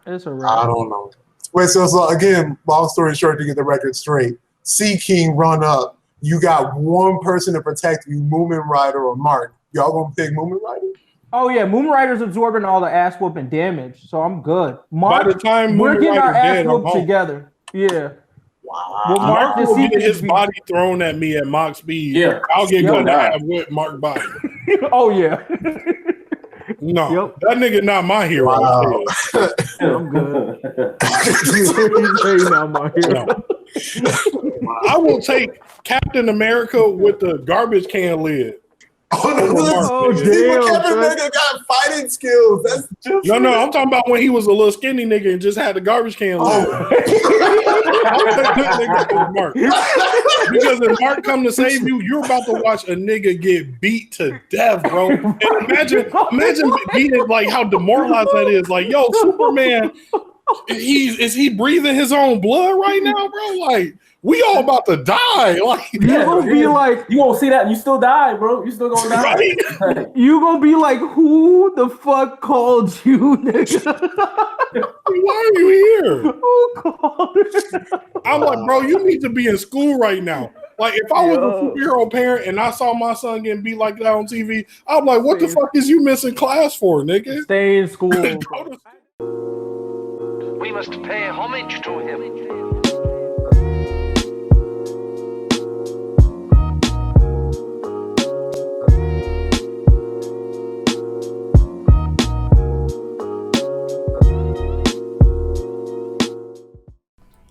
It's a I wrap. don't know. Wait, so again, long story short, to get the record straight, Sea King run up. You got one person to protect you, Moomin Rider or Mark. Y'all gonna pick Moomin Rider? Oh yeah, Moon Rider's absorbing all the ass whooping damage, so I'm good. Mark, By the time we're Moomin getting our Rider ass dead, I'm whooped home. together. Yeah. Wow. Well, Mark the will get his sequence body thrown at me at Mock speed. Yeah. I'll get Yo, cut to half with Mark body. Oh yeah. No, Yep. that nigga not my hero. Wow. I'm good. He's not my hero. No. I will take Captain America with the garbage can lid. Oh, damn, Captain America got fighting skills. That's just No, I'm talking about when he was a little skinny nigga and just had the garbage can lid. Oh. I'll take that nigga with Mark. Because if Mark come to save you, you're about to watch a nigga get beat to death, bro. And imagine being like how demoralized that is. Like, yo, Superman, is he breathing his own blood right now, bro? Like, we all about to die. Like, You gonna be like, you won't see that. You still die, bro. You still gonna die. Right? you gonna be like, who the fuck called you, nigga? Why are you here? Who called? I'm like, bro, you need to be in school right now. Like, if I was a superhero parent and I saw my son getting beat like that on TV, I'm like, what the fuck is you missing class for, nigga? Stay in school. We must pay homage to him.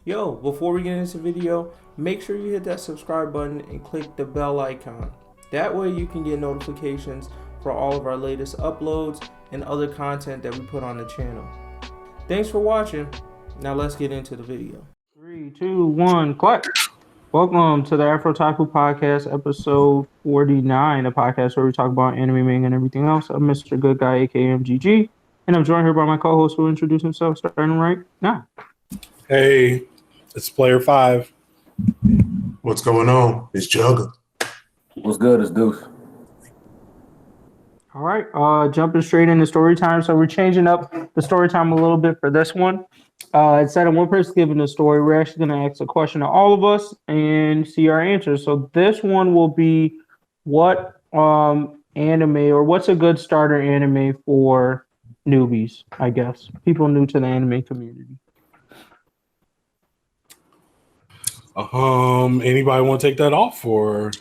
Yo, before we get into the video, make sure you hit that subscribe button and click the bell icon. That way you can get notifications for all of our latest uploads and other content that we put on the channel. Thanks for watching. Now let's get into the video. 3, 2, 1, clap. Welcome to the AfroTaku podcast, episode 49, a podcast where we talk about anime, manga, and everything else. I'm Mr. Good Guy, aka MGG, and I'm joined here by my co-host who will introduce himself starting right now. Hey, it's Player 5. What's going on? It's Jugga. What's good? It's Deuce. All right, jumping straight into story time. So we're changing up the story time a little bit for this one. Instead of one person giving the story, we're actually going to ask a question to all of us and see our answers. So this one will be what anime or what's a good starter anime for newbies, I guess. People new to the anime community. Anybody want to take that off or?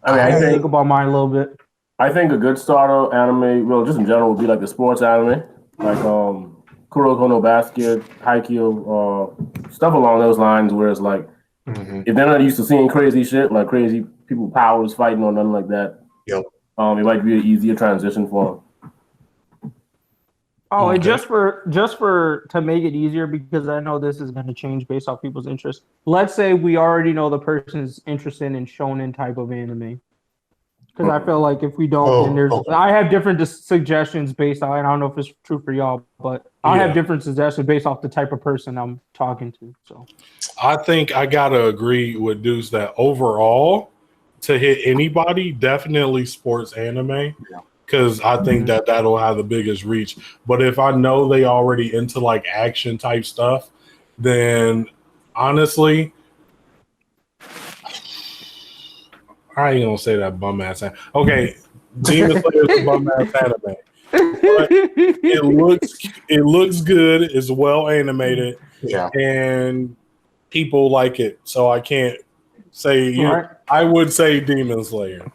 I think about mine a little bit. I think a good starter anime, well, just in general, would be like the sports anime, like Kuroko no Basket, Haikyuu, stuff along those lines. Where it's like, if they're not used to seeing crazy shit, like crazy people powers fighting or nothing like that, Yep. It might be an easier transition for them. Oh, and just for to make it easier, because I know this is going to change based off people's interest. Let's say we already know the person's interested in shonen type of anime. Because I feel like if we don't, then I have different suggestions based on. I don't know if it's true for y'all, but I have different suggestions based off the type of person I'm talking to. So I think I gotta agree with Deuce that overall, to hit anybody, definitely sports anime. Because I think that'll have the biggest reach. But if I know they already into like action type stuff, then honestly, I ain't gonna say that bum ass. Okay, Demon Slayer is a bum ass anime. But it looks good. It's well animated, and people like it. So I can't say I would say Demon Slayer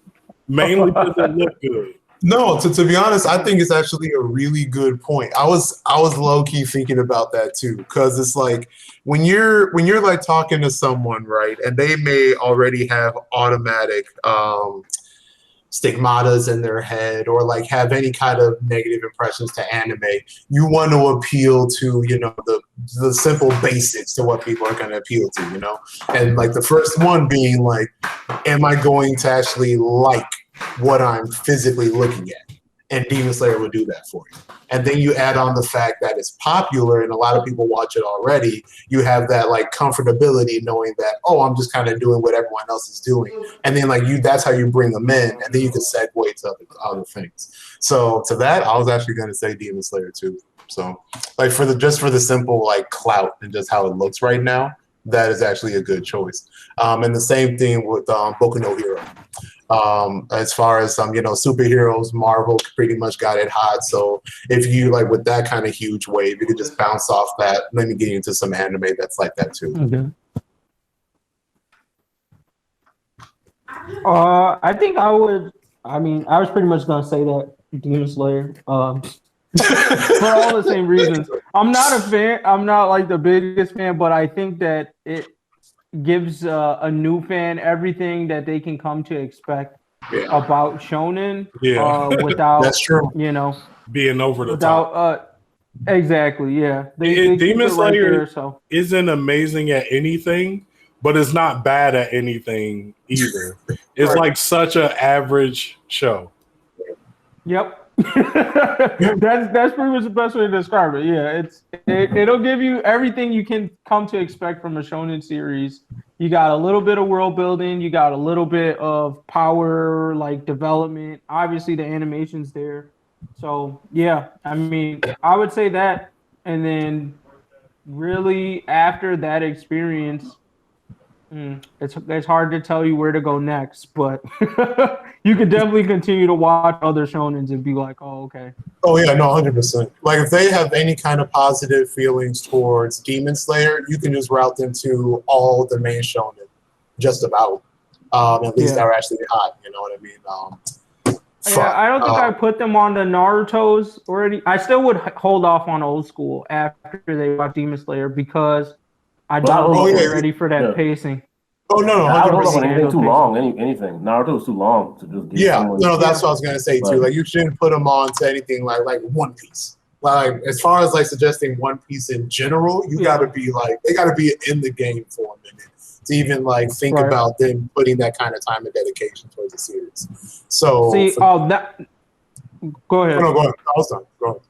mainly because it looked good. No, to be honest, I think it's actually a really good point. I was low key thinking about that too, because it's like when you're like talking to someone, right, and they may already have automatic stigmatas in their head or like have any kind of negative impressions to anime, you want to appeal to, you know, the simple basics to what people are going to appeal to, you know, and like the first one being like, am I going to actually like what I'm physically looking at? And Demon Slayer would do that for you. And then you add on the fact that it's popular and a lot of people watch it already. You have that like comfortability knowing that, oh, I'm just kind of doing what everyone else is doing. And then like that's how you bring them in, and then you can segue to other things. So to that, I was actually going to say Demon Slayer too. So, like for the simple like clout and just how it looks right now, that is actually a good choice. And the same thing with Boku no Hero. As far as superheroes, Marvel pretty much got it hot. So if you like with that kind of huge wave, you could just bounce off that. Let me get into some anime that's like that too. Okay. I think I would. I mean, I was pretty much gonna say that Demon Slayer. For all the same reasons. I'm not a fan. I'm not like the biggest fan, but I think that it gives a new fan everything that they can come to expect about shonen. Without that's true. Being over the top. Exactly. Yeah. They Demon Slayer right there, isn't amazing at anything, but it's not bad at anything either. It's like such an average show. Yep. that's pretty much the best way to describe it. Yeah, it'll give you everything you can come to expect from a shonen series. You got a little bit of world building, you got a little bit of power like development. Obviously the animation's there. So yeah, I mean, I would say that, and then really after that experience, it's hard to tell you where to go next, but you could definitely continue to watch other shonens and be like, oh, okay. Oh yeah, no, 100%. Like if they have any kind of positive feelings towards Demon Slayer, you can just route them to all the main shonen, just about. At least they're actually hot. You know what I mean? Yeah, I don't think I put them on the Naruto's already. I still would hold off on old school after they watch Demon Slayer because I don't think they're ready for that pacing. Oh no, I don't know anything too long. Anything Naruto's too long to just give someone. No, that's what I was gonna say too. Like you shouldn't put them on to anything like One Piece. Like as far as like suggesting One Piece in general, you gotta be like they gotta be in the game for a minute to even like think about them putting that kind of time and dedication towards the series. So go ahead. No, go ahead. I was done. Go ahead.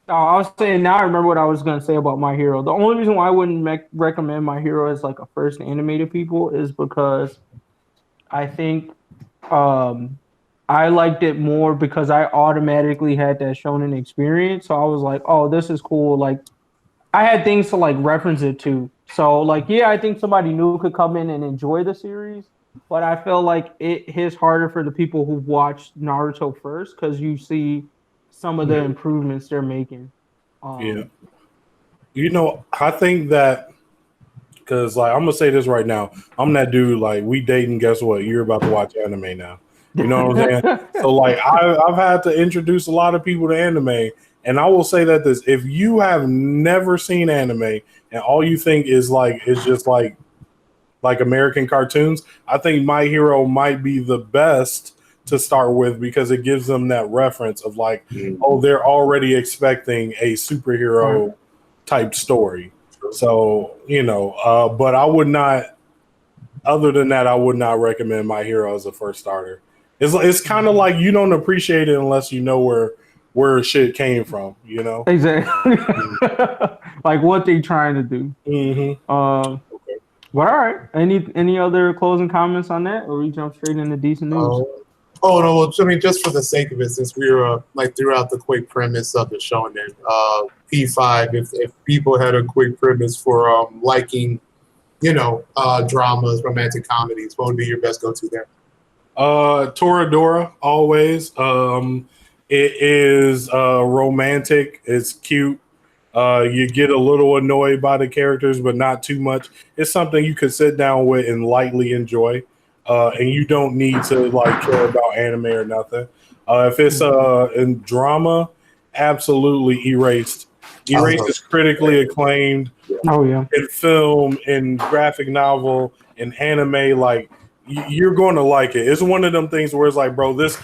I was saying now I remember what I was going to say about My Hero. The only reason why I wouldn't recommend My Hero as like a first anime to people is because I think I liked it more because I automatically had that shonen experience. So I was like, oh, this is cool. Like I had things to like reference it to. So like, yeah, I think somebody new could come in and enjoy the series. But I feel like it hits harder for the people who watched Naruto first because you see some of the improvements they're making. I think that because like I'm gonna say this right now, I'm that dude. Like we dating, guess what? You're about to watch anime now. You know what I'm saying? So like I've had to introduce a lot of people to anime, and I will say that if you have never seen anime and all you think is like it's just like American cartoons, I think My Hero might be the best to start with because it gives them that reference of like, oh, they're already expecting a superhero type story. So, but I would not, other than that, I would not recommend My Hero as a first starter. It's kind of like you don't appreciate it unless you know where shit came from, Exactly. Like what they trying to do. But all right. Any other closing comments on that, or we jump straight into decent news? Oh no! Well, I mean, just for the sake of it, since we were like throughout the quick premise of the shonen, P5. If people had a quick premise for liking, dramas, romantic comedies, what would be your best go-to there? Toradora always. It is romantic. It's cute. You get a little annoyed by the characters, but not too much. It's something you could sit down with and lightly enjoy. And you don't need to like care about anime or nothing. If it's in drama, absolutely Erased. Erased is critically acclaimed. Oh yeah. In film, in graphic novel, in anime, like you're going to like it. It's one of them things where it's like, bro, this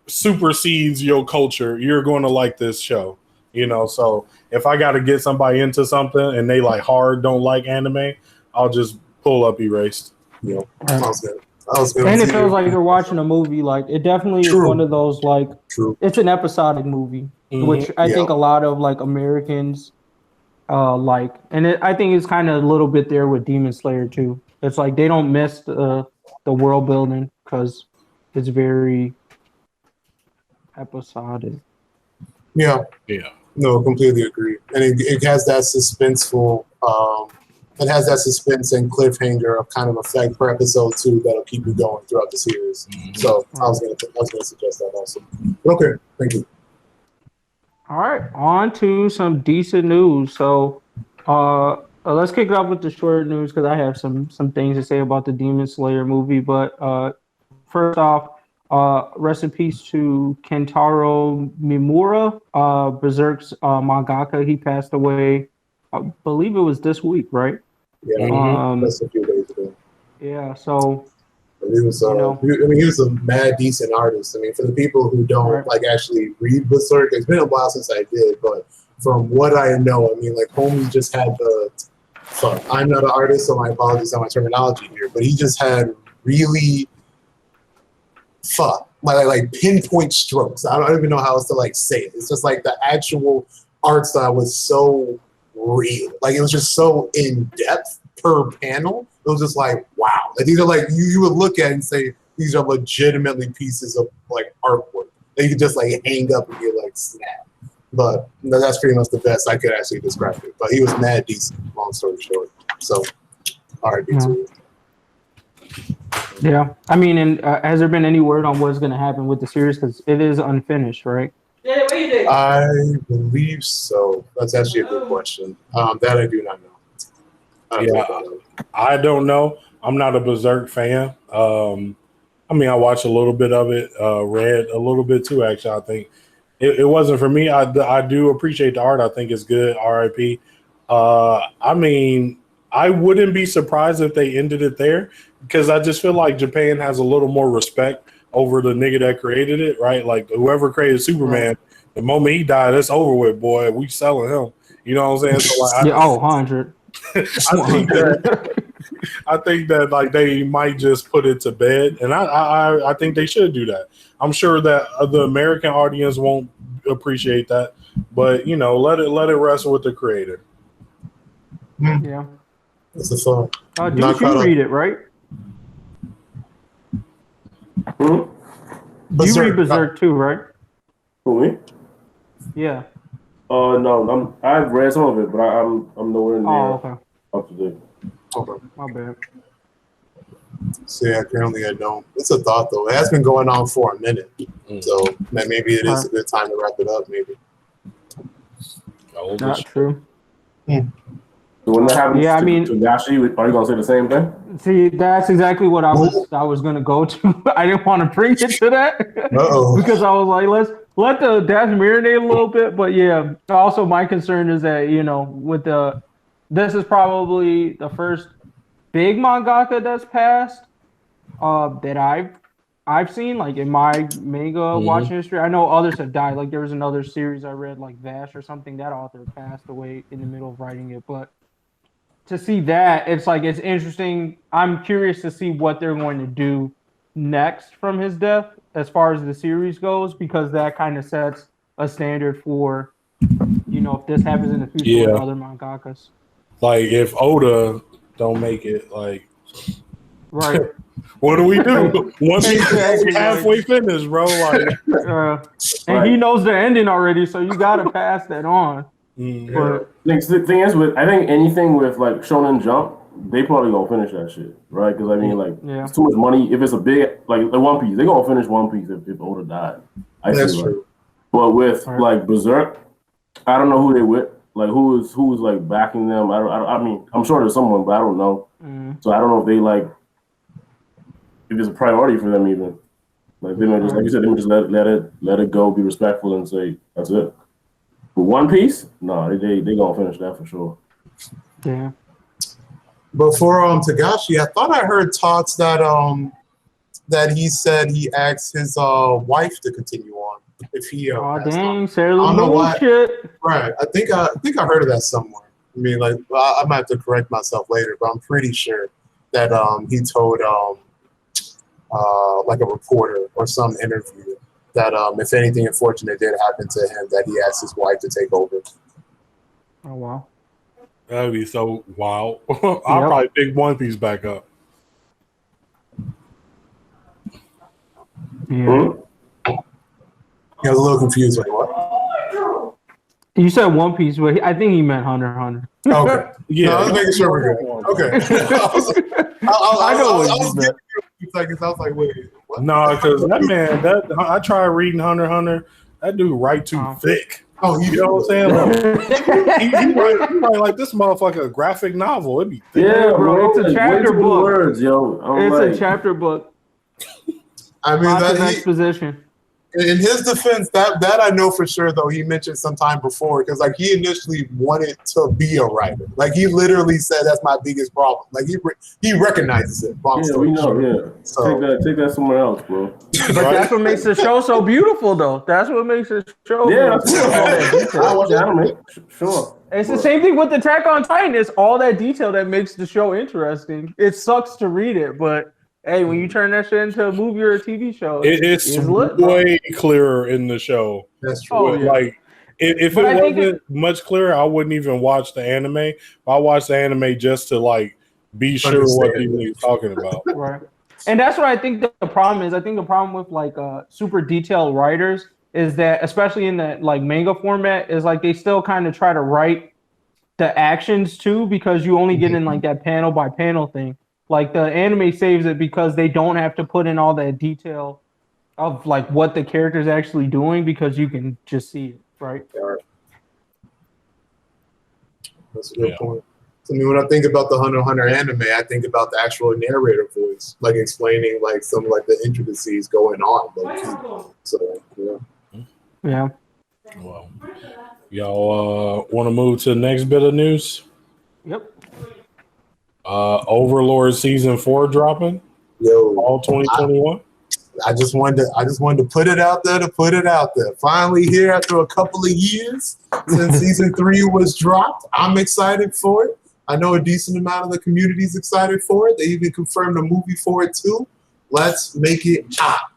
supersedes your culture. You're going to like this show. So if I got to get somebody into something and they like don't like anime, I'll just pull up Erased. Yeah, and it feels like you're watching a movie. Like it definitely is one of those like it's an episodic movie, which I think a lot of like Americans like, and I think it's kind of a little bit there with Demon Slayer too. It's like they don't miss the world building because it's very episodic. Yeah. No, completely agree. And it has that suspenseful, it has that suspense and cliffhanger of kind of effect per episode 2 that'll keep you going throughout the series. So I was gonna suggest that also. Okay, thank you. All right, on to some decent news. So, let's kick it off with the short news because I have some things to say about the Demon Slayer movie. But first off, rest in peace to Kentaro Miura, Berserk's mangaka. He passed away. I believe it was this week, right? Yeah, that's a few days ago. Yeah. So. He was, he was a mad decent artist. I mean, for the people who don't like actually read Berserk, it's been a while since I did, but from what I know, I mean, like homie just had I'm not an artist, so my apologies on my terminology here, but he just had really like pinpoint strokes. I don't even know how else to like say it. It's just like the actual art style was so real, like it was just so in depth per panel. It was just like, wow. Like, these are like, you would look at it and say, these are legitimately pieces of like artwork that you could just like hang up and be like, snap. But that's pretty much the best I could actually describe it. But he was mad decent, long story short. So, R.I.P. to him. Yeah. I mean, and has there been any word on what's going to happen with the series? Because it is unfinished, right? I believe so. That's actually a good question. That I do not know. I don't know. I'm not a Berserk fan. I mean, I watched a little bit of it, read a little bit too, actually. I think it wasn't for me. I do appreciate the art. I think it's good. RIP. I mean, I wouldn't be surprised if they ended it there because I just feel like Japan has a little more respect over the nigga that created it, right? Like whoever created Superman, the moment he died, it's over with, boy. We selling him. You know what I'm saying? So like, 100. I think that like they might just put it to bed, and I think they should do that. I'm sure that the American audience won't appreciate that, but you know, let it rest with the creator. Yeah, it's a fun. Did you read it, right? You read Berserk too, right? Who, me? Yeah. No, I've read some of it, but I'm nowhere near up to date. Okay. My bad. So yeah, apparently I don't. It's a thought though. It has been going on for a minute, so maybe it is a good time to wrap it up. Maybe. Not true. So when that happens to Yashi, are you gonna say the same thing? See, that's exactly what I was gonna go to. I didn't want to bring it to that because I was like, let the dash marinate a little bit. But yeah, also my concern is that this is probably the first big mangaka that's passed that I've seen like in my manga watching history. I know others have died. Like there was another series I read, like Vash or something. That author passed away in the middle of writing it, but to see that, it's interesting. I'm curious to see what they're going to do next from his death as far as the series goes, because that kind of sets a standard for, if this happens in the future with other mangakas. Like if Oda don't make it, like, right? What do we do? Once we halfway finished, bro, like, and he knows the ending already, so you got to pass that on. But the thing is, I think anything with like Shonen Jump, they probably gonna finish that shit, right? Because I mean, it's too much money. If it's a big like One Piece, they gonna finish One Piece if Oda died. That's true. But with like Berserk, I don't know who they with. Like who's like backing them. I mean, I'm sure there's someone, but I don't know. So I don't know if they like if it's a priority for them even. Like they might just like you said, they might just let it go, be respectful, and say that's it. But One Piece, no, they gonna finish that for sure. Yeah. But for Tagashi, I thought I heard talks that that he said he asked his wife to continue on if he. Dang, Sailor I don't know why. Shit. Right, I think I heard of that somewhere. I mean, like I might have to correct myself later, but I'm pretty sure that he told like a reporter or some interview that if anything unfortunate did happen to him, that he asked his wife to take over. Oh wow. That'd be so wild. I'll probably pick One Piece back up. Yeah. I was a little confused. Like what? You said One Piece, but I think he meant Hunter x Hunter. Okay. Yeah, No, I was making sure we're good. Okay. I know what was you meant. seconds. I was like, wait, what? No, because that man, I tried reading Hunter x Hunter. That dude write too thick. Oh, You know what I'm saying? he write like this motherfucker a graphic novel. It'd be thick. Yeah, bro. It's a like, chapter way too many book. Words, yo. I'm It's like, a chapter book. I mean, Lots of that exposition. in his defense, that I know for sure, though, he mentioned sometime before, because like he initially wanted to be a writer. Like he literally said, "That's my biggest problem." Like he recognizes it. yeah, we know. Yeah, So, take that somewhere else, bro. But that's what makes the show so beautiful, though. That's what makes the show. Yeah, beautiful. that's I watch anime. Sure. It's the same thing with Attack on Titan. It's all that detail that makes the show interesting. It sucks to read it, but hey, when you turn that shit into a movie or a TV show, It's lit, way clearer in the show. that's true. Oh, yeah. Like if But it I think wasn't much clearer, I wouldn't even watch the anime. I watch the anime just to like be sure what he's talking about. Right. And that's what I think the problem is. I think the problem with like super detailed writers is that, especially in the like manga format, is like they still kind of try to write the actions too, because you only get in like that panel by panel thing. Like the anime saves it because they don't have to put in all that detail of like what the character's actually doing, because you can just see it, right? That's a good point. I mean, when I think about the Hunter x Hunter anime, I think about the actual narrator voice, like explaining like some like the intricacies going on. So Yeah. Well, y'all want to move to the next bit of news? Yep. Overlord season 4 dropping. Yo, all 2021. I just wanted to put it out there Finally here after a couple of years since season 3 was dropped. I'm excited for it. I know a decent amount of the community is excited for it. They even confirmed a movie for it too. Let's make it hot.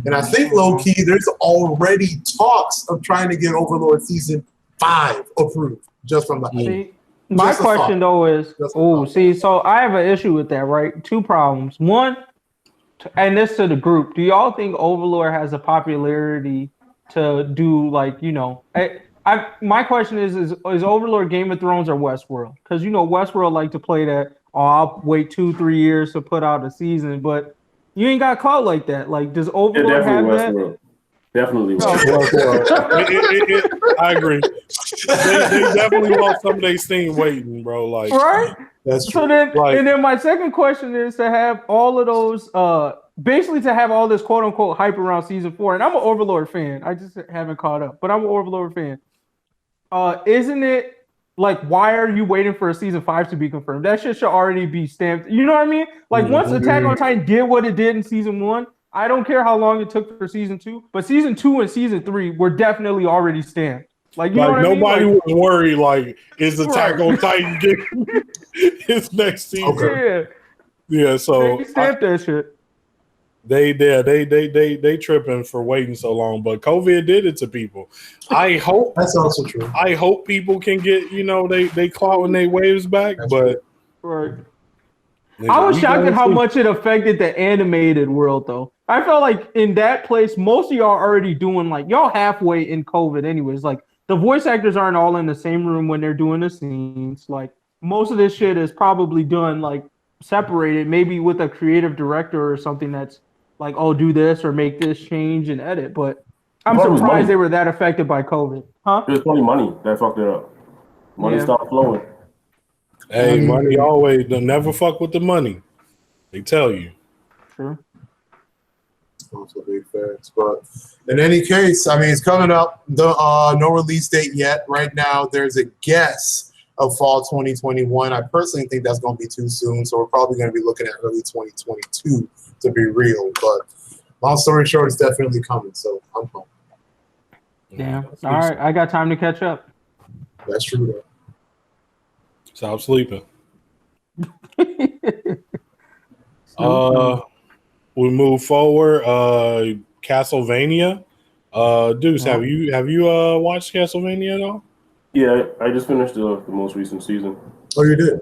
And I think low-key, there's already talks of trying to get Overlord season 5 approved just from the hype. My question though is, so I have an issue with that, right? Two problems. One, and this to the group, do y'all think Overlord has a popularity to do like, you know, my question is Overlord Game of Thrones or Westworld? Because you know Westworld like to play that, I'll wait 2-3 years to put out a season, but you ain't got clout like that. Like, does Overlord have Westworld. that? Definitely. I agree. They definitely want some of their steam waiting, bro. Like, right? That's true. So then, like, and then my second question is to have all of those, basically to have all this quote unquote hype around season 4. And I'm an Overlord fan. I just haven't caught up, but I'm an Overlord fan. Isn't it like, why are you waiting for a season 5 to be confirmed? That shit should already be stamped. You know what I mean? Like once Attack on Titan did what it did in season 1, I don't care how long it took for season 2, but season 2 and season 3 were definitely already stamped. Like, you know what nobody I mean? was worried. Like, is Attack on Titan getting his next season? Okay. Yeah. So they stamped that shit. They tripping for waiting so long, but COVID did it to people. I hope that's also true. I hope people can get they clout and they waves back, but right. I was shocked at how much it affected the animated world, though. I felt like in that place, most of y'all are already doing like y'all halfway in COVID, anyways. Like the voice actors aren't all in the same room when they're doing the scenes. Like most of this shit is probably done like separated, maybe with a creative director or something that's like, oh, do this or make this change and edit. But I'm surprised they were that affected by COVID, huh? There's plenty of money that fucked it up. Money stopped flowing. Hey, money always never fuck with the money. They tell you. Sure. Also big facts. But in any case, I mean, it's coming up. No release date yet. Right now, there's a guess of fall 2021. I personally think that's going to be too soon, so we're probably going to be looking at early 2022 to be real. But long story short, it's definitely coming. So I'm pumped. Damn. All right, I got time to catch up. That's true, though. Stop sleeping. We move forward. Castlevania. Deuce, have you watched Castlevania at all? Yeah, I just finished the most recent season. Oh, you did?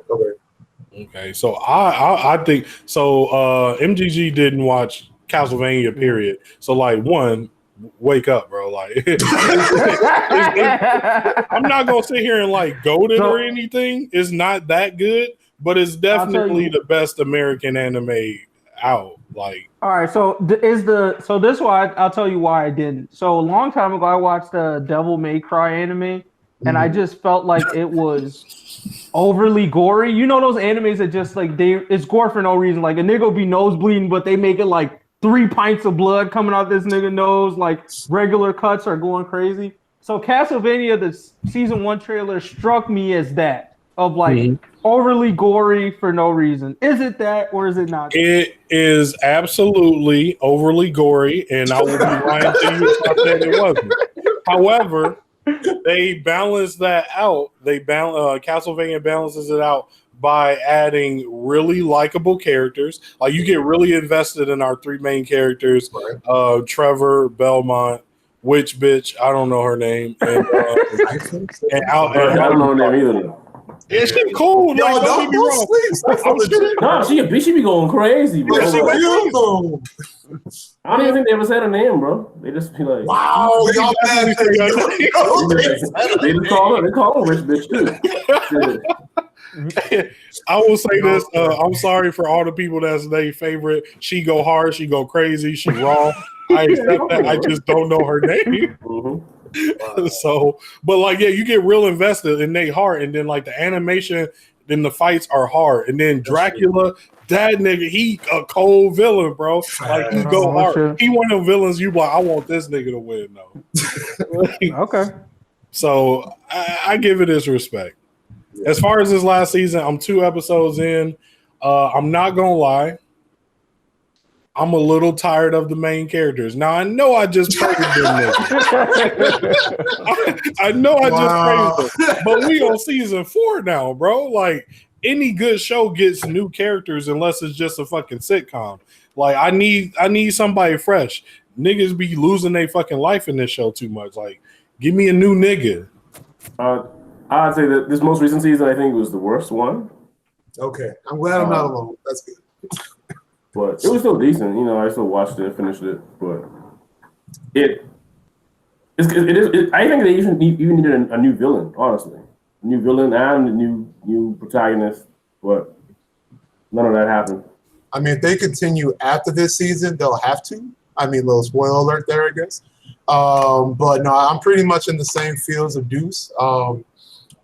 Okay. So I think so. MGG didn't watch Castlevania, period. So like one, wake up, bro. Like, I'm not gonna sit here and like goat it or anything. It's not that good, but it's definitely the best American anime out. Like, all right, so this why I'll tell you why I didn't. So a long time ago, I watched the Devil May Cry anime, and I just felt like it was overly gory. You know those animes that just like it's gore for no reason. Like a nigga will be nose bleeding, but they make it like 3 pints of blood coming out this nigga nose. Like regular cuts are going crazy. So Castlevania, the season 1 trailer struck me as that. Of like overly gory for no reason. Is it that or is it not? It is absolutely overly gory, and I will be lying to you if I said it wasn't. However, they balance that out. Castlevania balances it out by adding really likable characters. Like you get really invested in our 3 main characters: Trevor, Belmont, Witch Bitch. I don't know her name, and I don't know her name either. Yeah, she cool. Yo, like, don't go sleep. No, she be going crazy, bro. Yeah, I don't even think they ever said her name, bro. They just be like, wow, y'all bad. They call her Rich Bitch too. I will say this. I'm sorry for all the people that's their favorite. She go hard. She go crazy. She raw. I accept that. I just don't know her name. So, but like, yeah, you get real invested in their heart, and then like the animation, then the fights are hard, and then Dracula, that nigga, he a cold villain, bro. Like he go hard. He one of them villains. You like, I want this nigga to win, though. Okay. So I give it his respect. As far as this last season, I'm 2 episodes in. I'm not gonna lie. I'm a little tired of the main characters. Now I know I just praised them niggas. I know I just praised them, but we on season 4 now, bro. Like any good show gets new characters unless it's just a fucking sitcom. Like I need somebody fresh. Niggas be losing their fucking life in this show too much. Like give me a new nigga. I'd say that this most recent season I think was the worst one. Okay, I'm glad I'm not alone. That's good. But it was still decent, you know. I still watched it, finished it, but it is. I think they even needed a new villain, honestly, a new villain and a new protagonist. But none of that happened. I mean, if they continue after this season, they'll have to. I mean, little spoiler alert there, I guess. But no, I'm pretty much in the same fields of Deuce.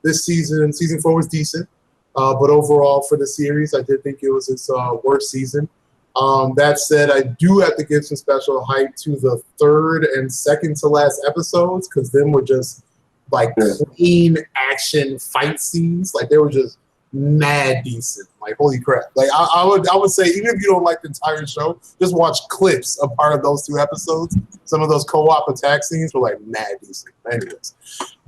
This season 4 was decent, but overall for the series, I did think it was its worst season. That said, I do have to give some special hype to the 3rd and second to last episodes because them were just like clean action fight scenes. Like they were just mad decent. Like holy crap! Like I would say even if you don't like the entire show, just watch clips of part of those 2 episodes. Some of those co-op attack scenes were like mad decent. Anyways,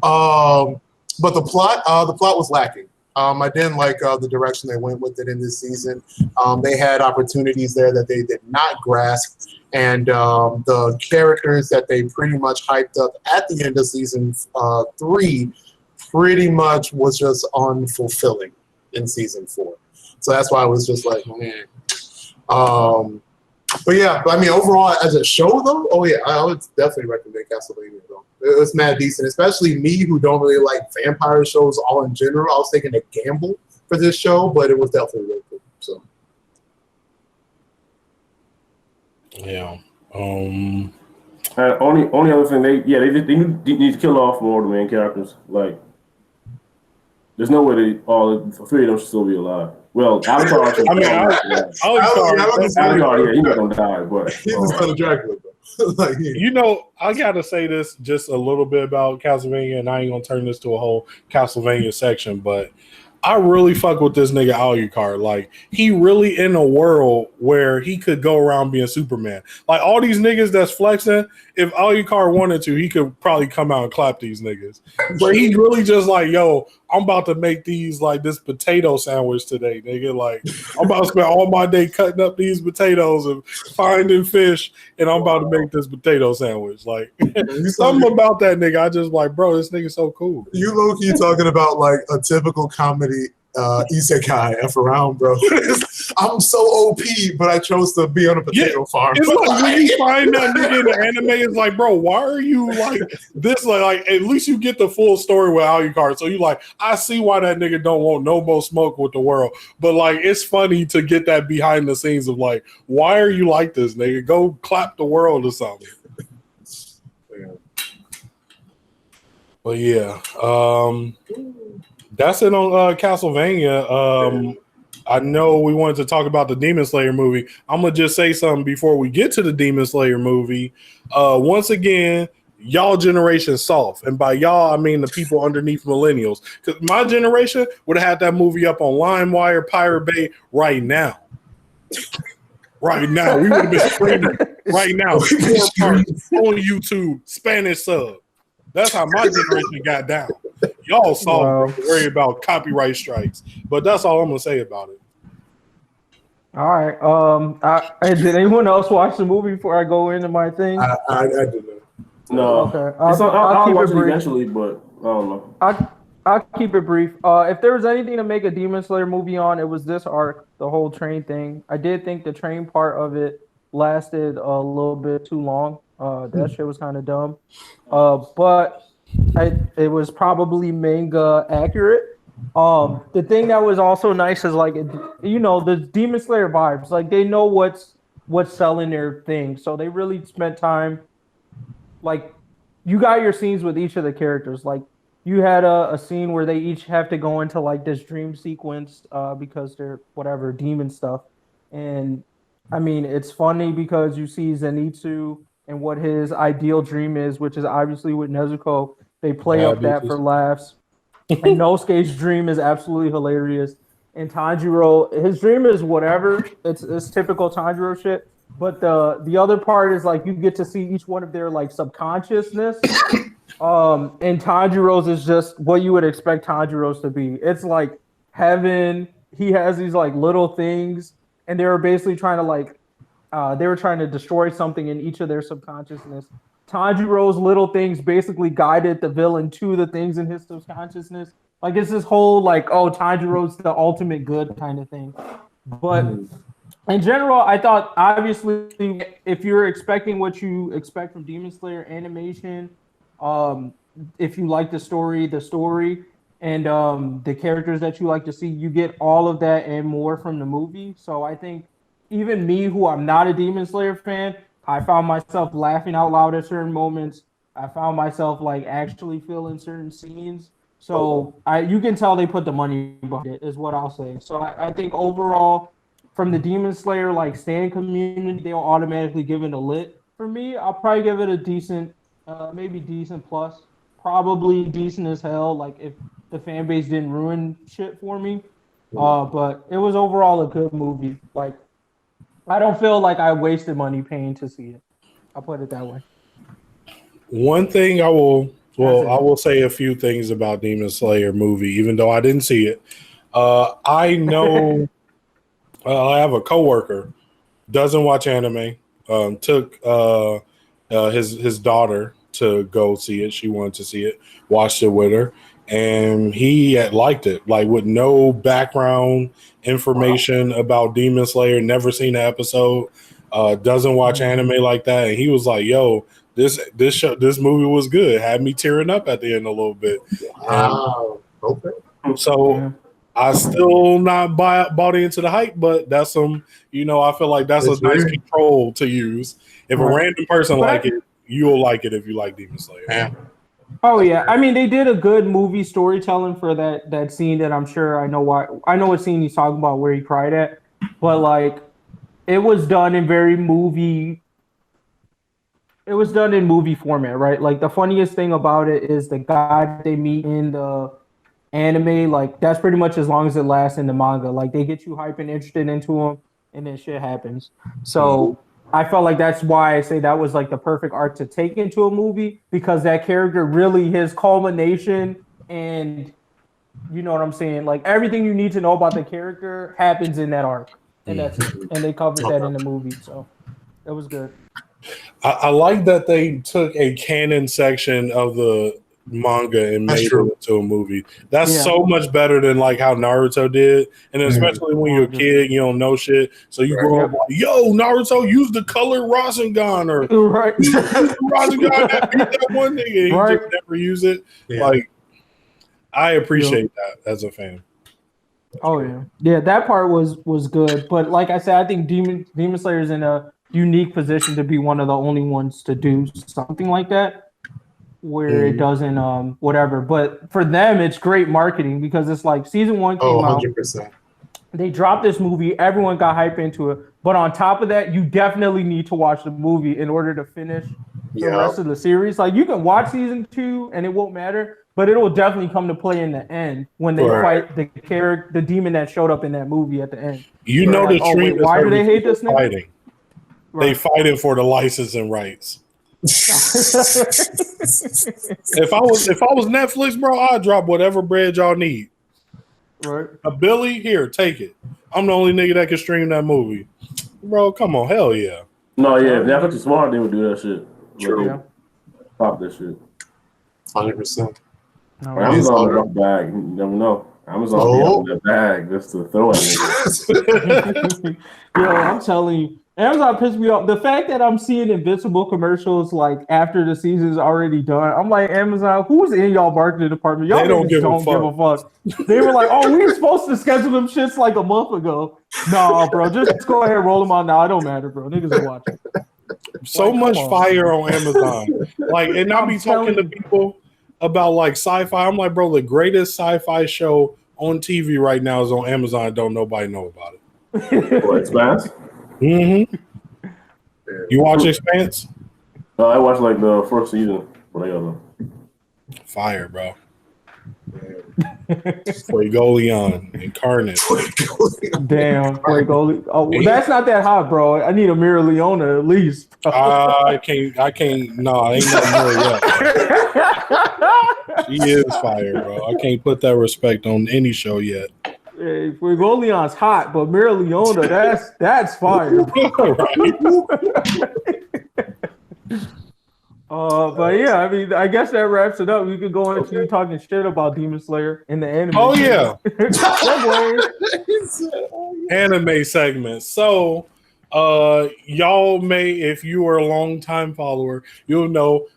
but the plot was lacking. I didn't like the direction they went with it in this season. They had opportunities there that they did not grasp, and the characters that they pretty much hyped up at the end of season 3 pretty much was just unfulfilling in season 4. So that's why I was just like, man. But yeah, I mean, overall, as a show, though, oh yeah, I would definitely recommend Castlevania, though. It was mad decent, especially me who don't really like vampire shows all in general. I was taking a gamble for this show, but it was definitely really cool. So, yeah. Only other thing they need to kill off more of the main characters. Like, there's no way all 3 of them should still be alive. Well, Avatar. I mean, Avatar, he's not gonna die, but he's the son of Dracula. Like, yeah. You know, I gotta say this just a little bit about Castlevania, and I ain't gonna turn this to a whole Castlevania section, but I really fuck with this nigga Alucard. Like, he really in a world where he could go around being Superman. Like, all these niggas that's flexing, if Alucard wanted to, he could probably come out and clap these niggas. But he's really just like, yo, I'm about to make these, like, this potato sandwich today, nigga. Like, I'm about to spend all my day cutting up these potatoes and finding fish, and I'm about to make this potato sandwich. Like, something about that nigga, I just like, bro, this nigga's so cool. You low-key talking about, like, a typical comedy isekai F around, bro. I'm so OP, but I chose to be on a potato farm. It's like when you find that nigga in the anime, it's like, bro, why are you like this? Like at least you get the full story with Alucard. So you like, I see why that nigga don't want no more smoke with the world. But like, it's funny to get that behind the scenes of like, why are you like this, nigga? Go clap the world or something. But yeah, that's it on Castlevania. I know we wanted to talk about the Demon Slayer movie. I'm gonna just say something before we get to the Demon Slayer movie. Once again, y'all generation soft, and by y'all I mean the people underneath millennials. Because my generation would have had that movie up on LimeWire, Pirate Bay right now. Right now, we would have been screaming. Right now, 4 parts on YouTube, Spanish sub. That's how my generation got down. Y'all saw worry about copyright strikes, but that's all I'm gonna say about it. All right. Did anyone else watch the movie before I go into my thing? I did not. No. Okay. I'll keep watch it it brief. eventually, but I don't know. I'll keep it brief. If there was anything to make a Demon Slayer movie on, it was this arc, the whole train thing. I did think the train part of it lasted a little bit too long. That shit was kind of dumb. But it was probably manga accurate. The thing that was also nice is like, the Demon Slayer vibes. Like they know what's selling their thing, so they really spent time. Like you got your scenes with each of the characters. Like you had a scene where they each have to go into like this dream sequence because they're whatever demon stuff, and I mean it's funny because you see Zenitsu and what his ideal dream is, which is obviously with Nezuko. They play up that for laughs. And Nosuke's dream is absolutely hilarious. And Tanjiro, his dream is whatever. It's typical Tanjiro shit. But the other part is like you get to see each one of their like subconsciousness. And Tanjiro's is just what you would expect Tanjiro's to be. It's like heaven. He has these like little things, and they were basically trying to destroy something in each of their subconsciousness. Tanjiro's little things basically guided the villain to the things in his subconsciousness. Like it's this whole like, oh, Tanjiro's the ultimate good kind of thing. But in general, I thought obviously if you're expecting what you expect from Demon Slayer animation, if you like the story, and the characters that you like to see, you get all of that and more from the movie. So I think even me, who I'm not a Demon Slayer fan, I found myself laughing out loud at certain moments. I found myself like actually feeling certain scenes. So you can tell they put the money behind it, is what I'll say. So I think overall, from the Demon Slayer like stan community, they'll automatically give it a lit. For me, I'll probably give it a decent, maybe decent plus, probably decent as hell. Like if the fan base didn't ruin shit for me, but it was overall a good movie. Like. I don't feel like I wasted money paying to see it. I'll put it that way. One thing I will say a few things about Demon Slayer movie, even though I didn't see it. I know I have a coworker, doesn't watch anime, took his daughter to go see it. She wanted to see it, watched it with her, and he had liked it, like with no background information about Demon Slayer, never seen an episode, doesn't watch anime like that, and he was like, "Yo, this movie was good." Had me tearing up at the end a little bit. Wow. Okay. So I still not bought into the hype, but that's some, I feel like that's a nice control to use. If a random person like it, you'll like it if you like Demon Slayer. Yeah. Oh yeah, I mean they did a good movie storytelling for that scene that I'm sure I know what scene he's talking about where he cried at, but like it was done in movie format, right? Like the funniest thing about it is the guy that they meet in the anime, like that's pretty much as long as it lasts in the manga. Like they get you hype and interested into him, and then shit happens. So I felt like that's why I say that was like the perfect arc to take into a movie, because that character really, his culmination, and you know what I'm saying, like everything you need to know about the character happens in that arc, and that's it. And they covered that in the movie, so it was good. I like that they took a canon section of the manga and That's made true. it into a movie. That's so much better than like how Naruto did. And especially when you're a kid, you don't know shit. So you grow up like, yo, Naruto, use the color Rasengan or use the Rasengan that beat that one nigga. He just never use it. Yeah. Like, I appreciate that as a fan. Oh yeah, that part was good. But like I said, I think Demon Slayer is in a unique position to be one of the only ones to do something like that, where it doesn't whatever. But for them, it's great marketing because it's like season 1 came out. 100%. They dropped this movie, everyone got hype into it. But on top of that, you definitely need to watch the movie in order to finish the rest of the series. Like you can watch season 2 and it won't matter. But it will definitely come to play in the end when they fight the demon that showed up in that movie at the end. You know the stream is why do they hate this nigga? Fighting. Right. They fighting for the licensing rights. if I was Netflix, bro, I'd drop whatever bread y'all need. Right. A Billy, here, take it. I'm the only nigga that can stream that movie. Bro, come on, hell yeah. No, yeah, if Netflix is smart, they would do that shit. True. Pop that shit. 100%. No, Amazon got bag. You never know. Amazon be on that bag just to throw at niggas. Yo, I'm telling you, Amazon pissed me off. The fact that I'm seeing Invincible commercials like after the season's already done, I'm like, Amazon, who's in y'all marketing department? Y'all don't give a fuck. They were like, oh, we were supposed to schedule them shits like a month ago. No, bro, just go ahead and roll them on now. It don't matter, bro. Niggas are watching. So much fire on Amazon. Like, and I'll be talking to people about like sci-fi. I'm like, bro, the greatest sci-fi show on TV right now is on Amazon. Don't nobody know about it. What, Expanse? Mm-hmm. You watch Expanse? I watched like the first season. Fire, bro. Fuegoleon Incarnate. Damn, Fuegoleon. Oh, that's not that hot, bro. I need a Mira Leona at least. I can't. No, ain't nothing more yet. She is fire, bro. I can't put that respect on any show yet. Hey, Fuegoleon's hot, but Mira Leona, that's fire. But yeah, I mean, I guess that wraps it up. We could go into you talking shit about Demon Slayer in the anime. Oh yeah, anime segment. So, y'all may, if you are a long-time follower, you'll know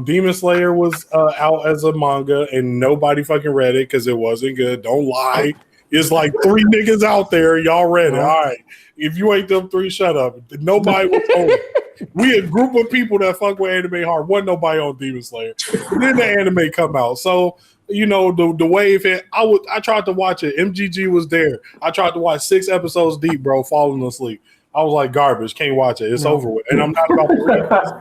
Demon Slayer was out as a manga and nobody fucking read it because it wasn't good. Don't lie. It's like 3 niggas out there. Y'all read it. All right. If you ain't them 3, shut up. Nobody was told. We a group of people that fuck with anime hard. Wasn't nobody on Demon Slayer. Then the anime come out. So, you know, the wave hit. I tried to watch it. MGG was there. I tried to watch 6 episodes deep, bro, falling asleep. I was like, garbage. Can't watch it. It's over with. And I'm not about to read this.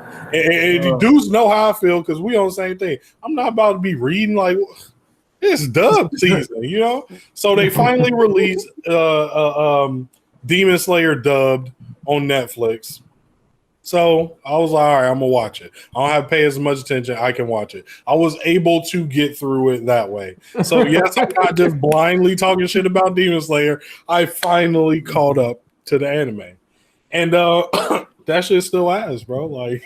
And dudes know how I feel because we on the same thing. I'm not about to be reading like it's dub season, you know? So they finally released Demon Slayer dubbed on Netflix. So I was like, all right, I'm going to watch it. I don't have to pay as much attention. I can watch it. I was able to get through it that way. So yes, I'm not just blindly talking shit about Demon Slayer. I finally caught up to the anime. And that shit still ass, bro. Like,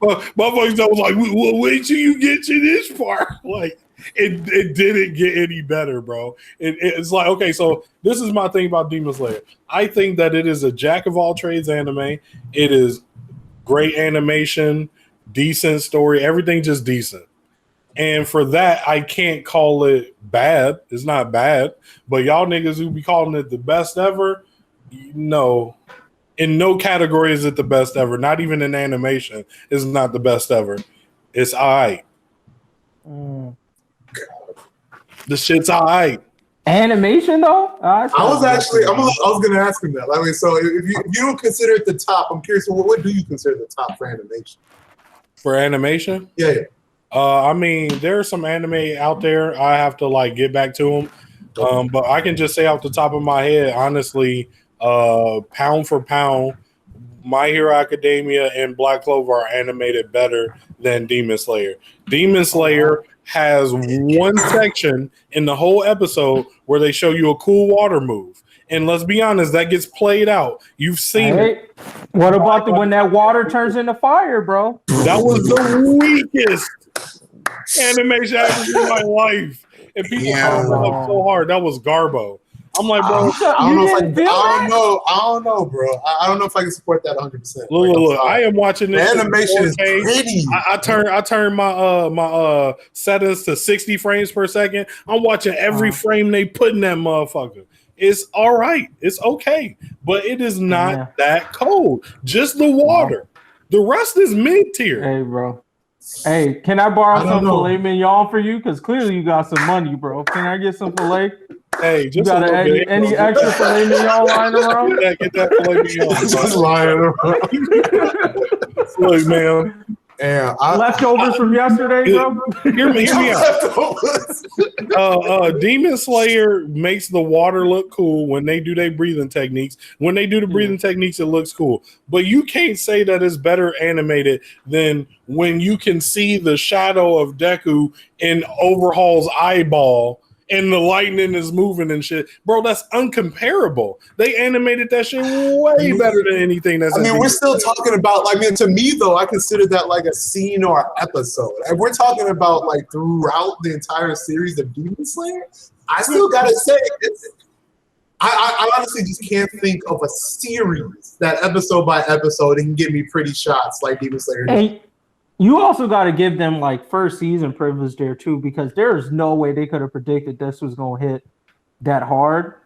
motherfuckers was like, well, wait till you get to this part. Like, it didn't get any better, bro. It's like, okay, so this is my thing about Demon Slayer. I think that it is a jack of all trades anime. It is great animation, decent story, everything just decent. And for that, I can't call it bad. It's not bad. But y'all niggas who be calling it the best ever, no. In no category is it the best ever. Not even in animation is not the best ever. It's all right. The shit's all right. Animation though? I was gonna ask him that. I mean, so if you don't consider it the top, I'm curious. What do you consider the top for animation? For animation? Yeah. I mean, there are some anime out there. I have to like get back to them. But I can just say off the top of my head, honestly, pound for pound, My Hero Academia and Black Clover are animated better than Demon Slayer. Demon Slayer has one section in the whole episode where they show you a cool water move. And let's be honest, that gets played out. You've seen it. What about when that water turns into fire, bro? That was the weakest. animation ever in my life. And people up so hard. That was Garbo. I'm like, bro, I don't know, bro. I don't know if I can support that 100%. Look, I am watching this. The animation is pretty. I turn my settings to 60 frames per second. I'm watching every frame they put in that motherfucker. It's all right. It's okay, but it is not that cold. Just the water. The rest is mid tier. Hey, bro. Hey, can I borrow some filet mignon for you? Because clearly you got some money, bro. Can I get some filet? Hey, just you got any extra filet mignon lying around? Get that filet mignon. Just lying around. Look, man. Yeah, leftovers from yesterday, bro. Hear me out. Demon Slayer makes the water look cool when they do their breathing techniques. When they do the breathing techniques, it looks cool. But you can't say that it's better animated than when you can see the shadow of Deku in Overhaul's eyeball and the lightning is moving and shit. Bro, that's uncomparable. They animated that shit way better than anything that's... we're still talking about, to me, though, I consider that like a scene or an episode. And we're talking about, like, throughout the entire series of Demon Slayer. I still gotta say, I honestly just can't think of a series that episode by episode it can give me pretty shots like Demon Slayer. Hey, you also got to give them like first season privilege there too, because there is no way they could have predicted this was going to hit that hard.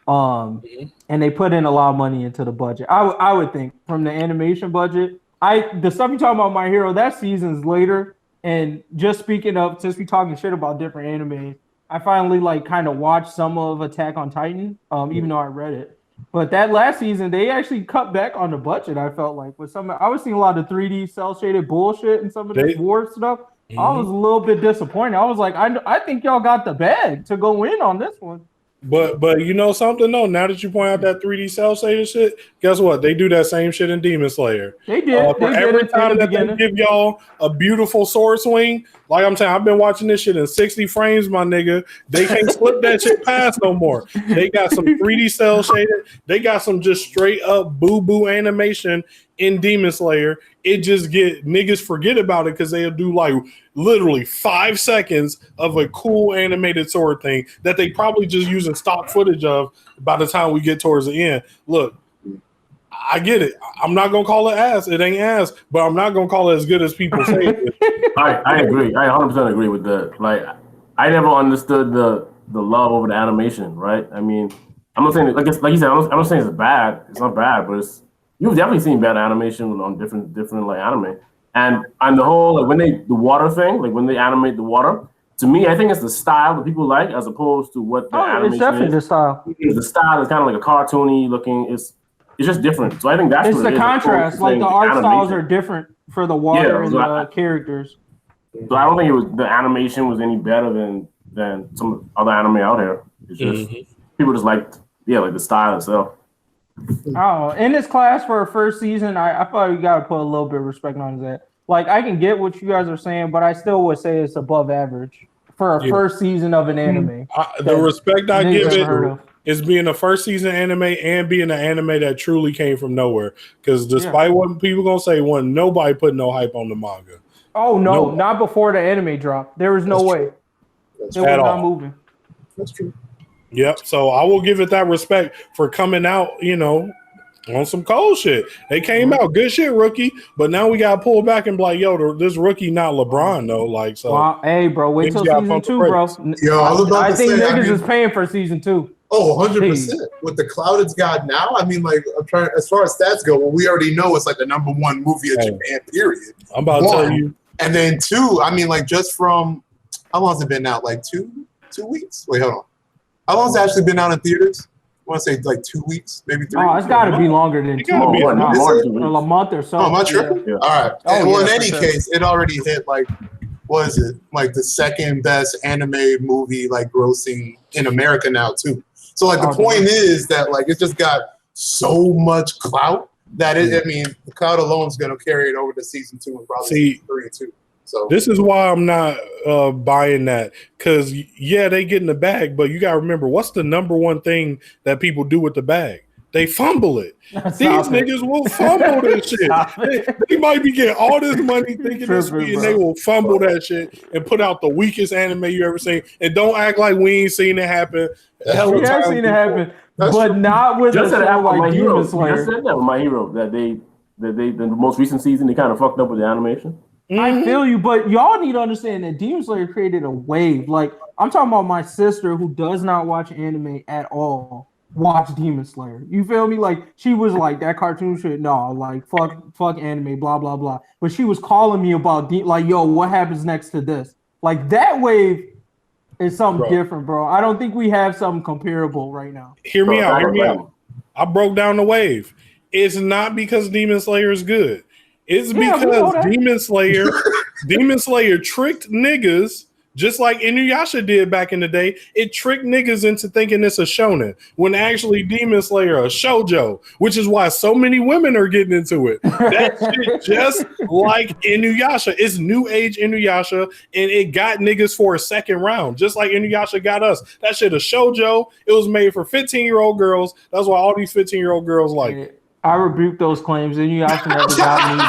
And they put in a lot of money into the budget. I would think from the animation budget. The stuff you talking about My Hero, that season's later. And just speaking of, since we talking shit about different anime, I finally like kind of watched some of Attack on Titan, even though I read it. But that last season, they actually cut back on the budget. I felt like with some, I was seeing a lot of 3D cell shaded bullshit and some of this war stuff. I was a little bit disappointed. I was like, I think y'all got the bag to go in on this one. But you know something though, now that you point out that 3D cell shaded shit, guess what? They do that same shit in Demon Slayer. They did. Every time that they give y'all a beautiful sword swing, like I'm saying, I've been watching this shit in 60 frames, my nigga. They can't slip that shit past no more. They got some 3D cell shaded. They got some just straight up boo animation in Demon Slayer. It just get niggas forget about it because they'll do like literally 5 seconds of a cool animated sword thing that they probably just using stock footage of by the time we get towards the end. Look, I get it. I'm not gonna call it ass. It ain't ass, but I'm not gonna call it as good as people say it. I agree. I 100% agree with that. Like, I never understood the love over the animation. Right? I mean, I'm not saying like you said. I'm not saying it's bad. It's not bad, but it's you've definitely seen bad animation on different like anime. And the whole like when the water thing, like when they animate the water, to me, I think it's the style that people like as opposed to what the animation it's definitely is. The style. The style is kind of like a cartoony looking. It's just different. So I think that's it's what the it contrast. is, like the art animation. styles are different for the water and the characters. So I don't think the animation was any better than some other anime out here. It's just people just liked like the style itself. Oh, in this class for a first season, I thought you gotta put a little bit of respect on that. Like I can get what you guys are saying, but I still would say it's above average for a first season of an anime. The respect I give it is being a first season anime and being an anime that truly came from nowhere. Because despite what people gonna say, nobody put no hype on the manga. Oh no, not before the anime dropped. There was no way. It was not moving. That's true. Yep. So I will give it that respect for coming out, on some cold shit. They came out good shit, rookie. But now we gotta pull back and be like, yo, this rookie not LeBron though. Like so. Wow. Hey, bro, wait till season 2, bro. Yo, I think niggas is paying for season 2. Oh, 100%. With the clout it's got now, I mean, like, I'm trying as far as stats go. Well, we already know it's like the number 1 movie of Japan. Period. I'm about to tell you. And then 2. I mean, like, just from how long has it been out? Like 2 weeks? Wait, hold on. How long has it actually been out in theaters? I want to say like 2 weeks, maybe 3. Oh, it's got to be longer than 2 months. A month or so. Oh, am I tripping? Yeah. All right. Well, in any case, it already hit like, what is it? Like the second best anime movie, like grossing in America now too. So like the point is that like it's just got so much clout that I mean, the clout alone is going to carry it over to season 2 and probably season 3 too. So this is why I'm not buying that because they get in the bag, but you got to remember what's the number one thing that people do with the bag? They fumble it. These niggas will fumble this shit. They might be getting all this money thinking this sweet, and they will fumble that shit and put out the weakest anime you ever seen. And don't act like we ain't seen it happen. We have seen it happen, but not with just a show like Demon Slayer. Just said that with My Hero that the most recent season they kind of fucked up with the animation. I feel you, but y'all need to understand that Demon Slayer created a wave. Like, I'm talking about my sister who does not watch anime at all. Watch Demon Slayer. You feel me? Like, she was like, that cartoon shit, no, like, fuck anime, blah, blah, blah. But she was calling me about, like, yo, what happens next to this? Like, that wave is something different, bro. I don't think we have something comparable right now. Hear me out. I broke down the wave. It's not because Demon Slayer is good. It's because Demon Slayer tricked niggas just like Inuyasha did back in the day. It tricked niggas into thinking it's a shonen when actually Demon Slayer a shoujo, which is why so many women are getting into it. That shit just like Inuyasha. It's new age Inuyasha, and it got niggas for a second round, just like Inuyasha got us. That shit a shoujo. It was made for 15-year-old girls. That's why all these 15-year-old girls like it. I rebuke those claims. Inuyasha never got me,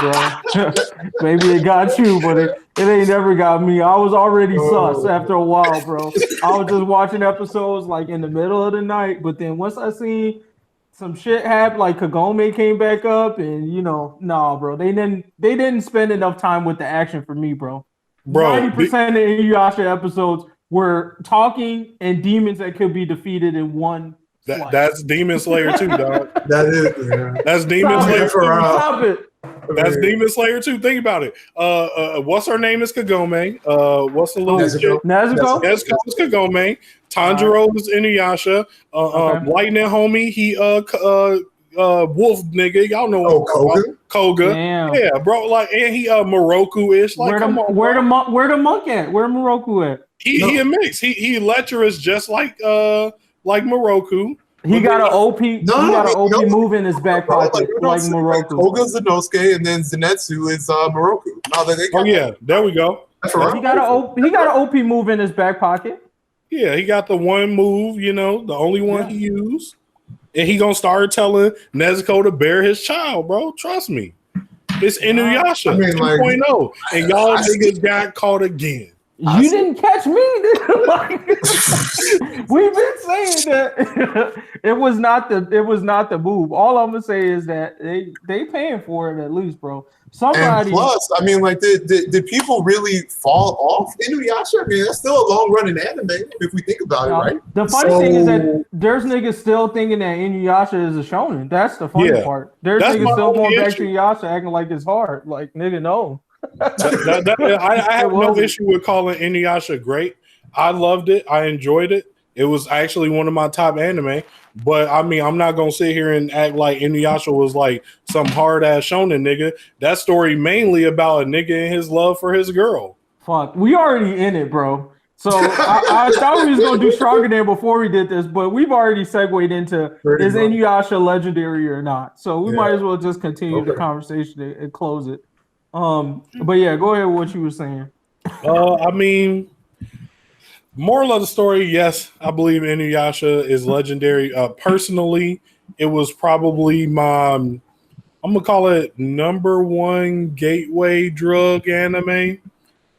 bro. Maybe it got you, but it ain't never got me. I was already sus after a while, bro. I was just watching episodes like in the middle of the night, but then once I seen some shit happen, like Kagome came back up, and nah, bro. They didn't spend enough time with the action for me, bro. 90% of Inuyasha episodes were talking and demons that could be defeated in one. That's Demon Slayer 2, dog. That is, yeah. That's Demon Slayer 2. Stop it. That's Demon Slayer 2. Think about it. What's her name is Kagome. What's the little Nezuko? Nezuko is Kagome. Tanjiro is Inuyasha. Lightning homie, he wolf nigga. Y'all know Koga. Damn. Yeah, bro. Like, and he Moroku-ish. Like, where the monk at? Where Moroku at? He a mix. He lecherous just like Moroku. He got an OP. Move in his back pocket, like Moroku. Koga's Inosuke, and then Zenitsu is Moroku. There we go. He got an OP move in his back pocket. Yeah, he got the one move, the only one he used, and he gonna start telling Nezuko to bear his child, bro. Trust me, it's Inuyasha 2.0, and y'all niggas got caught again. You didn't catch me. We've been saying that it was not the move. All I'm gonna say is that they paying for it at least, bro. Somebody. And plus, did people really fall off Inuyasha? I mean, that's still a long running anime if we think about it, right? The funny thing is that there's niggas still thinking that Inuyasha is a shonen. That's the funny part. There's niggas still going back to Inuyasha acting like it's hard. Like, nigga, no. I have no issue with calling Inuyasha great. I loved it. I enjoyed it. It was actually one of my top anime. But I mean, I'm not gonna sit here and act like Inuyasha was like some hard ass shonen nigga. That story mainly about a nigga and his love for his girl. Fuck, we already in it, bro. So I thought we was gonna do stronger than before we did this, but we've already segued into is Inuyasha legendary or not. So we might as well just continue the conversation and close it. But yeah, go ahead with what you were saying. I mean, moral of the story, yes, I believe Inuyasha is legendary. Personally, it was probably my, I'm gonna call it number one gateway drug anime.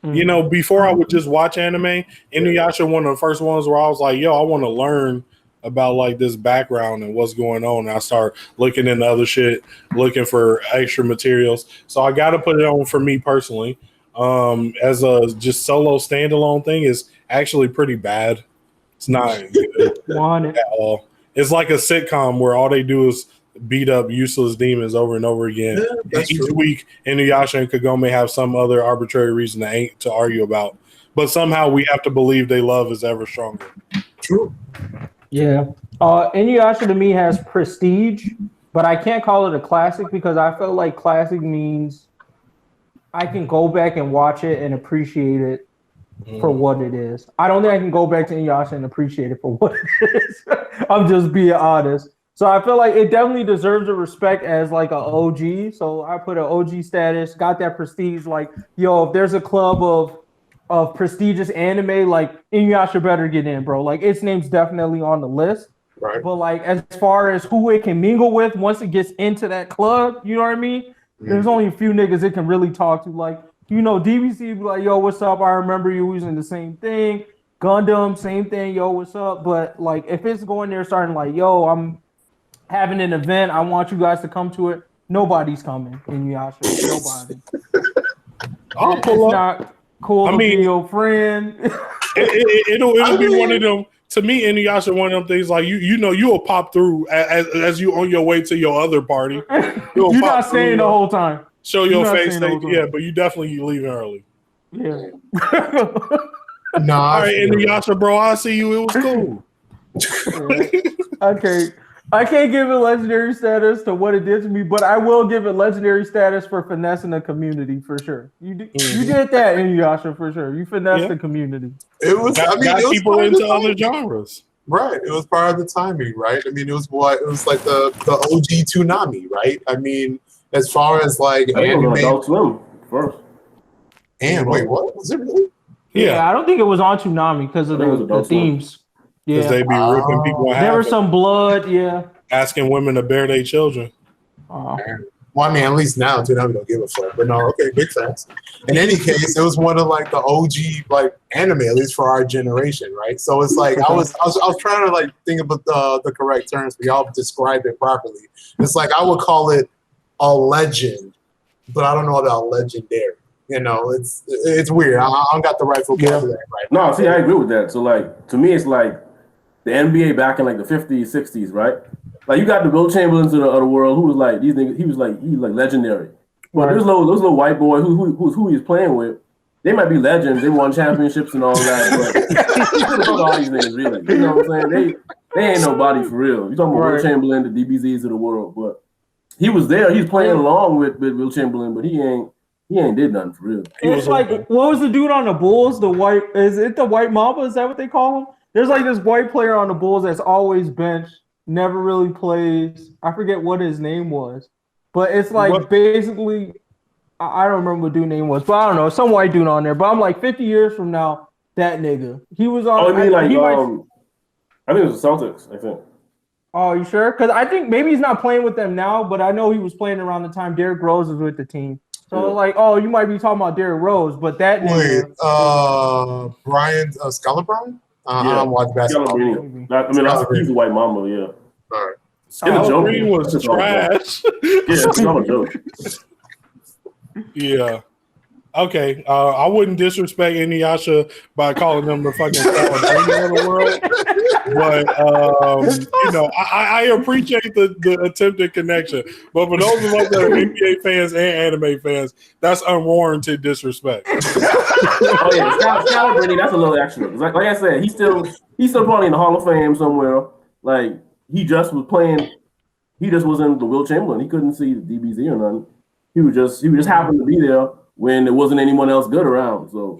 Before I would just watch anime, Inuyasha one of the first ones where I was like, yo, I want to learn about like this background and what's going on. And I start looking into other shit, looking for extra materials. So I got to put it on for me personally. As a just solo standalone thing is actually pretty bad. It's not good at all. It's like a sitcom where all they do is beat up useless demons over and over again. And each week, Inuyasha and Kagome have some other arbitrary reason to argue about. But somehow we have to believe they love is ever stronger. True. Yeah. Inuyasha to me has prestige, but I can't call it a classic because I feel like classic means I can go back and watch it and appreciate it for what it is. I don't think I can go back to Inuyasha and appreciate it for what it is. I'm just being honest. So I feel like it definitely deserves a respect as like an OG. So I put an OG status, got that prestige. Like, yo, if there's a club of prestigious anime, like Inuyasha better get in, bro. Like its name's definitely on the list. Right. But like as far as who it can mingle with once it gets into that club, you know what I mean? There's only a few niggas it can really talk to. Like, DBC be like, yo, what's up? I remember you using the same thing. Gundam, same thing, yo, what's up? But like if it's going there starting like, yo, I'm having an event, I want you guys to come to it. Nobody's coming in Inuyasha. Nobody. I'll pull it's up. Not cool to be your friend. It'll be one of them. To me, Inuyasha, one of them things like you'll pop through as you on your way to your other party. You're not staying the whole time. Show your face, but you definitely leaving early. Yeah. No, all right, Inuyasha, bro, I see you. It was cool. Okay. I can't give it legendary status to what it did to me, but I will give it legendary status for finessing the community for sure. You did that in Inuyasha for sure. You finessed the community. It was. Got people into other genres. Right. It was part of the timing, right? I mean, it was like the OG Toonami, right? I mean, as far as like anime. Adult Swim first. And wait, what was it really? Yeah, I don't think it was on Toonami because of the themes. Because they be ripping people. There was some blood, asking women to bear their children. Well, I mean, at least now, Toonami don't give a fuck. But no, okay, big facts. In any case, it was one of like the OG like anime, at least for our generation, right? So it's like I was trying to like think about the correct terms, but y'all described it properly. It's like I would call it a legend, but I don't know about legendary. It's weird. I don't got the right vocabulary right now. No, see, I agree with that. So like to me, it's like the NBA back in like the 50s, 60s, right? Like you got the Will Chamberlains of the world who was like these niggas. He was like legendary. But those little white boys who he was playing with, they might be legends. They won championships and all that. But fuck all these niggas really. You know what I'm saying? They ain't nobody for real. You talking about Will Chamberlain, the DBZs of the world, but he was there. He's playing along with Will Chamberlain, but he ain't did nothing for real. It's like what was the dude on the Bulls? Is it the White Mamba? Is that what they call him? There's like this white player on the Bulls that's always benched, never really plays. I forget what his name was, but it's like basically, I don't remember what dude's name was, but I don't know, some white dude on there. But I'm like 50 years from now, that nigga, he was on. Oh, you mean I think it was the Celtics. I think. Oh, you sure? Because I think maybe he's not playing with them now, but I know he was playing around the time Derrick Rose was with the team. So like, you might be talking about Derrick Rose, but that nigga. Brian Scholar Brian. I don't watch basketball. He's a white mama, yeah. All right. Scott Green was trash. Yeah. Okay. I wouldn't disrespect Inuyasha by calling them the fucking Scott of the world. But I appreciate the attempted connection. But for those of us that are NBA fans and anime fans, that's unwarranted disrespect. Scott Green, that's a little extra. Like I said, he's still probably in the Hall of Fame somewhere. Like he just was playing. He just wasn't the Will Chamberlain. He couldn't see the DBZ or nothing. He was just happened to be there when there wasn't anyone else good around. So.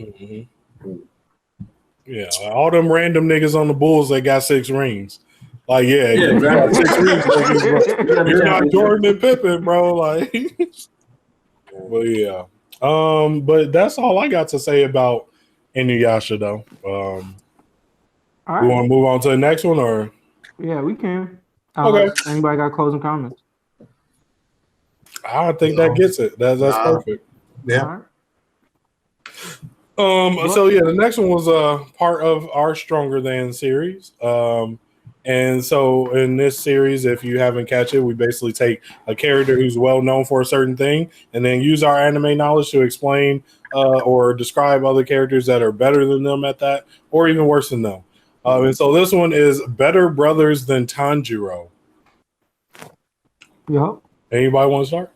Yeah, all them random niggas on the Bulls that got 6 rings. Like, exactly. Got 6 rings, niggas, bro. You're not Jordan and Pippen, bro. Like, but yeah. But that's all I got to say about Inuyasha, though. Right. We want to move on to the next one, or? Yeah, we can. Okay. Anybody got closing comments? I think that gets it. That's perfect. Yeah. So the next one was part of our Stronger Than series. And so in this series, if you haven't catch it, we basically take a character who's well known for a certain thing and then use our anime knowledge to explain or describe other characters that are better than them at that, or even worse than them. And so this one is Better Brothers Than Tanjiro. Yep. Anybody want to start?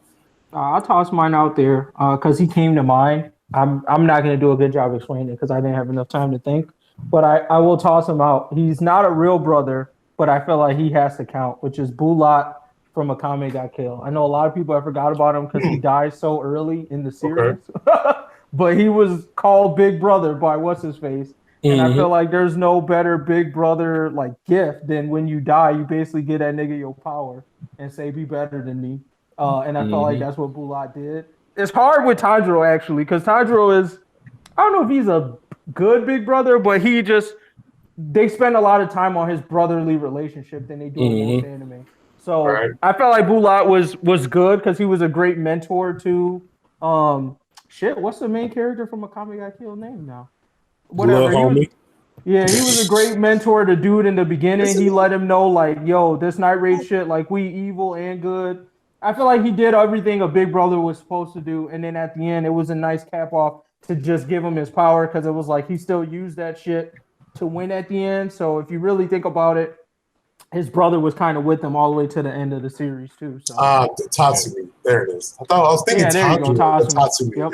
I'll toss mine out there because he came to mind. I'm not going to do a good job explaining it because I didn't have enough time to think. But I will toss him out. He's not a real brother, but I feel like he has to count, which is Bulat from Akame Ga Kill. I know a lot of people have forgot about him because he died so early in the series. Okay. But he was called Big Brother by what's-his-face. And I feel like there's no better Big Brother like gift than when you die, you basically get that nigga your power and say, be better than me. And I felt like that's what Bulat did. It's hard with Tanjiro, actually, because Tanjiro is, I don't know if he's a good Big Brother, but he just they spend a lot of time on his brotherly relationship than they do in most anime. So I felt like Bulat was good because he was a great mentor to what's the main character from Akame ga Kill name now? Whatever. He was a great mentor to dude in the beginning. He let him know like, yo, this night raid shit, like we evil and good. I feel like he did everything a big brother was supposed to do, and then at the end it was a nice cap off to just give him his power because it was like he still used that shit to win at the end. So if you really think about it, his brother was kind of with him all the way to the end of the series too. So Tatsumi, there it is. I was thinking Tatsumi. Yep.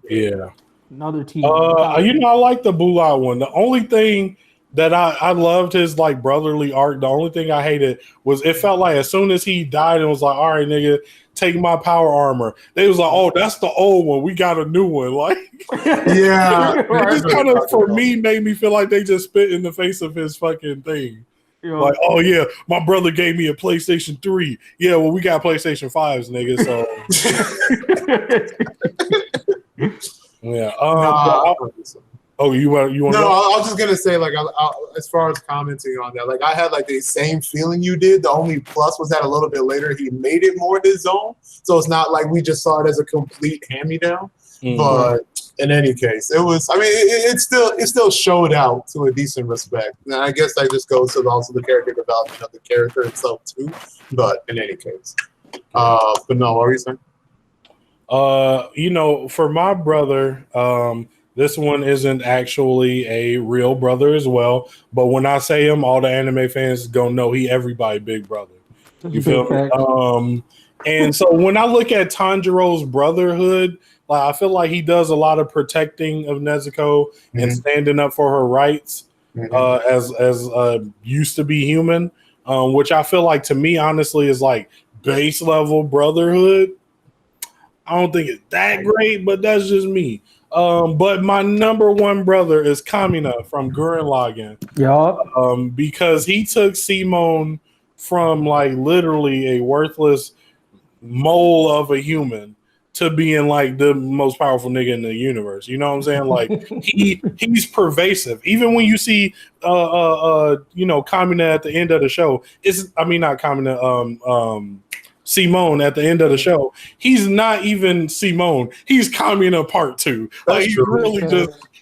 Yeah. Another team. I like the Bulat one. The only thing that I loved his like brotherly arc. The only thing I hated was it felt like as soon as he died, it was like, all right, nigga, take my power armor. They was like, oh, that's the old one. We got a new one. Like, yeah, it just kind of for me made me feel like they just spit in the face of his fucking thing. Like, oh yeah, my brother gave me a PlayStation 3. Yeah, well, we got PlayStation 5s, nigga. So yeah. You want? No, I was just gonna say, like, as far as commenting on that, like, I had like the same feeling you did. The only plus was that a little bit later he made it more his own, so it's not like we just saw it as a complete hand-me-down. But in any case, it was. I mean, it still showed out to a decent respect, and I guess that just goes to also the character development of the character itself too. But in any case, but no, what were you saying? For my brother, this one isn't actually a real brother as well. But when I say him, all the anime fans gonna know he everybody big brother. You feel me? And so when I look at Tanjiro's brotherhood, like I feel like he does a lot of protecting of Nezuko and standing up for her rights as used to be human, which I feel like to me honestly is like base level brotherhood. I don't think it's that great, but that's just me. But my number one brother is Kamina from Gurren Lagann. Yup. Because he took Simone from like literally a worthless mole of a human to being like the most powerful nigga in the universe. You know what I'm saying? Like he's pervasive. Even when you see Kamina at the end of the show, not Kamina, Simone at the end of the show, he's not even Simone. He's Kamina Part 2. Like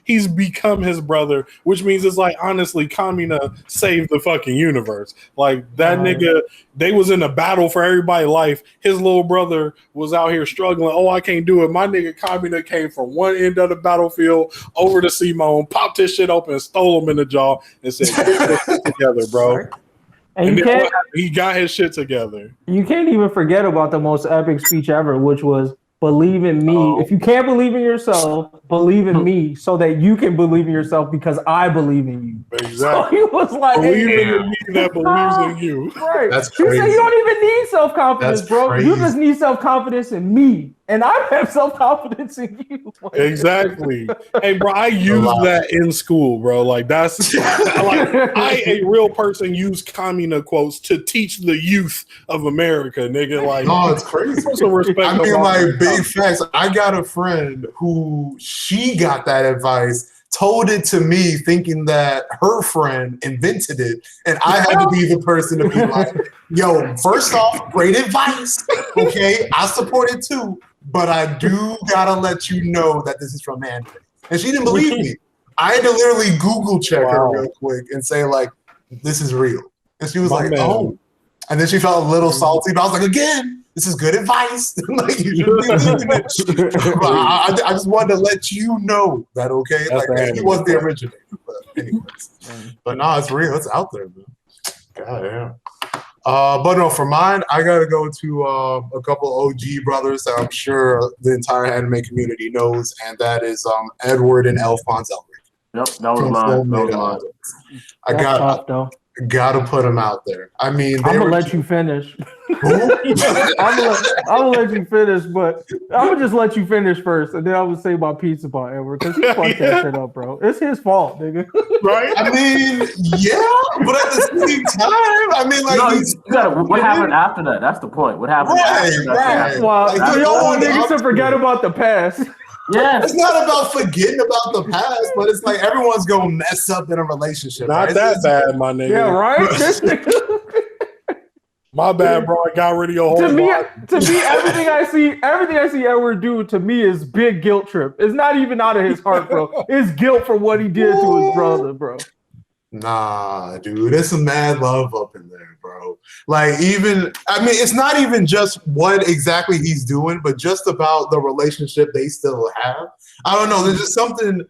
he's become his brother, which means it's like honestly, Kamina saved the fucking universe. Like that nigga, they was in a battle for everybody's life. His little brother was out here struggling. Oh, I can't do it. My nigga Kamina came from one end of the battlefield over to Simone, popped his shit open, and stole him in the jaw, and said, "Get this shit together, bro." And then he got his shit together. You can't even forget about the most epic speech ever, which was believe in me. If you can't believe in yourself, believe in me so that you can believe in yourself because I believe in you. Exactly. So he was like, believe in me that believes in you. Right. That's crazy. He said you don't even need self-confidence, That's bro. crazy. You just need self-confidence in me. And I have self-confidence in you. Exactly. Hey, bro, I use that in school, bro. Like that's like I, a real person, use Kamina quotes to teach the youth of America, nigga. Like, no, it's crazy. Some respect. I mean, like big facts. I got a friend who she got that advice, told it to me, thinking that her friend invented it, and I had to be the person to be like, "Yo, first off, great advice. Okay, I support it too." But I do gotta let you know that this is from Andy. And she didn't believe me. I had to literally Google check her real quick and say, like, this is real. And she was oh. And then she felt a little salty, but I was like, again, this is good advice. Like, you should be believing it. But I just wanted to let you know that, okay? That's like, he was the originator. But anyways. But no, it's real. It's out there, man. God damn. But no, for mine, I gotta go to a couple OG brothers that I'm sure the entire anime community knows, and that is Edward and Alphonse Elric. Yep, that was mine. I gotta put them out there. I mean, I'm gonna let you finish. I'm gonna let you finish, but I'm gonna just let you finish first, and then I would say my piece about Edward because he fucked that shit up, bro. It's his fault, nigga. Right? I mean, yeah, but at the same time, I mean, like, what happened after that? That's the point. What happened after that? Well, you don't want niggas to forget about the past. Yes. It's not about forgetting about the past, but it's like everyone's gonna mess up in a relationship. Not right? that bad, my nigga. Yeah, right. This nigga. My bad, bro. I got rid of your whole To me, body. everything I see Edward do to me is big guilt trip. It's not even out of his heart, bro. It's guilt for what he did to his brother, bro. Nah, dude, there's some mad love up in there, bro. Like, it's not even just what exactly he's doing, but just about the relationship they still have. I don't know. There's just something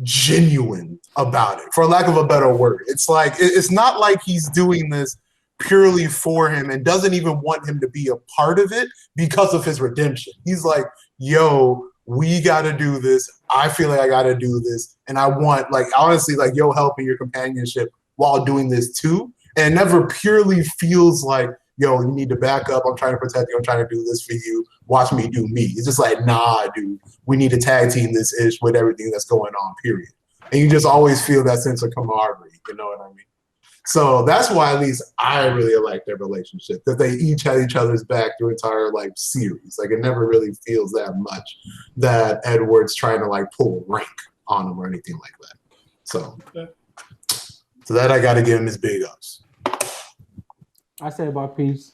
genuine about it, for lack of a better word. It's like, it's not like he's doing this purely for him and doesn't even want him to be a part of it because of his redemption. He's like, yo, we got to do this. I feel like I got to do this. And I want, like, honestly, like, yo, help in your companionship while doing this too. And it never purely feels like, yo, you need to back up. I'm trying to protect you. I'm trying to do this for you. Watch me do me. It's just like, nah, dude, we need to tag team this ish with everything that's going on, period. And you just always feel that sense of camaraderie. You know what I mean? So that's why at least I really like their relationship, because they each had each other's back through entire like series. Like it never really feels that much that Edward's trying to like pull rank on him or anything like that. So that I got to give him his big ups. I say about peace.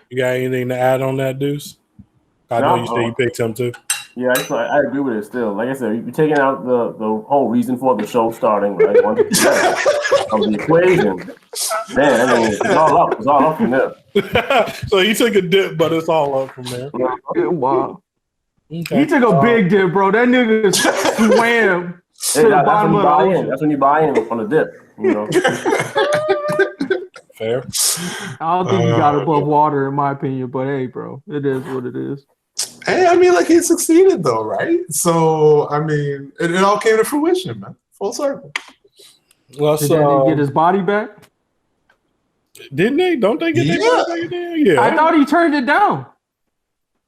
You got anything to add on that, Deuce? I know you said you picked him too. Yeah, I agree with it still. Like I said, you're taking out the whole reason for the show starting, right? Of the equation. Man, I mean, it's all up. It's all up from there. So he took a dip, but it's all up from there. Wow. Okay. He took a big dip, bro. That nigga swam to the bottom of the ocean. That's when you buy in on the dip, you know. Fair. I don't think he got above water, in my opinion, but hey, bro, it is what it is. Hey, I mean, like he succeeded though, right? So, I mean, it all came to fruition, man. Full circle. Well, Did that get his body back? Didn't they? Don't they get their body back? Yeah. I thought he turned it down.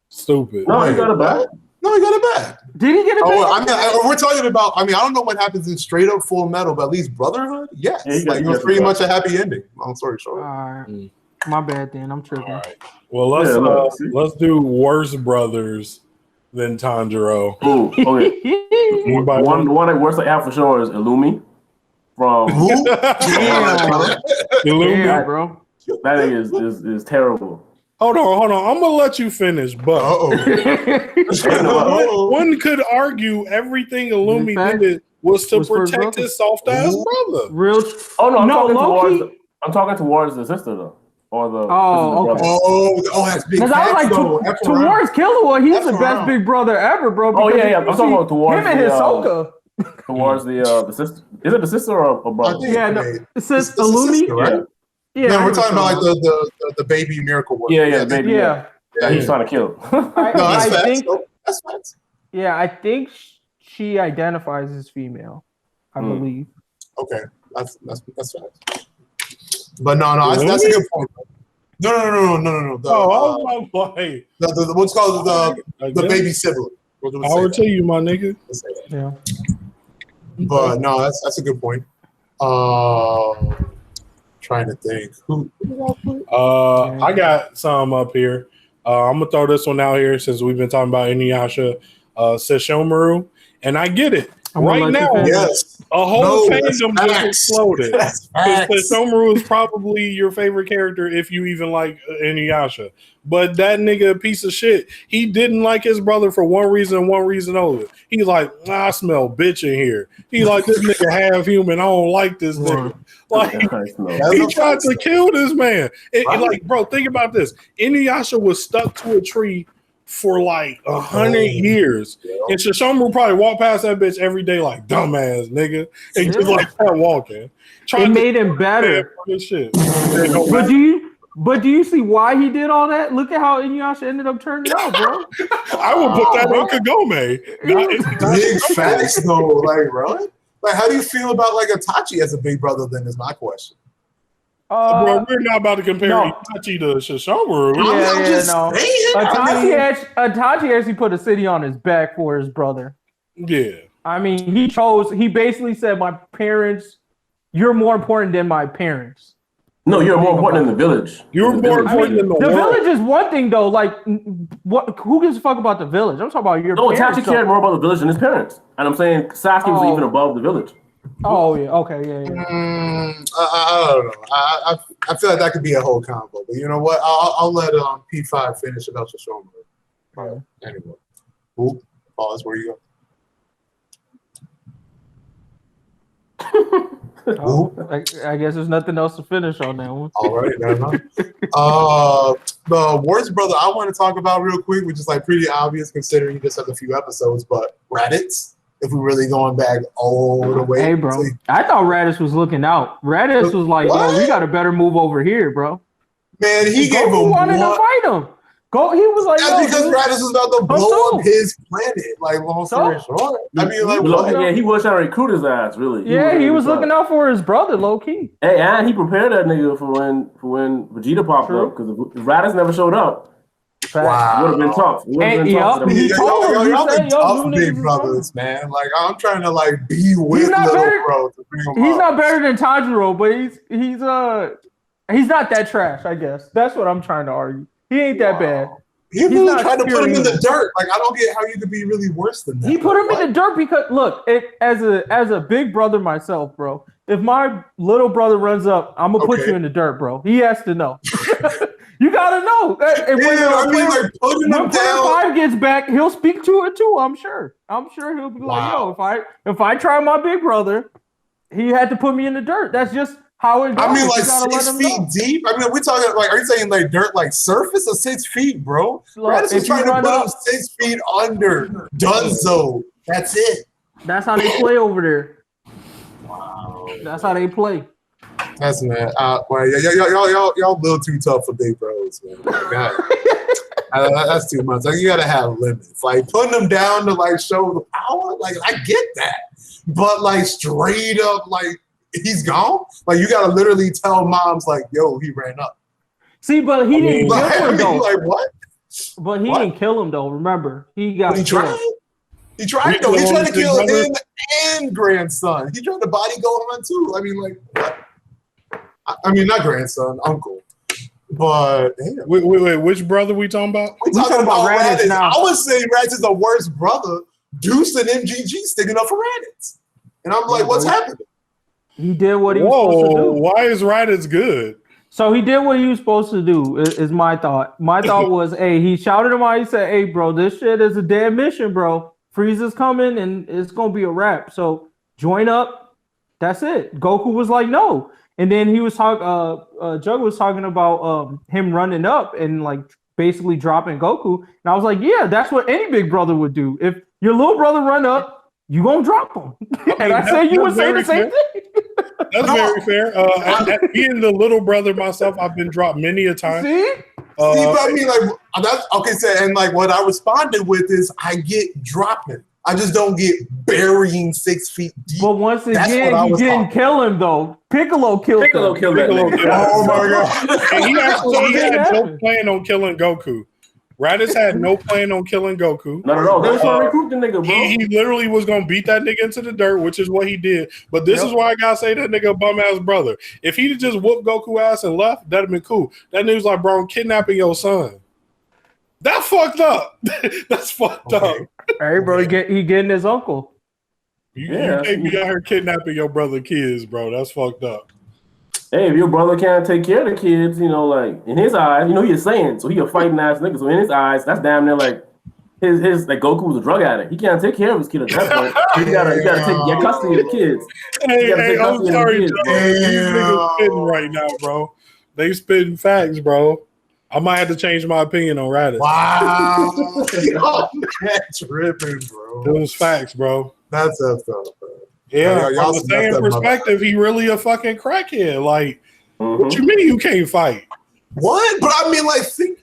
Stupid. No, he got it back. No, he got it back. Did he get it back? I mean, we're talking about. I mean, I don't know what happens in straight up Full Metal, but at least Brotherhood, yes. Yeah, it was pretty much a happy ending. Long story short. All right. My bad, then. I'm tripping. All right. Well, let's do worse brothers than Tanjiro. Ooh, okay. The one that works like half for sure is Illumi from. Illumi. Yeah, bro. That is terrible. Hold on. I'm gonna let you finish, but one could argue everything Illumi did was to protect his soft ass brother. Real? Oh no, I'm talking towards the sister though. Or the okay. That's big. Because I was like, towards Killua, he's the best big brother ever, bro. Oh yeah. I'm talking about towards him and Hisoka. Towards the sister. Is it the sister or a brother? Yeah, no, it says Illumi, right? Yeah, we're talking about like the baby miracle work. Yeah, baby. Yeah, he's trying to kill. That's facts. Yeah, I think she identifies as female. I believe. Okay, that's facts. But no, that's a good point. No. I was like, what's called the baby sibling. Power to you, my nigga. Yeah. But no, that's a good point. Trying to think. Who I got some up here. I'm gonna throw this one out here since we've been talking about Inuyasha Sesshomaru, and I get it. Right now, yes. A whole fandom just exploded. Sesshomaru is probably your favorite character if you even like Inuyasha. But that nigga, a piece of shit, he didn't like his brother for one reason only. He's like, I smell bitch in here. He's like, this nigga half human. I don't like this nigga. Like, he tried to kill this man. Like, bro, think about this. Inuyasha was stuck to a tree for like 100 years. And Sesshomaru probably walked past that bitch every day like, dumbass nigga. And just like kept walking. It made him better. Shit. But do you see why he did all that? Look at how Inuyasha ended up turning out, bro. I would put that on Kagome. Big facts though, like, bro. Like, how do you feel about like Itachi as a big brother? Then is my question. Bro, we're not about to compare Itachi to Sesshomaru. Itachi actually put a city on his back for his brother. Yeah. I mean, he basically said, my parents, you're more important than my parents. No, you're more important than the village. You're more important than the world. The village is one thing though. Like, what? Who gives a fuck about the village? I'm talking about your. No, parents. Itachi cared more about the village than his parents, and I'm saying Sasuke was even above the village. Oh yeah, okay, yeah. I don't know. I feel like that could be a whole combo, but you know what? I'll let P5 finish about your show. Anyway, ooh, pause. Where you go? I guess there's nothing else to finish on that one. All right, never mind. The worst brother I want to talk about real quick, which is like pretty obvious considering you just have a few episodes, but Raditz. If we're really going back all the way. Hey, bro. I thought Raditz was looking out. Raditz was like, yo, we got a better move over here, bro. Man, he gave him wanted to fight him. He was like, that's because Raditz was about to blow up his planet. Like, long story short. I mean, like, yeah, he was trying to recruit his ass, really. He was looking out for his brother, low key. Hey, and he prepared that nigga for when Vegeta popped up, because if Raditz never showed up, wow. Would have been tough. He told him, y'all been tough big brothers, man. Like, I'm trying to like be with little bro to bring him He's up. not better than Tanjiro, but he's not that trash, I guess. That's what I'm trying to argue. He ain't that bad. He really tried to put him in the dirt. Like, I don't get how you could be really worse than that. He put him in the dirt because look, as a big brother myself, bro. If my little brother runs up, I'm gonna put you in the dirt, bro. He has to know. You gotta know. And when Player 5 gets back, he'll speak to it too. I'm sure he'll be like, "Yo, if I try my big brother, he had to put me in the dirt." That's just how it goes. I mean, like 6 feet deep. I mean, we're talking like, are you saying like dirt, like surface, or 6 feet, bro? Raditz is trying to put him 6 feet under. Dunzo. That's it. That's how they play over there. Wow. That's how they play. That's man. Well, y'all a little too tough for big bros, man. That's too much. Like, you gotta have limits. Like, putting them down to like show the power. Like, I get that, but like straight up, like he's gone. Like, you gotta literally tell moms, like, yo, he ran up. See, but he didn't kill him though. Like, what? But he didn't kill him though. Remember, he got. He tried. He tried though. He tried to kill him and grandson. He tried to body go him too. I mean, like, what? I mean, not grandson, uncle. But damn. Wait, which brother we talking about? We talking about Raditz now. I would say Raditz is the worst brother. Deuce and MGG sticking up for Raditz. And I'm like, what's happening? He did what he was supposed to do. Why is Raditz good? So he did what he was supposed to do, is my thought. My thought was, hey, he shouted him out. He said, hey, bro, this shit is a dead mission, bro. Frieza's coming and it's going to be a wrap. So join up. That's it. Goku was like, no. And then he was talking. Jug was talking about him running up and like basically dropping Goku. And I was like, yeah, that's what any big brother would do. If your little brother run up, you gonna drop him. And I said you would say the same thing. That's very fair. Being the little brother myself, I've been dropped many a time. See, but I mean, like, that's okay. So, and like, what I responded with is, I get dropping. I just don't get burying 6 feet deep. But once again, he didn't kill him though. Piccolo killed him. Oh my god! And he had no plan on killing Goku. Raditz had no plan on killing Goku. Not at all. They was trying to recruit the nigga, bro. He literally was gonna beat that nigga into the dirt, which is what he did. But this is why I gotta say that nigga bum ass brother. If he'd have just whooped Goku ass and left, that'd have been cool. That nigga was like, bro, I'm kidnapping your son. That fucked up. That's fucked up. Hey, bro, he getting his uncle. You can't be out here kidnapping your brother kids, bro. That's fucked up. Hey, if your brother can't take care of the kids, you know, like in his eyes, you know, he a Saiyan, so he a fighting ass nigga. So in his eyes, that's damn near like his like Goku was a drug addict. He can't take care of his kid at that point. You gotta get custody of the kids. Hey, I'm sorry, Joe. These niggas spitting right now, bro. They spitting facts, bro. I might have to change my opinion on Raditz. Wow. That's ripping, bro. Those facts, bro. That's up, bro. Yeah, from the same perspective, he really a fucking crackhead. Like, what you mean you can't fight? What? But I mean, like, think.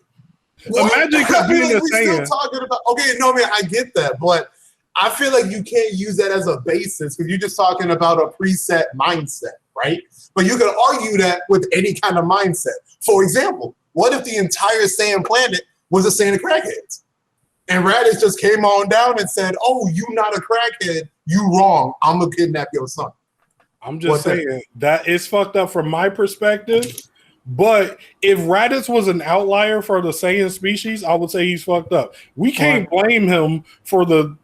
Imagine being a Saiyan. Still talking about. Okay, no, man, I get that, but I feel like you can't use that as a basis because you're just talking about a preset mindset, right? But you can argue that with any kind of mindset. For example, what if the entire Saiyan planet was a Saiyan of crackheads? And Raditz just came on down and said, oh, you not a crackhead. You wrong. I'm going to kidnap your son. I'm just saying that it's fucked up from my perspective. But if Raditz was an outlier for the Saiyan species, I would say he's fucked up. We can't blame him for the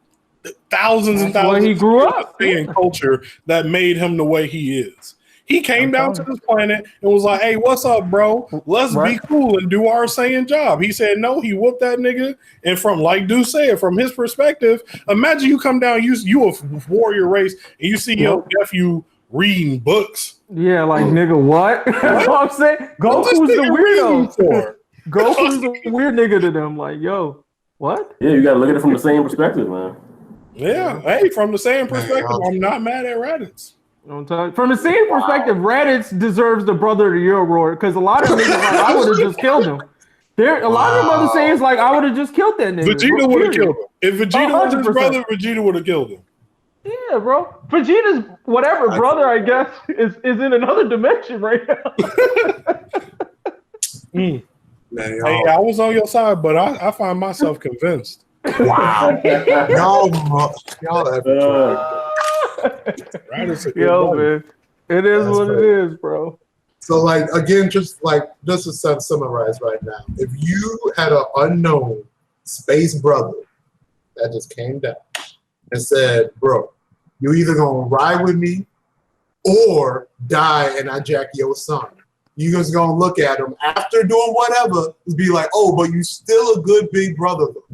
thousands and thousands he grew up Saiyan culture that made him the way he is. He came down to this planet and was like, "Hey, what's up, bro? Let's be cool and do our Saiyan job." He said no. He whooped that nigga. And from, like Dude said, from his perspective, imagine you come down, you a warrior race, and you see your nephew reading books. Yeah, like nigga, what? That's what I'm saying. Goku's the weirdo. Goku's the weird nigga to them. Like, yo, what? Yeah, you gotta look at it from the same perspective, man. Yeah, hey, from the same perspective, I'm not mad at Raditz. From the same perspective, Raditz deserves the brother of the year award because a lot of niggas like I would have just killed him. A lot of them other sayings like I would have just killed that nigga. Vegeta would have killed him. If Vegeta was his brother, Vegeta would have killed him. Yeah, bro. Vegeta's whatever brother, I guess, is in another dimension right now. Man, hey, I was on your side, but I find myself convinced. Wow. y'all Yo, man. It is what it is, bro. So, like, again, just to summarize right now, if you had an unknown space brother that just came down and said, bro, you either gonna ride with me or die and I jack your son. You just gonna look at him after doing whatever and be like, oh, but you still a good big brother though.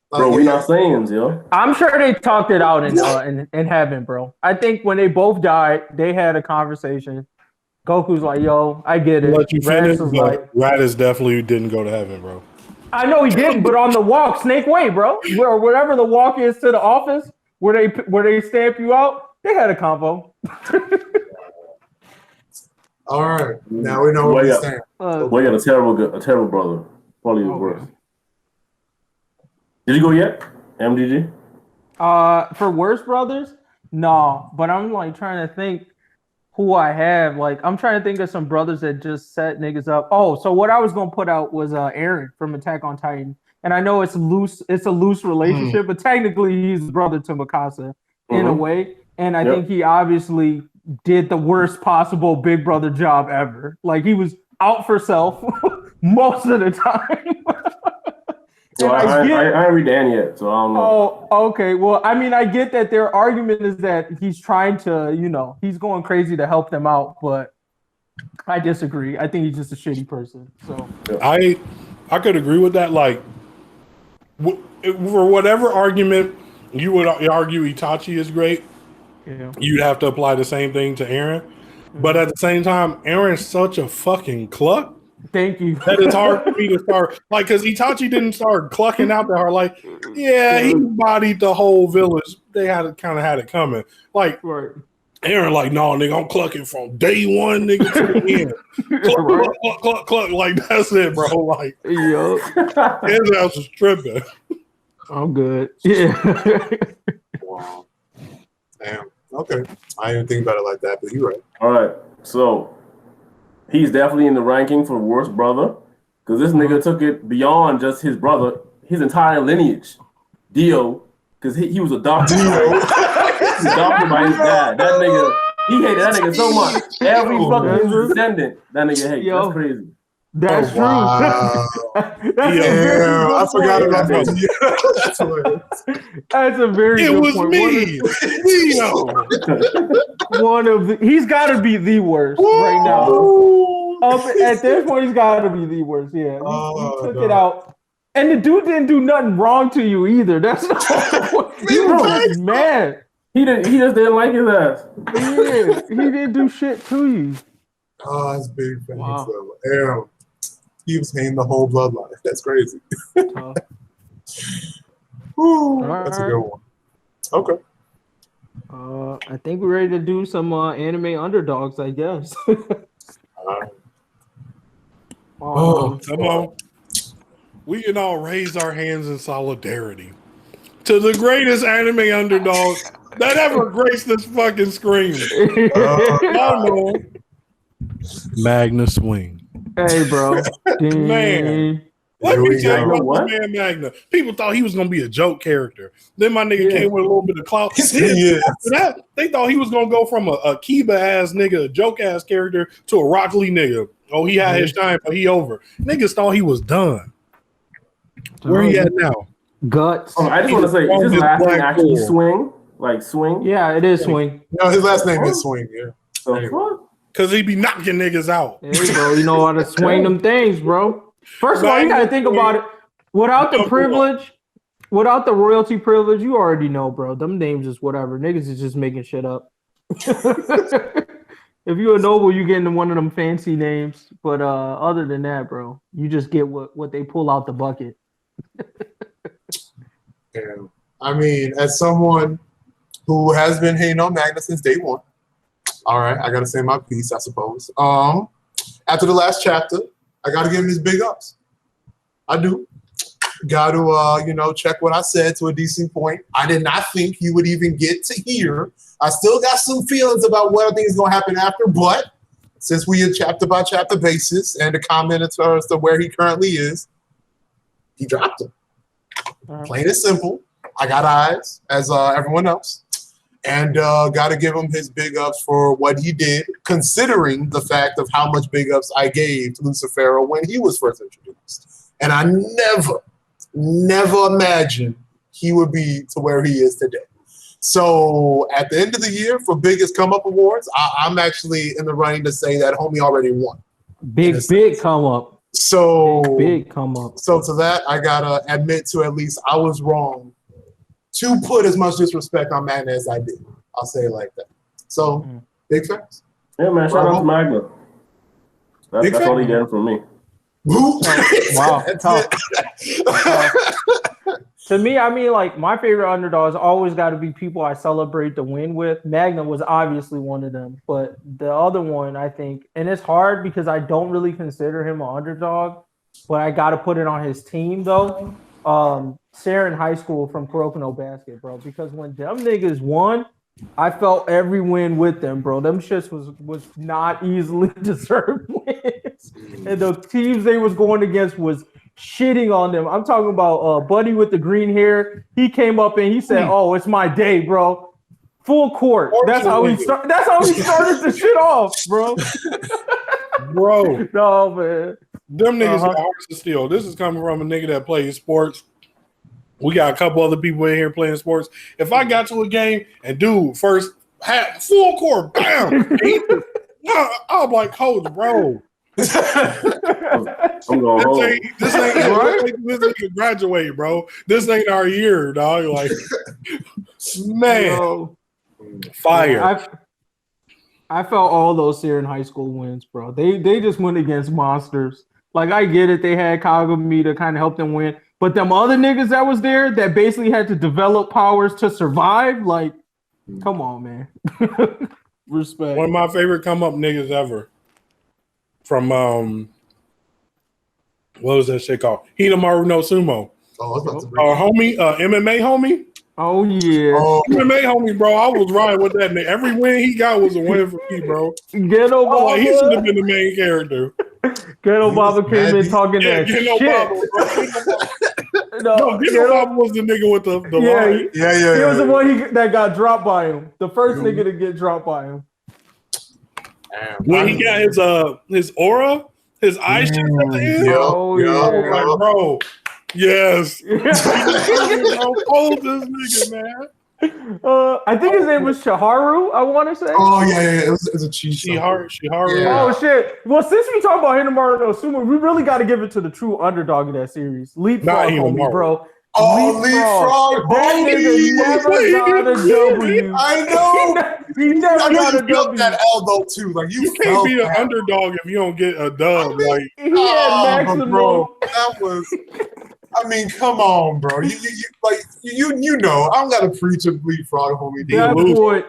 Bro, we not Saiyans, yo. I'm sure they talked it out in heaven, bro. I think when they both died, they had a conversation. Goku's like, yo, I get it. Let you finish, but Raditz definitely didn't go to heaven, bro. I know he didn't, but on the walk, Snake Way, bro, or whatever the walk is to the office where they stamp you out, they had a convo. All right, now we know what we're saying. We got a terrible brother. Probably the worst. Did you go yet, MDG? For worst brothers, no. But I'm like trying to think who I have. Like I'm trying to think of some brothers that just set niggas up. Oh, so what I was gonna put out was Eren from Attack on Titan, and I know it's loose. It's a loose relationship, but technically he's brother to Mikasa in a way. And I think he obviously did the worst possible big brother job ever. Like he was out for self most of the time. So I haven't read Dan yet, so I don't know. Oh, okay. Well, I mean, I get that their argument is that he's trying to, he's going crazy to help them out, but I disagree. I think he's just a shitty person. So I could agree with that. Like, for whatever argument you would argue Itachi is great, you'd have to apply the same thing to Eren. But at the same time, Eren's such a fucking cluck. Thank you. That it's hard for me to start, like, because Itachi didn't start clucking out that hard. Like, yeah, he bodied the whole village. They had it coming. Like, Eren, like, no, nigga, I'm clucking from day one, nigga, to the end. Cluck. Like, that's it, bro. Like, his ass was tripping. I'm good. Yeah. Wow. Damn. Okay. I didn't think about it like that, but you're right. All right. So, he's definitely in the ranking for worst brother because this nigga took it beyond just his brother, his entire lineage. Dio, because he was adopted. He was adopted by his dad. That nigga, he hated that nigga so much. Every fucking descendant, that nigga hates. That's crazy. That's true. Wow. I forgot about that. That's a very good point. It was me. He's got to be the worst right now. At this point, he's got to be the worst. Yeah, he took it out. And the dude didn't do nothing wrong to you either. That's not he was mad. He just didn't like his ass. Yeah, he didn't do shit to you. Oh, that's big thing. Wow. He was paying the whole bloodline. That's crazy. Ooh, that's a good one. Okay. I think we're ready to do some anime underdogs, I guess. Come on. We can all raise our hands in solidarity to the greatest anime underdog that ever graced this fucking screen. Magna Swing. Hey, bro. Man. Let me tell you go. about What? this man Magna. People thought he was gonna be a joke character. Then my nigga came with a little bit of clout. Yeah. After that, they thought he was gonna go from a Kiba ass nigga, a joke ass character, to a Rock Lee nigga. Oh, he had his time, but he over. Niggas thought he was done. Where he at now? Guts. I just want to say, is his last name actually Swing? Like Swing? Yeah, it is Swing. No, his last name is Swing. Yeah. So, Cause he be knocking niggas out. Hey, bro, you know how to swing them things, bro. First of all, you gotta think about it. Without the privilege, without the royalty privilege, you already know, bro. Them names is whatever. Niggas is just making shit up. If you're a noble, you get into one of them fancy names. But other than that, bro, you just get what they pull out the bucket. Yeah. I mean, as someone who has been hating on Magna since day one, all right, I gotta say my piece, I suppose. After the last chapter, I gotta give him his big ups. I do. Got to, check what I said to a decent point. I did not think you would even get to here. I still got some feelings about what I think is going to happen after, but since we had chapter by chapter basis and the comment as far as to where he currently is, he dropped him. Plain and simple. I got eyes, as everyone else, and got to give him his big ups for what he did, considering the fact of how much big ups I gave to Lucifero when he was first introduced. And I never imagined he would be to where he is today. So at the end of the year for biggest come up awards, I'm actually in the running to say that homie already won. Big come up. So big come up. So to that, I gotta admit to at least I was wrong to put as much disrespect on Magna as I did. I'll say it like that. So big facts. Yeah, man. Shout out to Magna. That's all he getting from me. Wow. To me, I mean, like, my favorite underdogs always got to be people I celebrate the win with. Magna was obviously one of them, but the other one, I think, and it's hard because I don't really consider him an underdog, but I got to put it on his team, though. Sarah in high school from Kuroko no Basket, bro, because when them niggas won, I felt every win with them, bro. Them shits was not easily deserved wins. And the teams they was going against was shitting on them. I'm talking about Buddy with the green hair. He came up and he said, "Oh, it's my day, bro." Full court. That's how he started the shit off, bro. Bro. No, man. Them niggas got hearts of steel. This is coming from a nigga that plays sports. We got a couple other people in here playing sports. If I got to a game and dude, first half, full court, bam, I'm like, coach, bro. This ain't graduate, bro. This ain't our year, dog. Like, man, fire. I felt all those Sarah in high school wins, bro. They just went against monsters. Like, I get it. They had Kagami to kind of help them win. But them other niggas that was there that basically had to develop powers to survive, like, come on, man. Respect. One of my favorite come up niggas ever. From what was that shit called? Hinamaru no Sumo. Homie, MMA homie. Oh yeah. MMA homie, bro. I was riding with that nigga. Every win he got was a win for me, bro. Ghetto Baba. Like, he should have been the main character. Ghetto Baba came in talking that shit. Ghetto Baba was the nigga with the line. He was the one that got dropped by him. The first nigga to get dropped by him. When he got his aura, his eye shit at the end. Like, bro. Yes. Hold this nigga, man. I think his name was Shiharu, I want to say. Oh, yeah. It was a Shiharu. Yeah. Oh, shit. Well, since we talk about Hinamaru no Sumo, we really got to give it to the true underdog of that series. Leapfrog, homie, bro. Oh, Leapfrog. That nigga never got a W. I know. He never got a W. That L, though, too. Like, you can't be an underdog if you don't get a dub. Like, he had maximum. Bro, that was... I mean, come on, bro. You know, I don't gotta preach a Leapfrog, homie. That boy,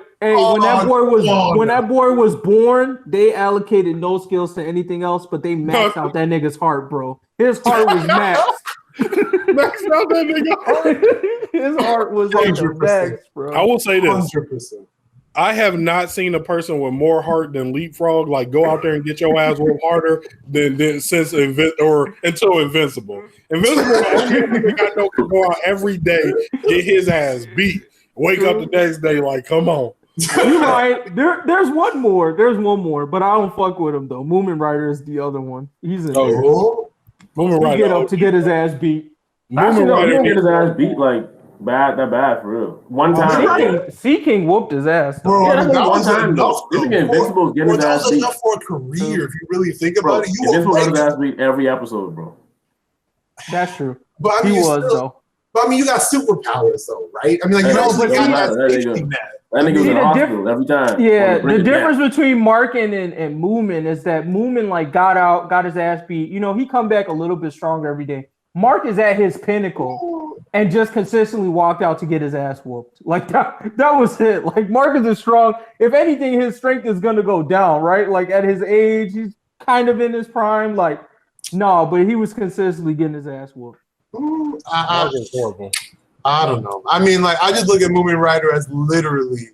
when that boy was born, they allocated no skills to anything else, but they maxed out that nigga's heart, bro. His heart was maxed. Maxed out that nigga heart. His heart was on the max, bro. I will say this. 100%. I have not seen a person with more heart than Leapfrog like go out there and get your ass whooped harder than since until Invincible. Invincible, you got no can go out every day, get his ass beat, wake up the next day like, come on. You're right. There's one more. There's one more, but I don't fuck with him though. Moomin Rider is the other one. He's in there. Moomin Rider get up to get his ass beat. Actually, no, he didn't get his ass beat like bad for real. One time, Sea King whooped his ass. Bro, yeah, that one was time. enough. This nigga Invincible getting his ass That was beat. enough for a career if you really think about it. Invincible got his ass beat every episode, bro. That's true. But I mean, he was though. But I mean, you got superpowers though, right? I mean, like you also got that nigga was in the hospital every time. Yeah, the difference between Mark and Moomin is that Moomin like got his ass beat. You know, he come back a little bit stronger every day. Mark is at his pinnacle and just consistently walked out to get his ass whooped. Like that was it. Like Mark is strong. If anything, his strength is gonna go down, right? Like at his age, he's kind of in his prime. Like, no, but he was consistently getting his ass whooped. I don't know. I mean, like, I just look at Moomin Rider as literally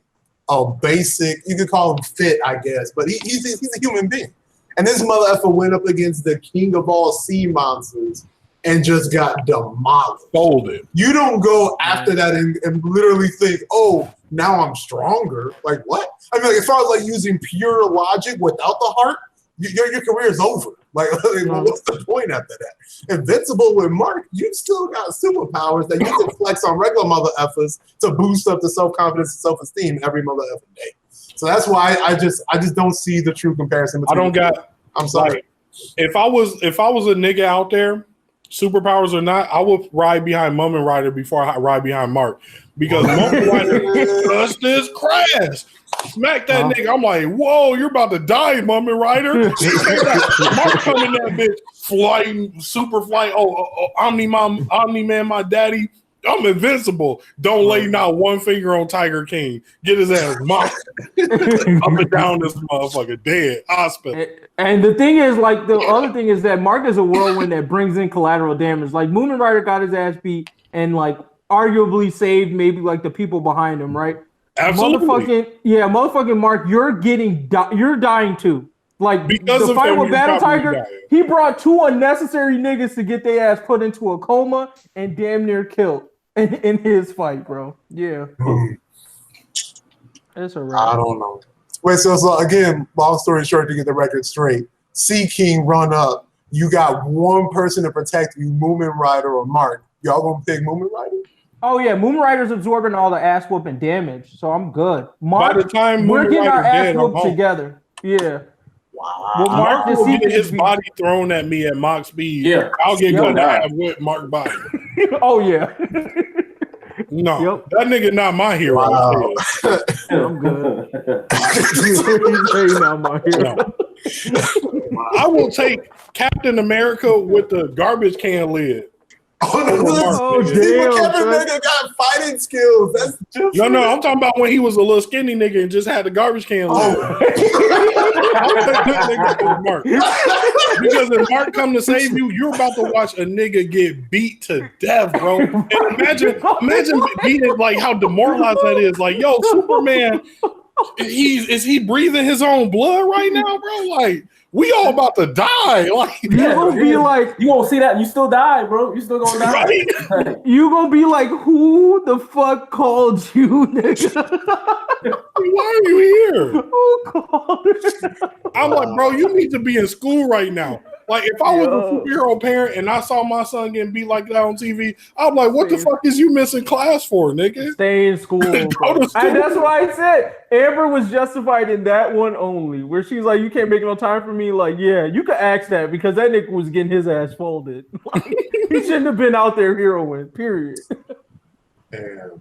a basic, you could call him fit, I guess, but he's a human being. And this mother effer went up against the king of all sea monsters and just got demolished. Folded. You don't go after that and literally think, oh, now I'm stronger. Like, what? I mean, like, as far as like using pure logic without the heart, your career is over. Like, what's the point after that? Invincible with Mark, you still got superpowers that you can flex on regular mother effers to boost up the self-confidence and self-esteem every mother effer day. So that's why I just don't see the true comparison between I'm sorry. Like, if I was a nigga out there, superpowers or not, I would ride behind Moomin Rider before I ride behind Mark. Because Moomin Rider just this crash. Smack that nigga. I'm like, whoa, you're about to die, Moomin Rider. Mark coming that bitch, flying, super flight. Omni-Man, my daddy. I'm invincible. Don't lay not one finger on Tiger King. Get his ass mocked up and down this motherfucker, dead, hospital. And the thing is, like, the other thing is that Mark is a whirlwind that brings in collateral damage. Like, Moomin Rider got his ass beat and, like, arguably saved maybe, like, the people behind him, right? Absolutely. Motherfucking Mark, you're dying too. Like, because the fight with Battle Tiger, he brought two unnecessary niggas to get their ass put into a coma and damn near killed in his fight, bro. Yeah. It's a wrap. I don't know. Wait, so again, long story short, to get the record straight, Sea King run up. You got one person to protect you, Moomin Rider or Mark. Y'all gonna pick Moomin Rider? Oh yeah, Moomin Rider's absorbing all the ass whooping damage, so I'm good. Mark, by the time we're getting our ass whooped home together. Yeah. Wow. Well, Mark will get his body thrown at me at Mach speed. Yeah. I'll get good with Mark body. Oh yeah. No, that nigga not my hero. Wow. I'm good. He's not my hero. No. I will take Captain America with the garbage can lid. Oh, damn. Kevin nigga got fighting skills. That's just No, I'm talking about when he was a little skinny nigga and just had the garbage can lid. Mark. Because if Mark come to save you, you're about to watch a nigga get beat to death, bro. And imagine beating, like, how demoralized that is. Like, yo, Superman, is he breathing his own blood right now, bro? Like, we all about to die. Like, you gonna be like, you won't see that. You still die, bro. You still gonna die. Right? You gonna be like, who the fuck called you, nigga? Why are you here? Who called you? I'm like, bro, you need to be in school right now. Like, if I was a superhero parent and I saw my son getting beat like that on TV, I'm like, what the fuck is you missing class for, nigga? Stay in school. Go to school. And that's why I said Amber was justified in that one only, where she's like, you can't make no time for me. Like, yeah, you could ask that because that nigga was getting his ass folded. Like, he shouldn't have been out there heroing, period. Damn,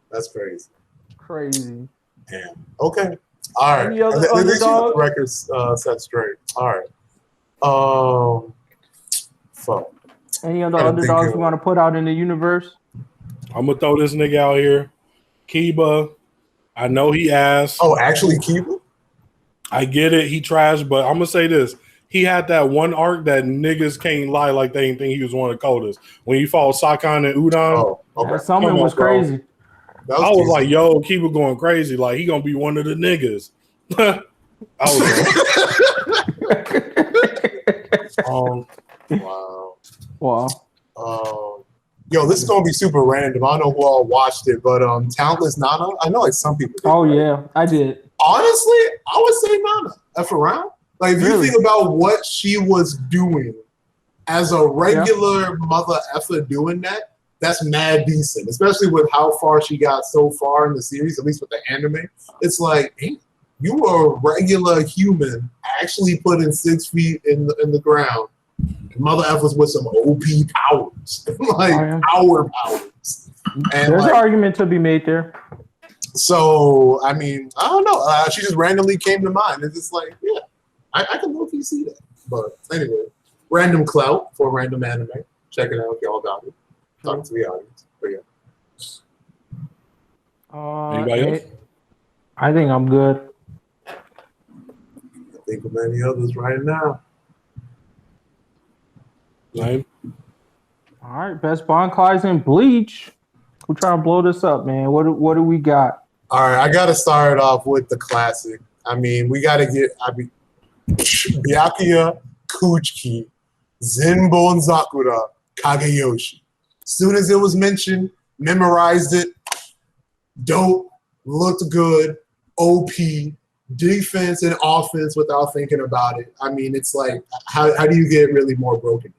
that's crazy. Crazy. Damn. Okay. All right. Any other At least underdog? the record's set straight. All right. Fuck. Any other underdogs we want to put out in the universe? I'm gonna throw this nigga out here. Kiba. I know he asked. Oh, actually, Kiba? I get it. He trashed, but I'm gonna say this. He had that one arc that niggas can't lie like they didn't think he was one of the coldest. When he fought Sakan and Udon. Oh, okay. That summon was crazy. I was like, yo, keep it going crazy. Like, he gonna be one of the niggas. I was like, wow. Yo, this is gonna be super random. I don't know who all watched it, but Talentless Nana. I know like some people did. Oh yeah, I did. Honestly, I would say Nana. F around. Like if you think about what she was doing as a regular mother effer doing that, that's mad decent. Especially with how far she got so far in the series, at least with the anime. It's like, hey, you were a regular human actually putting 6 feet in the ground. Mother effers with some OP powers, like power powers. And there's an argument to be made there. So I mean, I don't know. She just randomly came to mind. It's just like, yeah, I can look if you see that. But anyway, random clout for random anime. Check it out if y'all got it. Talk to the audience. But yeah. Anybody else? I think I'm good. I think of many others right now. Right. All right, best Bankais in Bleach. We're trying to blow this up, man. What do we got? All right, I got to start off with the classic. I mean, we got to get Byakuya Kuchiki, Zenbon Zakura, Kageyoshi. As soon as it was mentioned, memorized it. Dope, looked good, OP, defense and offense without thinking about it. I mean, it's like, how do you get really more broken?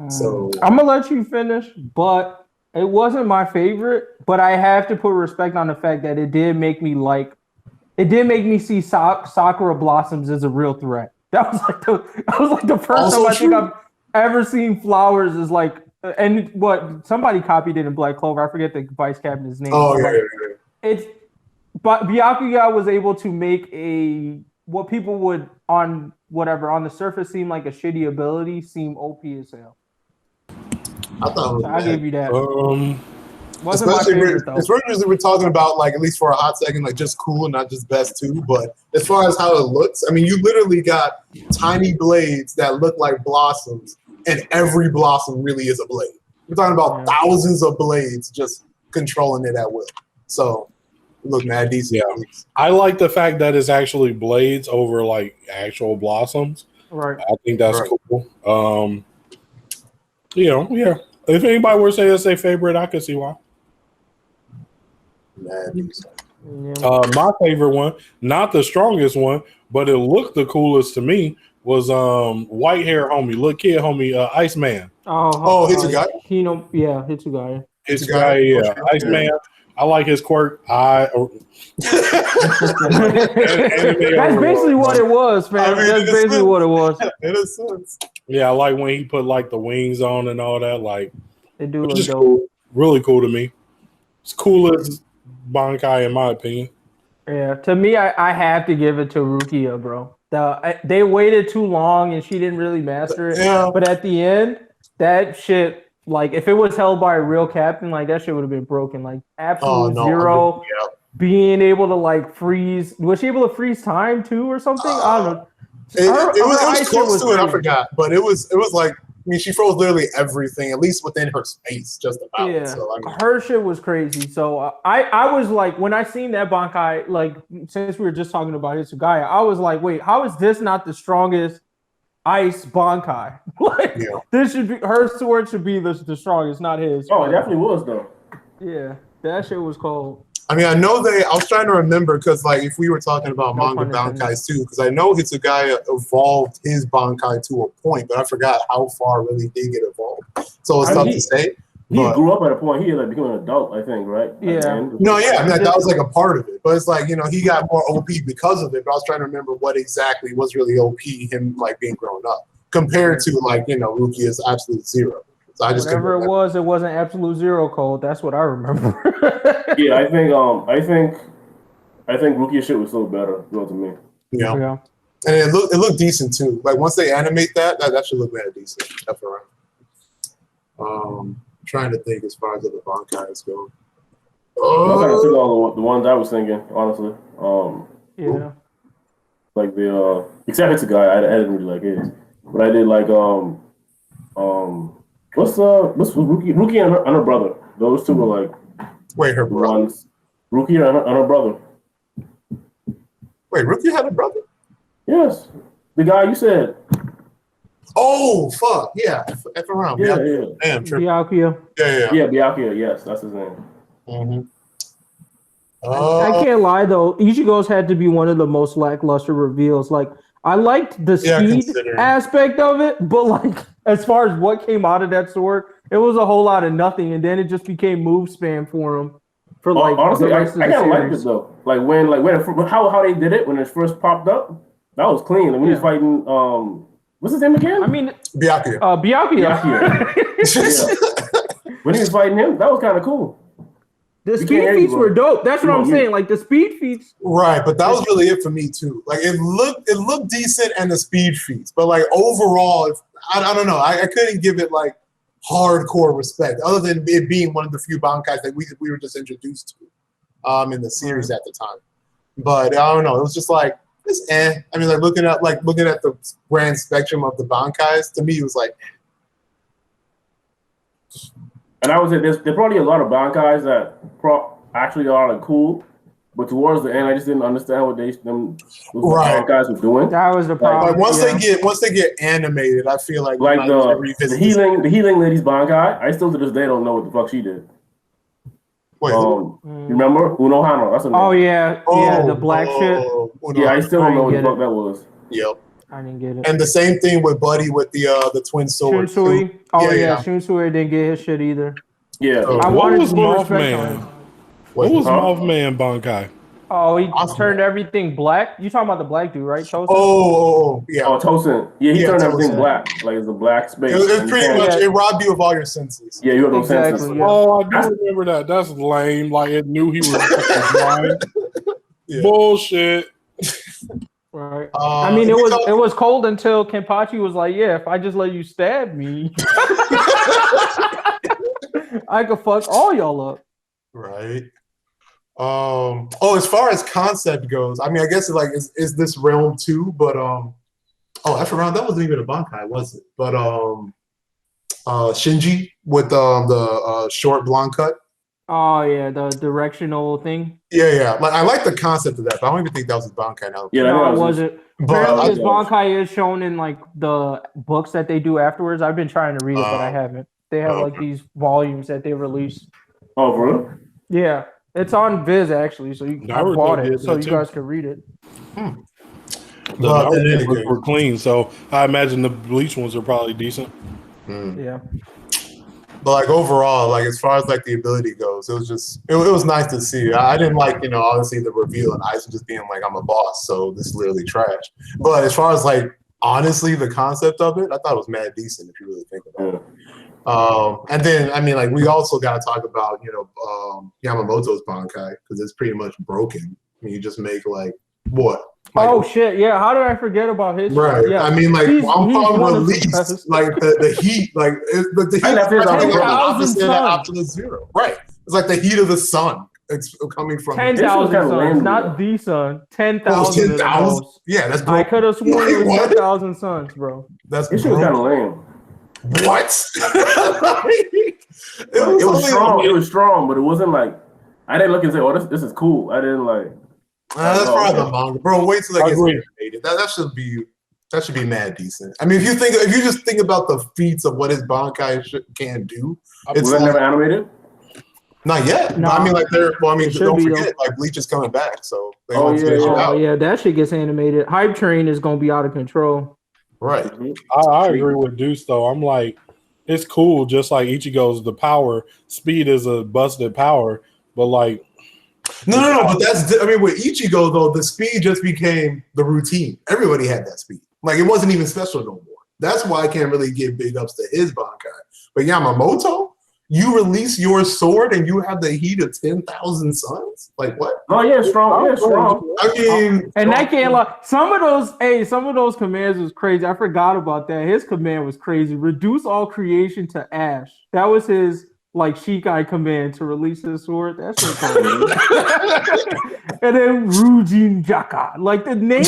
So I'm gonna let you finish, but it wasn't my favorite. But I have to put respect on the fact that it did make me see Sakura Blossoms as a real threat. That was like the first time I think I've ever seen flowers as like, and what somebody copied it in Black Clover. I forget the vice captain's name. Oh yeah. But Byakuya was able to make what people would on the surface seem like a shitty ability seem OP as hell. I thought I gave you that. Wasn't especially my favorite though. Especially we're talking about like at least for a hot second, like just cool and not just best too. But as far as how it looks, I mean, you literally got tiny blades that look like blossoms, and every blossom really is a blade. We're talking about thousands of blades just controlling it at will. So look mad decent. Yeah. I like the fact that it's actually blades over like actual blossoms. Right. I think that's cool. Yeah. If anybody were to say that's their favorite, I could see why. Mad decent. My favorite one, not the strongest one, but it looked the coolest to me, was white hair homie, little kid homie, Iceman. Hitsugai? Hitsugai. Hitsugai, yeah. Iceman. I like his quirk. That's basically what it was, man. That's basically what it was. In a sense. Yeah, I like when he put like the wings on and all that. Like, it do look just dope. cool. Really cool to me. It's cool as Bankai in my opinion. Yeah, to me, I have to give it to Rukia, bro. They waited too long and she didn't really master it. Yeah. But at the end, that shit. Like, if it was held by a real captain, like, that shit would have been broken. Like, absolute zero. Being able to, like, freeze. Was she able to freeze time, too, or something? I don't know. It was close to it. I forgot. But it was like, I mean, she froze literally everything, at least within her space, just about. Yeah, so, I mean, her shit was crazy. So, I was like, when I seen that Bankai, like, since we were just talking about Hitsugaya, I was like, wait, how is this not the strongest Ice Bankai? Like, this should be her sword should be the strongest, not his. Oh, it definitely was though. Yeah, that shit was cold. I mean, I know I was trying to remember because, like, if we were talking about manga Bankais too, because I know Hitsugaya evolved his Bankai to a point, but I forgot how far really did get evolved. So it's tough to say. He grew up at a point. He like became an adult, I think, right? Yeah. No, yeah, I mean, that was like a part of it, but it's like, he got more OP because of it. But I was trying to remember what exactly was really OP, him like being grown up compared to like Rukia's absolute zero. So I just whatever it wasn't absolute zero code. That's what I remember. Yeah, I think Rukia's shit was still better, to me. Yeah. And it looked decent too. Like once they animate that should look very decent. Trying to think as far as the Bankais go. I kind of took all the ones I was thinking, honestly. Like the except it's a guy I didn't really like his, but I did like what's Ruki and her brother. Those two were like her brother. Ones. Rukia and her brother. Wait, Rukia had a brother? Yes, the guy you said. Oh fuck yeah, F around. Yeah. Damn, true. Byakuya. Yeah, Byakuya. Yes, that's his name. Mm-hmm. I can't lie though. Ichigo's had to be one of the most lackluster reveals. Like I liked the speed aspect of it, but like as far as what came out of that sword, it was a whole lot of nothing, and then it just became move spam for him. For like honestly, the I rest of the kind of like series. this though. Like when how they did it when it first popped up, that was clean. And when he was fighting, what's his name again? I mean, Byakuya. Byakuya. Yeah. When he was fighting him, that was kind of cool. The speed feats were dope. That's what I'm saying. Like the speed feats. Right, but that was really it for me too. Like it looked decent and the speed feats, but like overall, I don't know. I couldn't give it like hardcore respect, other than it being one of the few Bankais that we were just introduced to in the series at the time. But I don't know. It was just like it's eh. I mean, like looking at the grand spectrum of the Bankais, to me, it was like. And I would say there's probably a lot of Bankais that actually are like cool, but towards the end, I just didn't understand what those Bankais were doing. That was the problem. Like once they get animated, I feel like the healing lady's Bankai. I still to this day don't know what the fuck she did. Wait, you remember Unohana? That's her name. Oh yeah, the black shit. Yeah, I still don't know what the fuck that was. Yep. I didn't get it. And the same thing with Buddy with the twin sword. Shunsui. Oh yeah, Shunsui didn't get his shit either. Yeah. What was Mothman? What was Mothman Bankai? Oh, he turned everything black. You talking about the black dude, right? Tosin? Oh, yeah. Oh, Tosin. Yeah, he turned everything black. Like it's a black space. It's pretty much, it robbed you of all your senses. Yeah, you have no senses. Yeah. Oh, I do remember that. That's lame. Like it knew he was blind. Bullshit. Right. I mean, it was cold until Kenpachi was like, "Yeah, if I just let you stab me, I could fuck all y'all up." Right. As far as concept goes, I mean, I guess it's like is this realm too? But I forgot that wasn't even a Bankai, was it? But Shinji with the short blonde cut. Oh yeah, the directional thing. Yeah. Like I like the concept of that, but I don't even think that was his Bankai now. Yeah, no, it wasn't. Apparently, his Bankai is shown in like the books that they do afterwards. I've been trying to read it, but I haven't. They have like these volumes that they release. Oh, for real? Yeah, it's on Viz actually, so I bought it so you guys can read it. The were clean, so I imagine the Bleach ones are probably decent. Yeah. But like overall, like as far as like the ability goes, it was nice to see. I didn't like, obviously the reveal and Aizen just being like, I'm a boss, so this is literally trash. But as far as like honestly the concept of it, I thought it was mad decent if you really think about it. And then I mean like we also gotta talk about, Yamamoto's Bankai, because it's pretty much broken. I mean, you just make like what? Like, shit, yeah. How did I forget about his? Right. Yeah. I mean, like Wampum released, like the heat, like the heat is the opposite of Optimus Zero. Right. It's like the heat of the sun. It's coming from 10,000 suns, not the sun. 10,000. 10,000. Yeah, that's. I could have sworn it was 10,000 suns, bro. This shit was kind of lame. What? It was strong. It was strong, but it wasn't like I didn't look and say, "Oh, this is cool." I didn't like. That's probably the manga, bro. Wait till it gets animated. That should be mad decent. I mean, if you just think about the feats of what his Bankai can do, was that never animated? Not yet. No. I mean, like don't forget, like Bleach is coming back, so they that shit gets animated. Hype Train is gonna be out of control. Right. I agree with Deuce though. I'm like, it's cool, just like Ichigo's the power. Speed is a busted power, but like. No, but with Ichigo though, the speed just became the routine. Everybody had that speed. Like it wasn't even special no more. That's why I can't really give big ups to his Bankai. But Yamamoto, you release your sword and you have the heat of 10,000 suns? Like what? Oh yeah, strong. Yeah, strong. I mean, and that can't lie. Some of those commands was crazy. I forgot about that. His command was crazy. Reduce all creation to ash. That was his like Shikai command to release his sword. That's what And then Rujin Jaka. Like the name,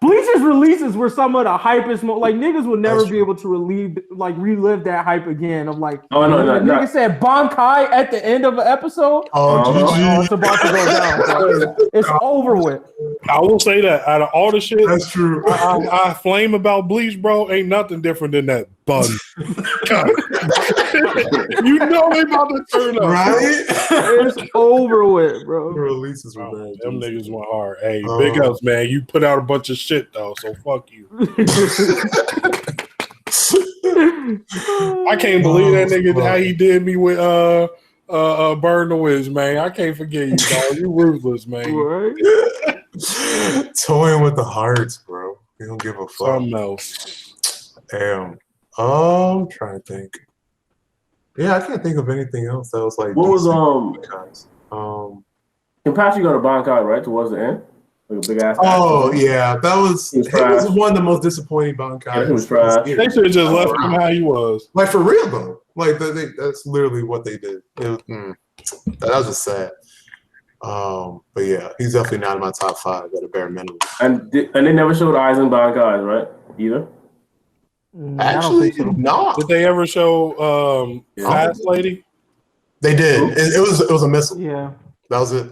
Bleach's releases were some of the hypest. Like niggas would never be able to relive that hype again. Of like, nigga said Bankai at the end of an episode. Oh, it's about to go down. Bro. It's over with. I will say that out of all the shit, that's true. I flame about Bleach, bro. Ain't nothing different than that bun. You know they about to turn up, right? It's over with, bro. The releases were bad. Them niggas went hard. Hey, big ups, man. You put out a bunch of shit though, so fuck you. I can't believe that nigga how he did me with Burn the Wiz, man. I can't forget you, dog. You ruthless, man. Right? Toying with the hearts, bro. You don't give a fuck. Something else. Damn. I'm trying to think. Yeah, I can't think of anything else that was like. What was Kenpachi got a Bankai right towards the end, like a big ass. Oh yeah, that was. It was one of the most disappointing Bankai. Yeah, it was trash. They should have just left him how he was. Like for real though. Like that's literally what they did. That was just sad. But yeah, he's definitely not in my top 5 at a bare minimum. And they never showed Aizen Bankais, right? Either. Actually, no. Did they ever show Fast Lady? They did. It was a missile. Yeah. That was it.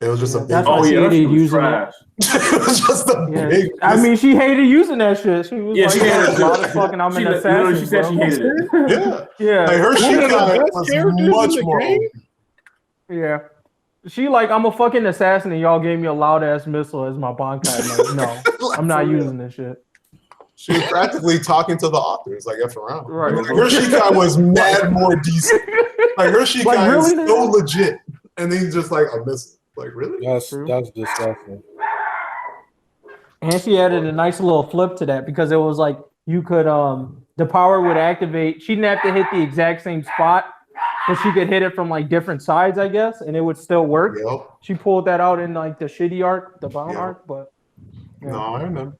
It was just a big. That's why she hated using it. It was just a big. I mean, she hated using that shit. She was she hated it. Motherfucking, I'm an assassin. She said she hated it. Yeah. Like her Shikai was much more. Yeah. She like, I'm a fucking assassin and y'all gave me a loud ass missile as my Bankai. Like, no, I'm not using this shit. She was practically talking to the authors, like F around. Right. Like, her Shikai was mad more decent. Like her Shikai is so legit, and then just like a missile. Like really? That's disgusting. And she added a nice little flip to that because it was like you could the power would activate. She didn't have to hit the exact same spot, but she could hit it from like different sides, I guess, and it would still work. Yep. She pulled that out in like the shitty arc, the bound arc, but no, I remember.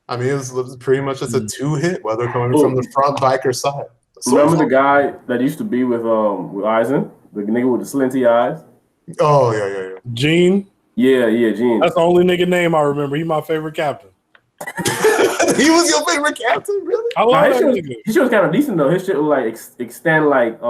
I mean, it was pretty much just a 2-hit, whether coming from the front, back, or side. Remember the guy that used to be with Aizen, the nigga with the slinty eyes? Oh yeah. Gene. Yeah, Gene. That's the only nigga name I remember. He my favorite captain. He was your favorite captain, really? I love that nigga. His shit was kind of decent though. His shit would like extend like it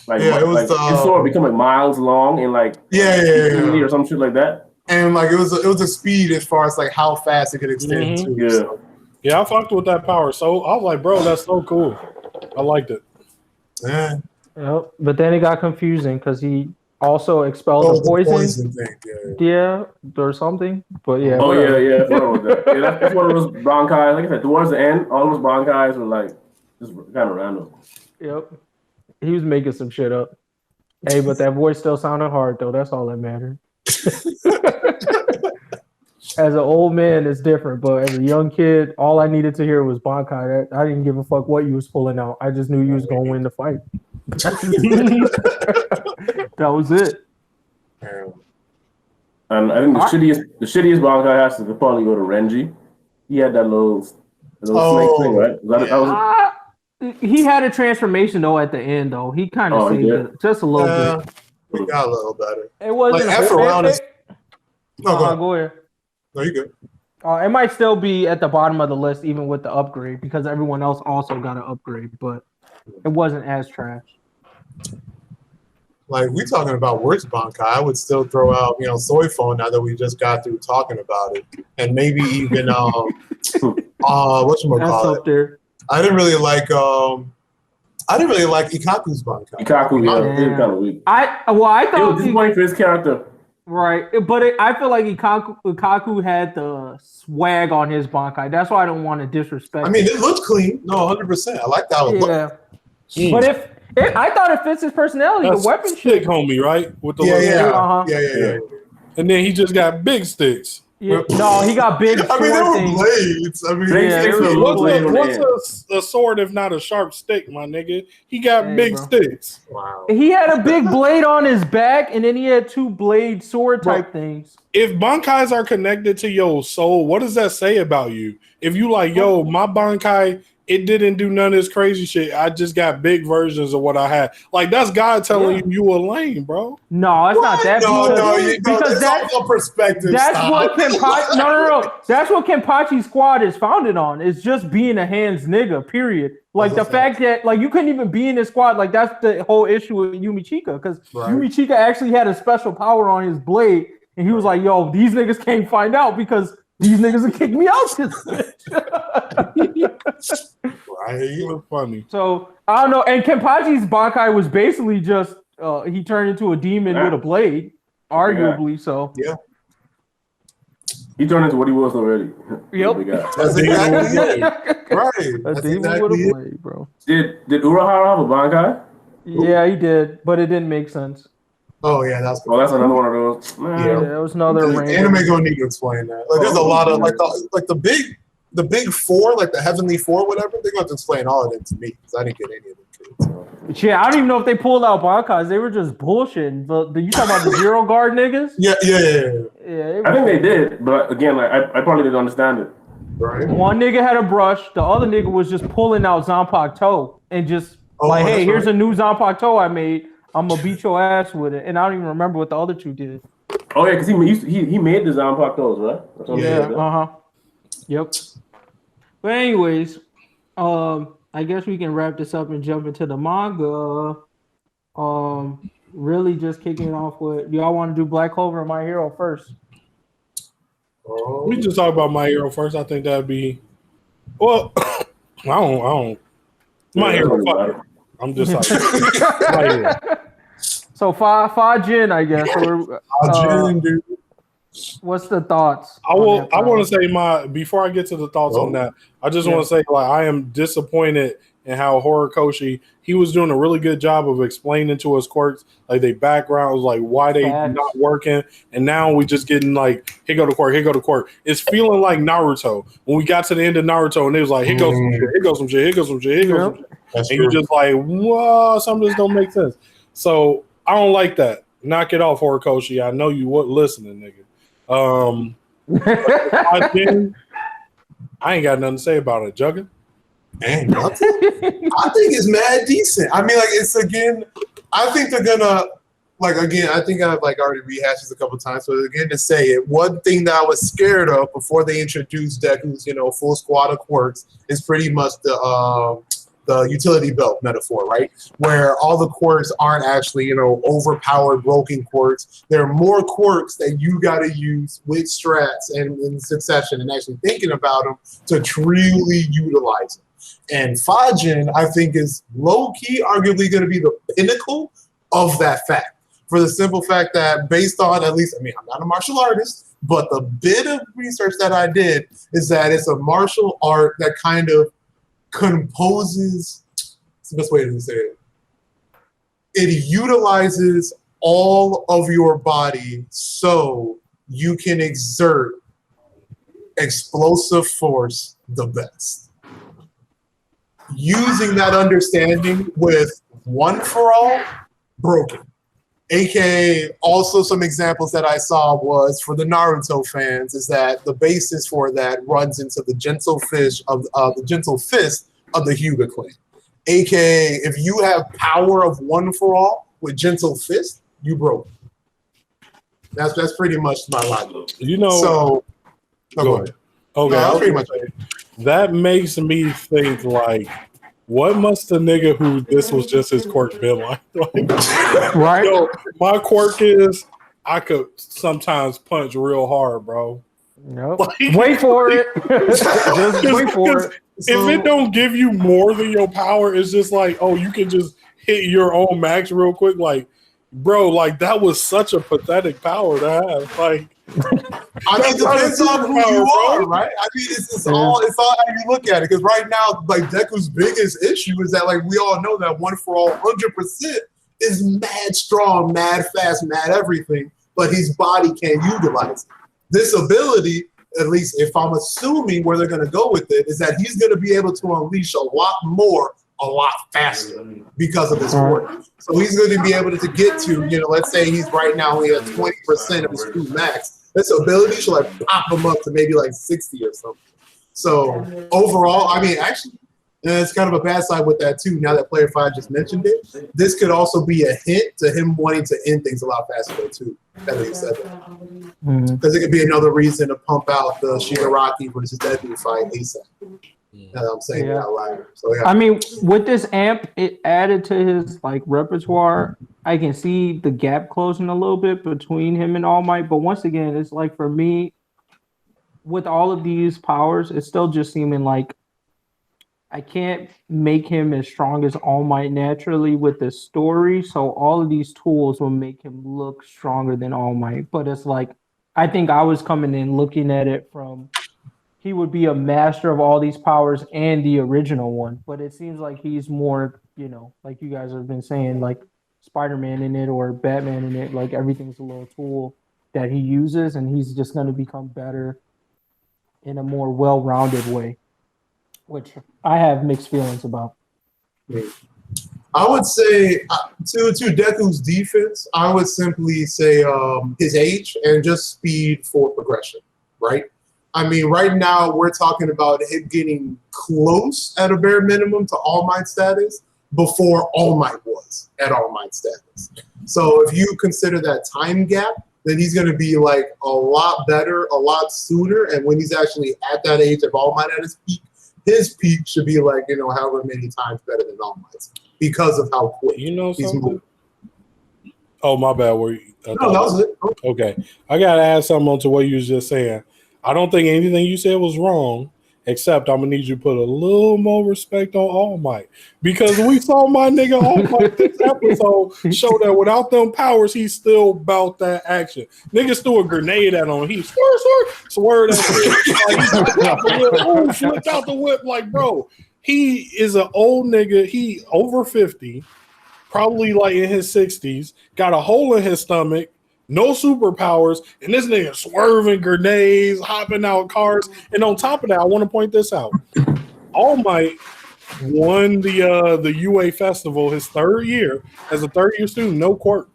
was his sword become like miles long and like or some shit like that. And like it was a speed as far as like how fast it could extend to. Yeah. So. Yeah, I fucked with that power. So I was like, bro, that's so cool. I liked it. Yeah. Yep. But then it got confusing because he also expelled the poison thing. Yeah, or something. But yeah. Oh yeah. That's one of those Bankais. Like I said, towards the end, all those Bankais were like just kind of random. Yep. He was making some shit up. Hey, but that voice still sounded hard though. That's all that mattered. As an old man, it's different, but as a young kid, all I needed to hear was Bankai. I didn't give a fuck what you was pulling out. I just knew you was gonna win the fight. That was it. And I think the shittiest Bankai has to probably go to Renji. He had that little snake thing, right? He had a transformation though at the end though. He kind of saved it just a little bit. It got a little better. It wasn't like after round is. No, go ahead. No, you good. It might still be at the bottom of the list, even with the upgrade, because everyone else also got an upgrade, but it wasn't as trash. Like we talking about worst Bankai, I would still throw out, Soy Phone now that we just got through talking about it, and maybe even whatchamacallit. There. I didn't really like Ikaku's Bankai. Ikaku, yeah, he was kind of weak. I thought it was disappointing for his character. Right, but I feel like Ikaku had the swag on his Bankai. That's why I don't want to disrespect. I mean, it looked clean. No, 100%. I like that. But if I thought it fits his personality, that's the weapon stick homie, right? With the yeah. And then he just got big sticks. Yeah. No, he got big. I mean, they were blades. I mean, what's a sword if not a sharp stick, my nigga? He got big sticks. Wow. He had a big blade on his back, and then he had 2 blade sword type things. If Bankais are connected to your soul, what does that say about you? If you like, yo, my Bankai it didn't do none of this crazy shit. I just got big versions of what I had. Like that's God telling you a lame, bro. No, it's not that. Because that's a perspective. That's what Kenpachi. No. That's what Kenpachi's squad is founded on. It's just being a hands nigga. Period. Like the fact that like you couldn't even be in his squad. Like that's the whole issue with Yumichika because Yumichika actually had a special power on his blade, and he was like, "Yo, these niggas can't find out because." These niggas will kick me out this Right, funny. So I don't know. And Kenpachi's Bankai was basically just he turned into a demon with a blade, arguably. So yeah, he turned into what he was already. Yep, that's exactly it. Right, a demon with a blade, bro. Did Urahara have a Bankai? Yeah, he did, but it didn't make sense. Oh yeah, that's another one of those. Yeah, it was another anime gonna need to explain that. Like, there's a lot of the big four, like the Heavenly Four, whatever. They're gonna have to explain all of them to me because I didn't get any of them kids. Yeah, I don't even know if they pulled out Bankais. They were just bullshitting. You talking about the Zero Guard niggas? Yeah. I think they did, but again, like I probably didn't understand it. Right. One nigga had a brush. The other nigga was just pulling out Zanpakuto toe and just hey, here's a new Zanpakuto toe I made. I'm gonna beat your ass with it, and I don't even remember what the other two did. Oh yeah, because he made the Zanpakutos, right? Yeah. Yep. But anyways, I guess we can wrap this up and jump into the manga. Really just kicking it off with. Y'all want to do Black Clover and My Hero first? We just talk about My Hero first. I think that'd be. Well, I don't. My Hero. I'm just like. So five Jin, I guess. So Jin, dude. What's the thoughts? I want to say before I get to the thoughts on that, I just want to say like I am disappointed in how Horikoshi, he was doing a really good job of explaining to us quirks, like they backgrounds, like why they not working, and now we just getting like here go the quirk. It's feeling like Naruto when we got to the end of Naruto and it was like here goes some shit. And you're just like, whoa, some of this don't make sense. So I don't like that. Knock it off, Horikoshi. I know you weren't listening, nigga. I ain't got nothing to say about it. Juggin? Man, nothing. I think it's mad decent. I mean, like it's again. I think they're gonna I think I've already rehashed this a couple times. So again, to say it, one thing that I was scared of before they introduced Deku's full squad of quirks is pretty much the utility belt metaphor, right? Where all the quirks aren't actually, overpowered, broken quirks. There are more quirks that you got to use with strats and in succession and actually thinking about them to truly utilize them. And Fajin, I think, is low-key arguably going to be the pinnacle of that fact. For the simple fact that based on, at least, I'm not a martial artist, but the bit of research that I did is that it's a martial art that kind of composes, what's the best way to say it? It utilizes all of your body so you can exert explosive force the best. Using that understanding with one for all, broken. AKA also some examples that I saw was for the Naruto fans is that the basis for that runs into the gentle fist of the Hyuga clan. AKA if you have power of one for all with gentle fist, you broke. That's pretty much my logic. So go ahead. Okay, that's pretty much it. That makes me think like, what must the nigga who this was just his quirk been like? Right? My quirk is I could sometimes punch real hard, bro. Nope. Wait for it. Just wait for it. If it don't give you more than your power, it's just like, oh, you can just hit your own max real quick. Like, bro, like that was such a pathetic power to have. Like, it depends on who you are, right? It's all how you look at it. Because right now, Deku's biggest issue is that, we all know that one for all 100% is mad strong, mad fast, mad everything, but his body can't utilize it. This ability, at least if I'm assuming where they're going to go with it, is that he's going to be able to unleash a lot more, a lot faster because of his work. So he's going to be able to get to, let's say he's right now only at 20% of his true max. This ability should pop him up to maybe 60 or something. So overall, actually, And it's kind of a bad side with that too. Now that Player 5 just mentioned it, this could also be a hint to him wanting to end things a lot faster though too. That he said that. Because it could be another reason to pump out the Shigaraki versus Deku fight ASAP. I'm saying it out loud. So yeah. I mean, with this amp, it added to his like repertoire. I can see the gap closing a little bit between him and All Might, but once again, it's like for me, with all of these powers, it's still just seeming like I can't make him as strong as All Might naturally with the story. So all of these tools will make him look stronger than All Might. But it's like, I think I was coming in looking at it from, he would be a master of all these powers and the original one. But it seems like he's more, you know, like you guys have been saying, like Spider-Man in it or Batman in it. Like everything's a little tool that he uses, and he's just going to become better in a more well-rounded way, which I have mixed feelings about. I would say to Deku's defense, I would simply say his age and just speed for progression, right? I mean, right now we're talking about him getting close at a bare minimum to All Might status before All Might was at All Might status. So if you consider that time gap, then he's going to be like a lot better, a lot sooner. And when he's actually at that age of All Might at his peak should be like, you know, however many times better than All Might's because of how quick he's moving. Oh, my bad. No, that was it. Okay. I got to add something on to what you was just saying. I don't think anything you said was wrong, except I'm going to need you to put a little more respect on All Might. Because we saw my nigga All Might this episode show that without them powers, he's still about that action. Niggas threw a grenade at him. He swerved that shit. Flipped out the whip like, bro, he is an old nigga. He over 50, probably like in his 60s, got a hole in his stomach, no superpowers, and this nigga swerving grenades, hopping out cars. And on top of that, I want to point this out. All Might won the UA Festival his third year as a third-year student, no quirk.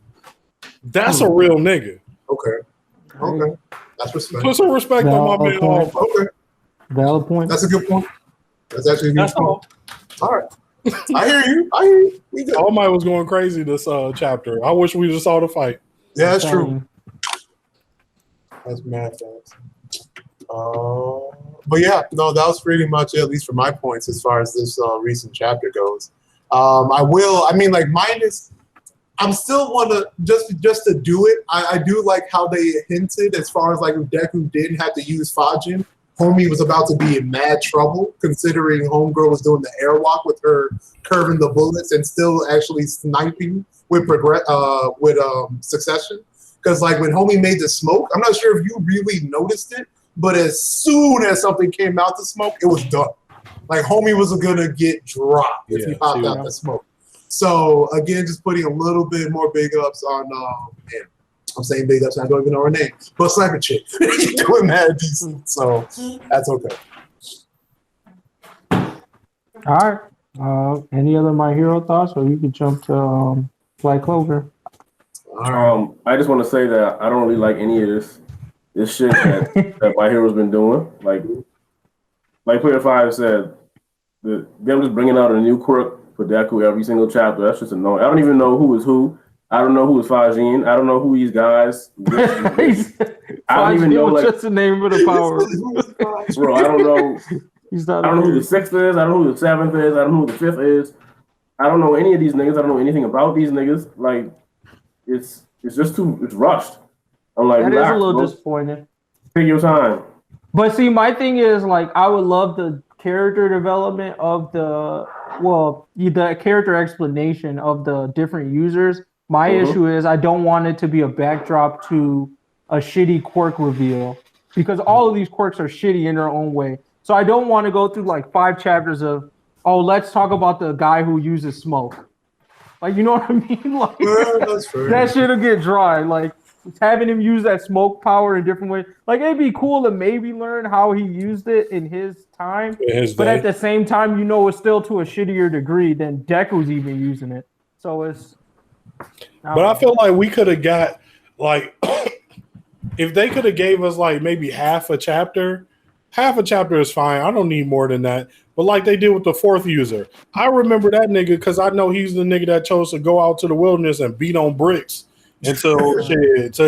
That's a real nigga. Okay. That's respect. Put some respect on my man. Okay. Valid point. That's a good point. That's actually a good point. All right. I hear you. All Might was going crazy this chapter. I wish we just saw the fight. Yeah, that's true. That's mad fast. But yeah, no, that was pretty much it, at least for my points as far as this recent chapter goes. I'm still want to just to do it. I do like how they hinted as far as like if Deku didn't have to use Fajin, Homie was about to be in mad trouble considering Homegirl was doing the airwalk with her curving the bullets and still actually sniping with Succession. Because like when Homie made the smoke, I'm not sure if you really noticed it, but as soon as something came out the smoke, it was done. Like Homie was gonna get dropped if he popped out the smoke. So again, just putting a little bit more big ups on I'm saying big ups, I don't even know her name, but Sniper Chick. You're doing mad decent, so that's okay. All right. Any other My Hero thoughts, or you can jump to Black Clover? I just want to say that I don't really like any of this shit that My Hero's been doing. Like Player 5 said, them just bringing out a new quirk for Deku every single chapter. That's just annoying. I don't even know who is who. I don't know who is Fajin. I don't know who these guys. I don't even know. Like, just the name of the power. Bro, I don't know. I don't know who the 6th is. I don't know who the 7th is. I don't know who the 5th is. I don't know any of these niggas. I don't know anything about these niggas. Like, it's just it's rushed. I'm like, that is a little disappointing. Take your time. But see, my thing is like I would love the character development of the character explanation of the different users. My issue is I don't want it to be a backdrop to a shitty quirk reveal because all of these quirks are shitty in their own way. So I don't want to go through like 5 chapters of, let's talk about the guy who uses smoke. Like, you know what I mean? Like, that's fair. That shit'll get dry. Like having him use that smoke power in different ways. Like it'd be cool to maybe learn how he used it in his time. But at the same time, it's still to a shittier degree than Deku's even using it. So it's. But I feel like we could have got like if they could have gave us like maybe half a chapter is fine. I don't need more than that. but like they did with the fourth user. I remember that nigga because I know he's the nigga that chose to go out to the wilderness and beat on bricks until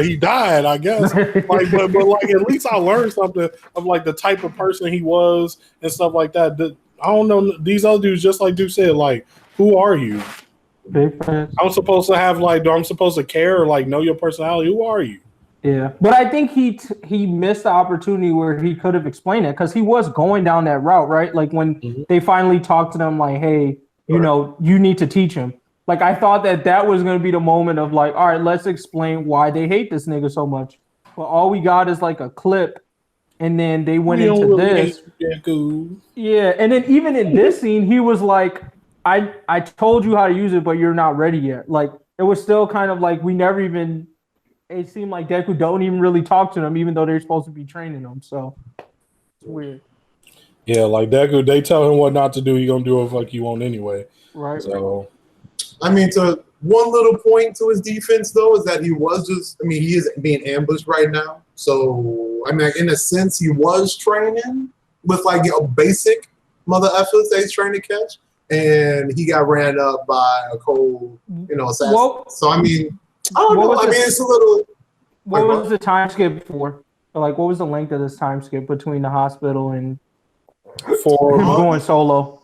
he died, I guess. Like, but like at least I learned something of like the type of person he was and stuff like that. I don't know these other dudes, just like Duke said, like, who are you? Big fans. I'm supposed to have like, I'm supposed to care or like know your personality. Who are you? Yeah, but I think he missed the opportunity where he could have explained it because he was going down that route, right? Like when they finally talked to them, like, hey, you know, you need to teach him. Like I thought that was going to be the moment of like, all right, let's explain why they hate this nigga so much. But all we got is like a clip, and then they went into this. Yeah, and then even in this scene, he was like, I told you how to use it, but you're not ready yet. Like it was still kind of like we never even. It seemed like Deku don't even really talk to them, even though they're supposed to be training them. So it's weird. Yeah, like Deku, they tell him what not to do. He gonna do what fuck you want anyway. Right. So, I mean, to one little point to his defense though is that he was just. I mean, he is being ambushed right now. So I mean, in a sense, he was training with like a basic mother efforts that he's trying to catch, and he got ran up by a cold, assassin. Well, so I mean. I don't know. I mean, it's a little. What was the time skip for? Like, what was the length of this time skip between the hospital and him going solo?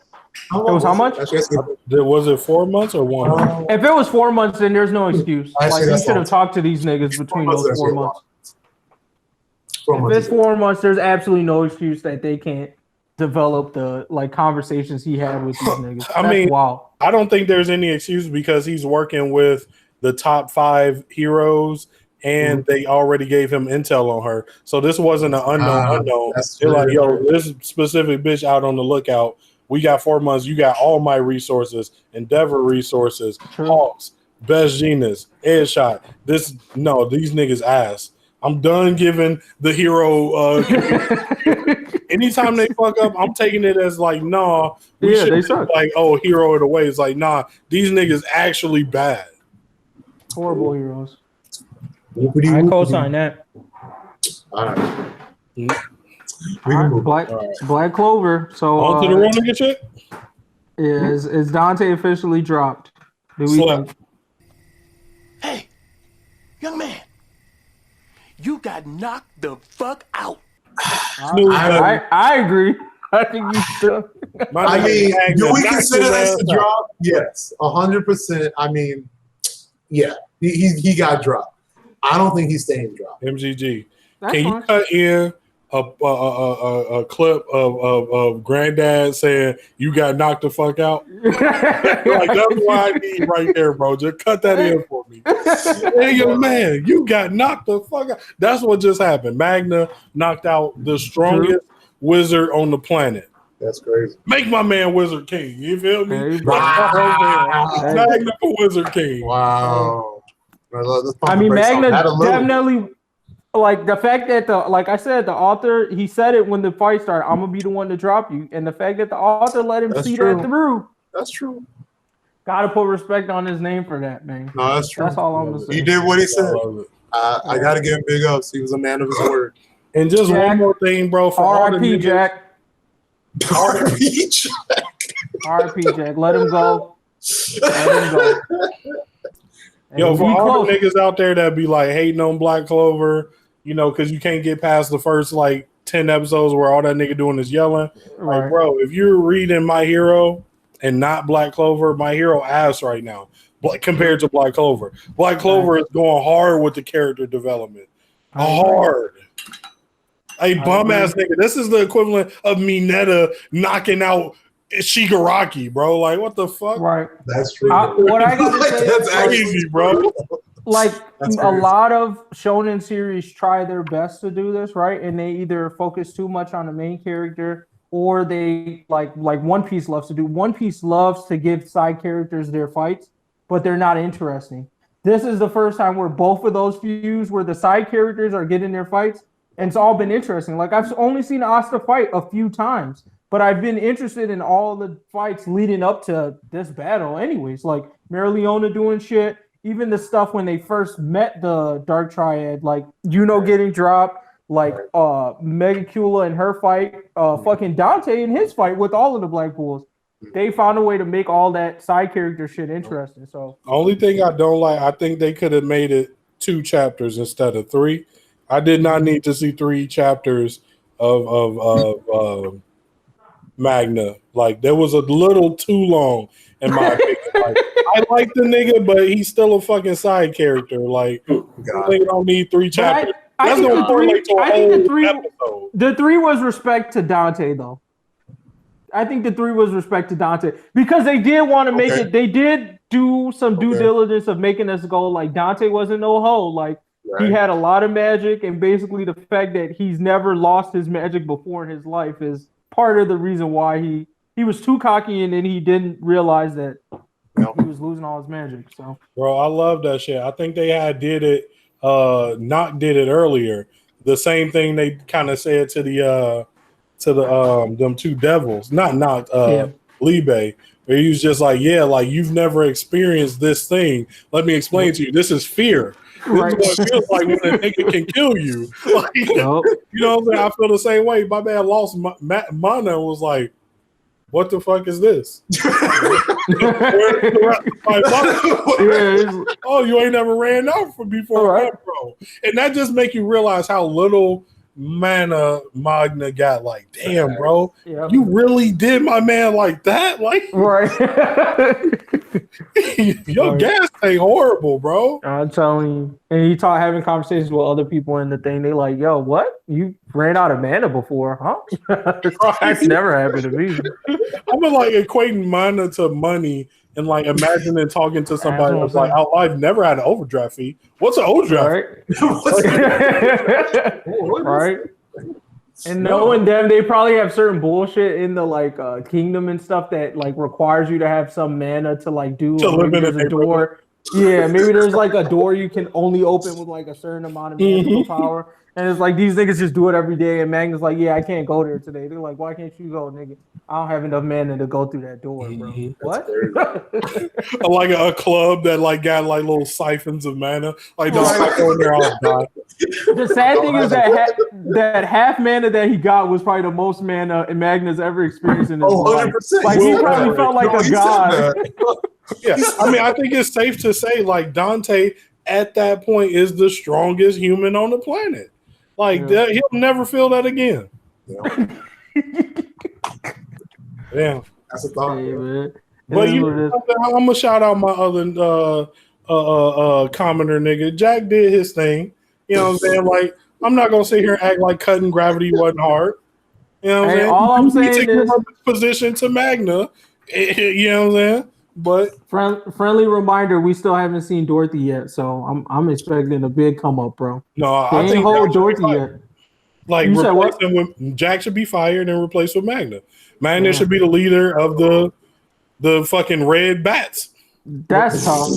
It was how much? Was it 4 months or 1 month? If it was 4 months, then there's no excuse. Like, you should have talked to these niggas between those 4 months. If it's 4 months, there's absolutely no excuse that they can't develop the like conversations he had with these niggas. I mean, wow. I don't think there's any excuse because he's working with the top 5 heroes, and they already gave him intel on her. So this wasn't an unknown. They're like, yo, this specific bitch out on the lookout. We got 4 months. You got all my resources, Endeavor resources, Hawks, Best Genius, Headshot. These niggas ass. I'm done giving the hero. Anytime they fuck up, I'm taking it as like, nah. They suck. Like, oh, hero of the way. It's like, nah, these niggas actually bad. Horrible heroes. I co-sign that. All right. Black Clover. So on to the run nigga shit? Is Dante officially dropped? Do we think? Hey, young man, you got knocked the fuck out. I agree. I think you should. I mean, do we consider this a drop? Yes, 100%. I mean, yeah, he got dropped. I don't think he's staying dropped. MGG. Can you cut in a clip of Granddad saying you got knocked the fuck out? Like that's what I need right there, bro. Just cut that in for me. Hey, young man, you got knocked the fuck out. That's what just happened. Magna knocked out the strongest wizard on the planet. That's crazy. Make my man Wizard King. You feel me? Magna for Wizard King. Wow. I mean, Magna definitely. Like the fact that like I said, the author, he said it when the fight started, I'm gonna be the one to drop you. And the fact that the author let him see that through. That's true. Gotta put respect on his name for that, man. No, that's true. That's all I'm gonna say. He did what he said. I gotta give him big ups. He was a man of his word. And just one more thing, bro. For R.I.P. Jack. R.I.P. Jack. R.I.P. Jack. Let him go. Let him go. Yo, for all the niggas out there that be like hating on Black Clover, because you can't get past the first like 10 episodes where all that nigga doing is yelling. Right. Like, bro, if you're reading My Hero and not Black Clover, My Hero ass right now, compared to Black Clover. Black Clover is going hard with the character development. Hard. A bum ass nigga. This is the equivalent of Mineta knocking out Shigaraki, bro. Like, what the fuck? Right. That's true. What I gotta say, that's crazy, bro. Like a lot of shonen series try their best to do this, right? And they either focus too much on the main character, or they like One Piece loves to do. One Piece loves to give side characters their fights, but they're not interesting. This is the first time where both of those fuse, where the side characters are getting their fights, and it's all been interesting. Like I've only seen Asta fight a few times, but I've been interested in all the fights leading up to this battle anyways. Like Marileona doing shit, even the stuff when they first met the Dark Triad, like Yuno getting dropped, like Megacula in her fight, fucking Dante in his fight with all of the Black Bulls. They found a way to make all that side character shit interesting. So only thing I don't like, I think they could have made it 2 chapters instead of 3. I did not need to see 3 chapters of Magna. Like, there was a little too long in my opinion. Like, I like the nigga, but he's still a fucking side character. Like, they don't need 3 chapters. That's gonna correlate to a whole episode. The 3 was respect to Dante, though. I think the 3 was respect to Dante because they did want to make it. They did do some due diligence of making us go like Dante wasn't no hoe. Like he had a lot of magic, and basically the fact that he's never lost his magic before in his life is part of the reason why he was too cocky, and then he didn't realize that he was losing all his magic. So, bro, I love that shit. I think they did it earlier. The same thing they kind of said to the them 2 devils, Libe, where he was just like, yeah, like you've never experienced this thing. Let me explain to you. This is fear. This is what it feels like when a nigga can kill you. Like, you know what I'm saying? I feel the same way. My man lost mana and was like, what the fuck is this? Oh, you ain't never ran out before, bro. And that just make you realize how little mana Magna got. Like, damn, bro, you really did my man like that? Like, your gas ain't horrible, bro. I'm telling you. And he having conversations with other people in the thing. They like, yo, what? You ran out of mana before, huh? That's never happened to me. I've been like equating mana to money and like imagining talking to somebody that's like, I've never had an overdraft fee. What's an overdraft? Right. And knowing them, they probably have certain bullshit in the like kingdom and stuff that like requires you to have some mana to like do. Maybe there's a door. Yeah, maybe there's like a door you can only open with like a certain amount of magical power. And it's like these niggas just do it every day. And Magnus like, yeah, I can't go there today. They're like, why can't you go, nigga? I don't have enough mana to go through that door, bro. What? Like a club that like got like little siphons of mana. Like don't go in there, I'll die. The sad thing is that half mana that he got was probably the most mana Magnus ever experienced in his life. 100%. Like he probably felt like a god. Yeah, I mean, I think it's safe to say like Dante at that point is the strongest human on the planet. Like that, he'll never feel that again. Yeah, that's a thought. Hey, but you know, I'm gonna shout out my other commenter nigga. Jack did his thing. You know what I'm saying? Like, I'm not gonna sit here and act like cutting gravity wasn't hard. You know what I'm saying? All I'm saying is position to Magna. You know what I'm saying? But friendly reminder, we still haven't seen Dorothy yet, so I'm expecting a big come up, bro. No, they ain't hold Dorothy yet. Like replace him with Jack should be fired and replaced with Magna. Magna should be the leader of the fucking red bats. That's tough.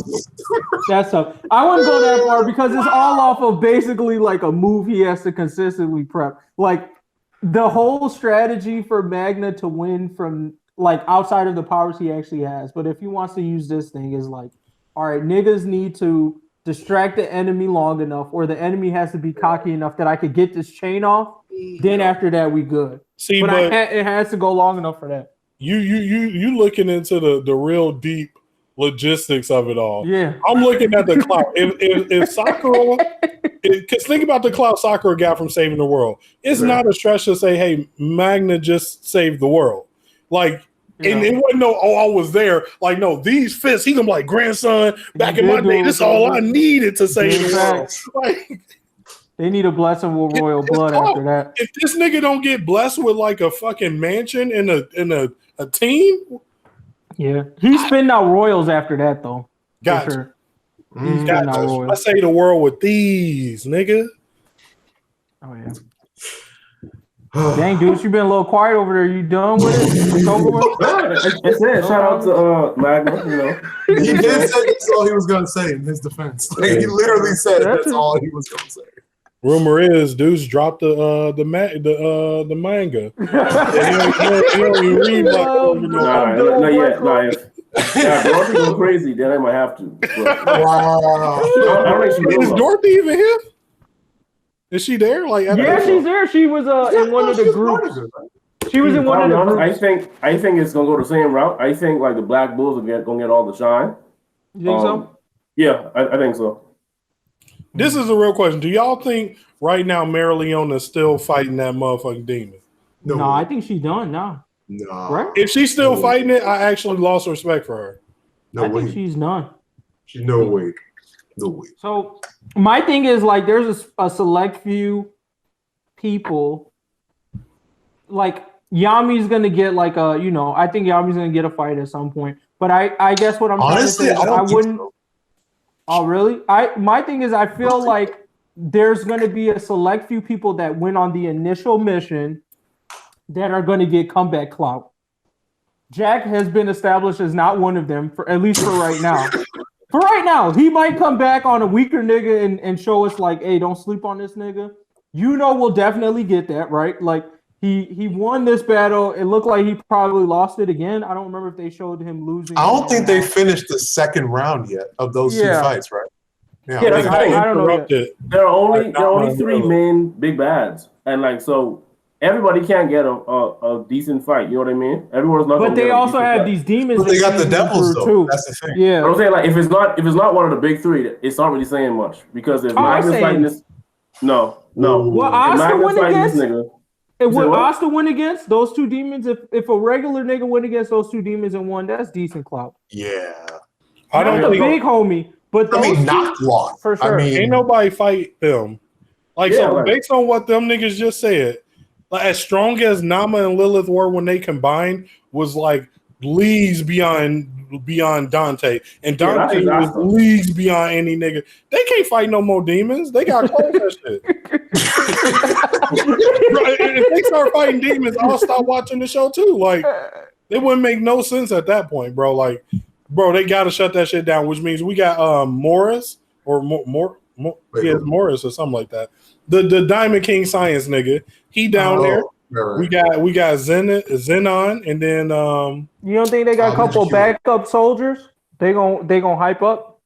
That's tough. I wouldn't go that far because it's all off of basically like a move he has to consistently prep. Like the whole strategy for Magna to win from like outside of the powers he actually has. But if he wants to use this thing is like, all right, niggas need to distract the enemy long enough or the enemy has to be cocky enough that I could get this chain off. Then after that, we good. See, but it has to go long enough for that. You looking into the real deep logistics of it all. Yeah. I'm looking at the clout. If Sakura, because think about the clout Sakura got from saving the world. It's not a stretch to say, hey, Magna just saved the world. Like, and it wasn't I was there. Like, no, these fists, he gonna be like, grandson, back in my day, this is all I needed to save the world. Like, they need a blessing with royal blood after that. If this nigga don't get blessed with like a fucking mansion and a team, yeah, he's spinning out royals after that though. Gotcha. Sure. Gotcha. I say the world with these, nigga. Oh yeah. Dang, dude, you been a little quiet over there. You done with it? It's over with? That's it. Shout out to Magna. You know, he did say that's all he was gonna say in his defense. Like, he literally said that's all he was gonna say. Rumor is, dudes dropped the manga. He don't even read not yet. Yeah, Dorothy go crazy. Then I might have to. But, wow. Is Dorothy even here? Is she there? Like, yeah, she's there. She was in one of the groups. She was in one of the groups. I think it's gonna go the same route. I think like the Black Bulls are gonna get all the shine. You think so? Yeah, I think so. This is a real question. Do y'all think right now Mary Leona is still fighting that motherfucking demon? No, I think she's done now. No. Right? If she's still fighting it, I actually lost respect for her. I think she's done. No way. No way. So my thing is like there's a select few people like Yami's gonna get like a I think Yami's gonna get a fight at some point. But I guess what I'm honestly, trying to say is I wouldn't. So. Oh really? My thing is I feel like there's gonna be a select few people that went on the initial mission that are gonna get comeback clout. Jack has been established as not one of them at least for right now. For right now, he might come back on a weaker nigga and show us like, hey, don't sleep on this nigga. We'll definitely get that, right? Like he won this battle. It looked like he probably lost it again. I don't remember if they showed him losing. I don't think they finished the second round yet of those two fights, right? Yeah, that's the thing. I don't know. There are only three main big bads, and like so. Everybody can't get a decent fight. You know what I mean? Everyone's not. But they also have these demons. But they got the devils though. Too. That's the thing. Yeah. But I'm saying like if it's not one of the big three, it's not really saying much because if Magna's fighting this, no. Will Asta win against? Would Asta win against those two demons? If a regular nigga win against those two demons and won, that's decent clout. Yeah. I don't think big homie, but not one for sure. Ain't nobody fight them. Like based on what them niggas just said. Like as strong as Nama and Lilith were when they combined was like leagues beyond Dante. And Dante was leagues beyond any nigga. They can't fight no more demons. They got close that shit. If they start fighting demons, I'll stop watching the show too. Like it wouldn't make no sense at that point, bro. Like, bro, they gotta shut that shit down, which means we got Morris or Morris or something like that. The Diamond King Science nigga. He down there. Right. We got Zenon, and then you don't think they got a couple of backup soldiers? They gonna hype up.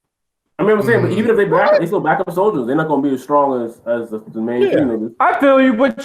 I mean, I'm saying, but even if they still backup soldiers. They're not gonna be as strong as the main three niggas. I feel you, but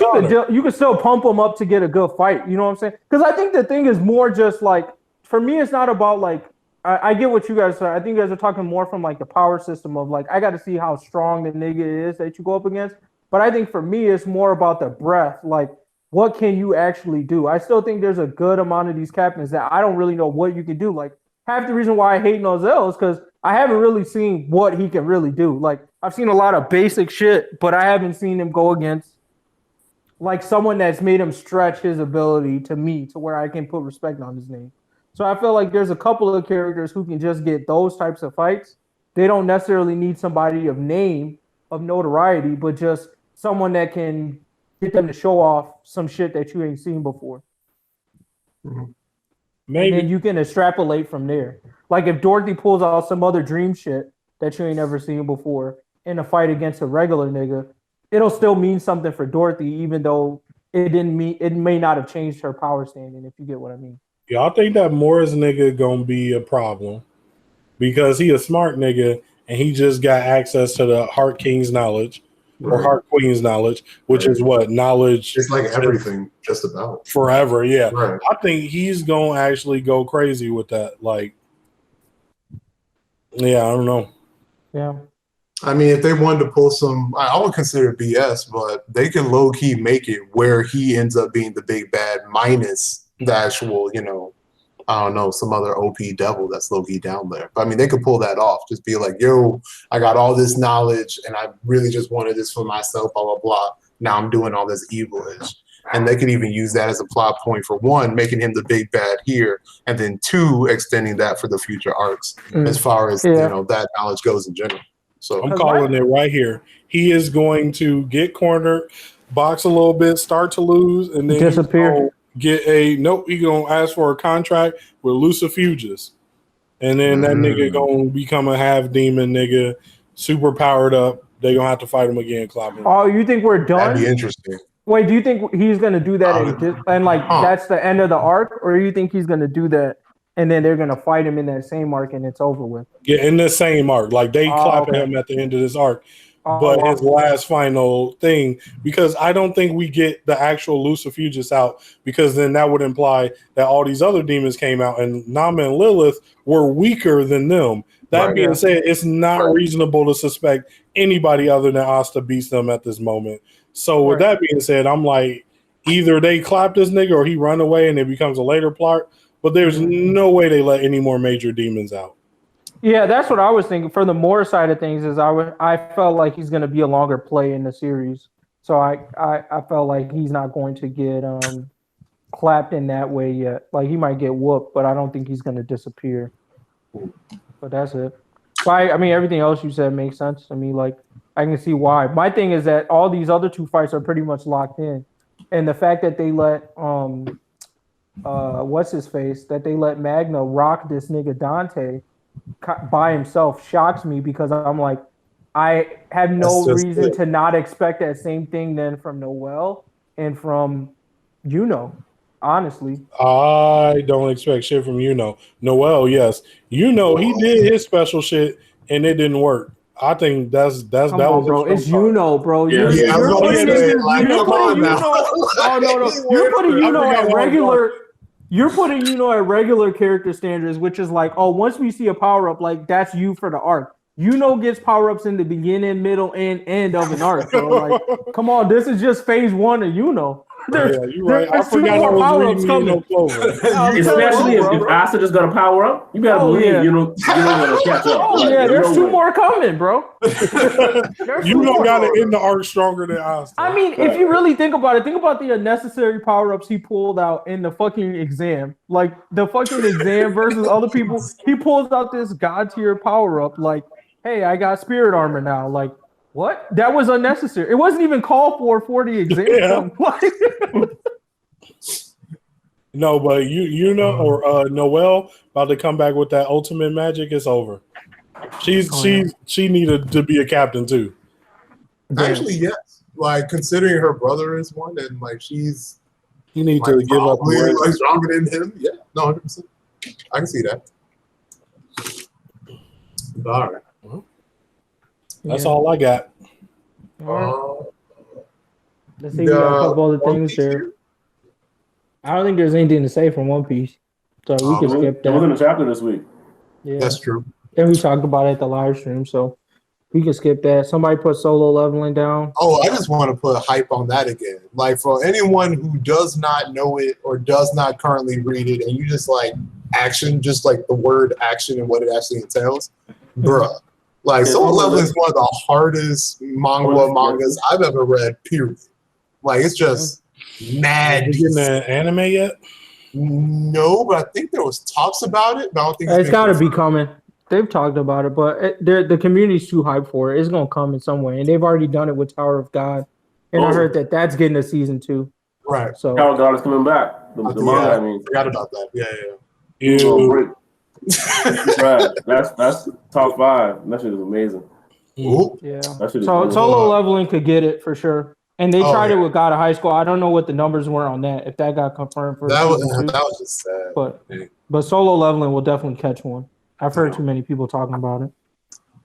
you can still pump them up to get a good fight. You know what I'm saying? Because I think the thing is more just like for me, it's not about like I get what you guys are. I think you guys are talking more from like the power system of like I got to see how strong the nigga is that you go up against. But I think for me, it's more about the breadth. Like, what can you actually do? I still think there's a good amount of these captains that I don't really know what you can do. Like, half the reason why I hate Nozel is because I haven't really seen what he can really do. Like, I've seen a lot of basic shit, but I haven't seen him go against, like, someone that's made him stretch his ability to me to where I can put respect on his name. So I feel like there's a couple of characters who can just get those types of fights. They don't necessarily need somebody of name, of notoriety, but just someone that can get them to show off some shit that you ain't seen before. Maybe. And then you can extrapolate from there. Like if Dorothy pulls out some other dream shit that you ain't ever seen before in a fight against a regular nigga, it'll still mean something for Dorothy, even though it may not have changed her power standing, if you get what I mean. Yeah, I think that Morris nigga gonna be a problem because he a smart nigga and he just got access to the Heart King's knowledge. Or Heart Queen's knowledge, which is what knowledge. It's like everything, just about forever. Yeah, right. I think he's gonna actually go crazy with that. Like, yeah, I don't know. Yeah, I mean, if they wanted to pull some, I would consider it BS, but they can low key make it where he ends up being the big bad minus the actual, I don't know, some other OP devil that's low-key down there. But I mean, they could pull that off. Just be like, yo, I got all this knowledge and I really just wanted this for myself, blah, blah, blah. Now I'm doing all this evilish. And they could even use that as a plot point for one, making him the big bad here, and then two, extending that for the future arcs as far as, that knowledge goes in general. So I'm calling it right here. He is going to get cornered, box a little bit, start to lose, and then disappear. He's gonna ask for a contract with Lucifuges. And then that nigga gonna become a half demon nigga, super powered up. They gonna have to fight him again, Clover. Oh, you think we're done? That'd be interesting. Wait, do you think he's gonna do that that's the end of the arc, or do you think he's gonna do that and then they're gonna fight him in that same arc and it's over with? Yeah, in the same arc. Like they clapping him at the end of this arc. but his last final thing, because I don't think we get the actual Lucifugus out, because then that would imply that all these other demons came out and Nama and Lilith were weaker than them. That being said, it's not reasonable to suspect anybody other than Asta beats them at this moment. So with that being said, I'm like, either they clap this nigga or he run away and it becomes a later plot, but there's no way they let any more major demons out. Yeah, that's what I was thinking. For the Moore side of things, is I felt like he's going to be a longer play in the series, so I felt like he's not going to get clapped in that way yet. Like he might get whooped, but I don't think he's going to disappear. But that's it. I mean, everything else you said makes sense. I mean, like I can see why. My thing is that all these other two fights are pretty much locked in, and the fact that they let what's his face, that they let Magna rock this nigga Dante by himself shocks me, because I'm like, I have no reason to not expect that same thing then from Noel and from honestly. I don't expect shit from Noel, yes. He did his special shit and it didn't work. I think that was bro. It's bro. Yeah, You're putting at regular. You're putting at regular character standards, which is like, oh, once we see a power up, like that's you for the arc. Gets power ups in the beginning, middle, and end of an arc. So like, come on, this is just phase one of you're right. I forgot I was reading Magna Clover. Especially if Asta just gonna power up, you gotta believe you don't gonna catch up. Oh yeah, there's two more coming, bro. Gotta end the arc stronger than Asta. I mean, if you really think about it, think about the unnecessary power ups he pulled out in the fucking exam. Like the fucking exam versus other people, he pulls out this god tier power up. Like, hey, I got spirit armor now. Like, what? That was unnecessary. It wasn't even called for the exam. Yeah. No, but Noelle about to come back with that ultimate magic. It's over. She needed to be a captain too. Actually, yes. Like considering her brother is one, and like you need to give up. Like stronger than him. Yeah, no, 100%. I can see that. All right. That's all I got. Let's see. We got a couple other things here. I don't think there's anything to say from One Piece, so we can skip that. It was in the chapter this week. Yeah, that's true. And we talked about it at the live stream, so we can skip that. Somebody put solo leveling down. Oh, I just want to put hype on that again. Like for anyone who does not know it or does not currently read it, and you just like action, just like the word action and what it actually entails, bruh. Like solo leveling is one of the hardest mangas I've ever read. Period. Like it's just mad. Did you get an anime yet? No, but I think there was talks about it. But I don't think it's got to be coming. They've talked about it, but the community's too hyped for it. It's gonna come in some way, and they've already done it with Tower of God. And I heard that's getting a season 2. Right. So Tower of God is coming back. The manga, I mean, forgot about that. Yeah. Right. That's top 5. That shit is amazing. Ooh. Yeah. So solo leveling could get it for sure. And they tried it with God of High School. I don't know what the numbers were on that. If that got confirmed for that was just sad. But solo leveling will definitely catch one. I've heard too many people talking about it.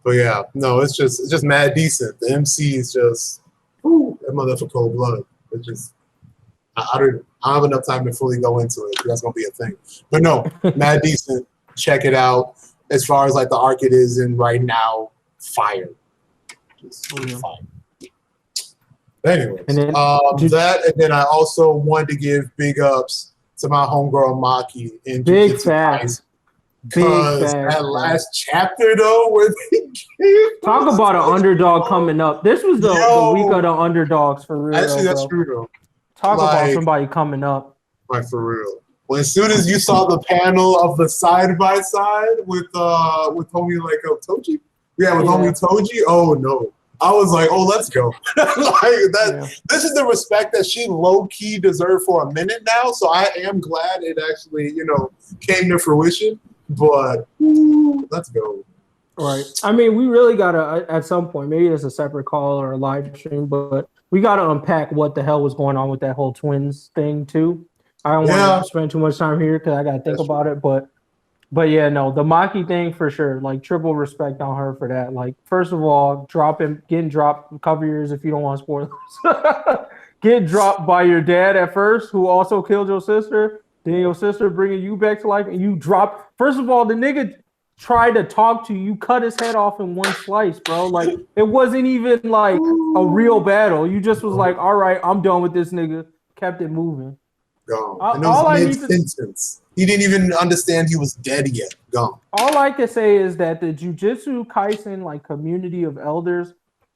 But yeah, no, it's just mad decent. The MC is just that motherfucker cold blood. It's just I don't have enough time to fully go into it. That's gonna be a thing. But no, mad decent. Check it out. As far as like the arc it is in right now, fire. Just fire. Anyways, and then I also wanted to give big ups to my homegirl Maki in Jujutsu Kaisen. Because that last chapter though, where they talk about an underdog coming up. This was the week of the underdogs for real. Actually, that's true though. Talk about somebody coming up. Like for real. Well, as soon as you saw the panel of the side by side with homie like Toji, homie Toji. Oh no. I was like, oh, let's go. This is the respect that she low-key deserved for a minute now. So I am glad it actually, came to fruition. But let's go. Right. I mean, we really gotta at some point, maybe it's a separate call or a live stream, but we gotta unpack what the hell was going on with that whole twins thing too. I don't want to spend too much time here because I gotta think about it, but But yeah, no, the Maki thing for sure. Like triple respect on her for that. Like, first of all, getting dropped, cover yours if you don't want spoilers. Get dropped by your dad at first, who also killed your sister. Then your sister bringing you back to life, and you drop. First of all, the nigga tried to talk to you. You cut his head off in one slice, bro. Like it wasn't even like a real battle. You just was like, all right, I'm done with this nigga. Kept it moving. Gone. And it was mid-sentence. He didn't even understand he was dead yet. Gone. All I can say is that the Jujutsu Kaisen like community of elders,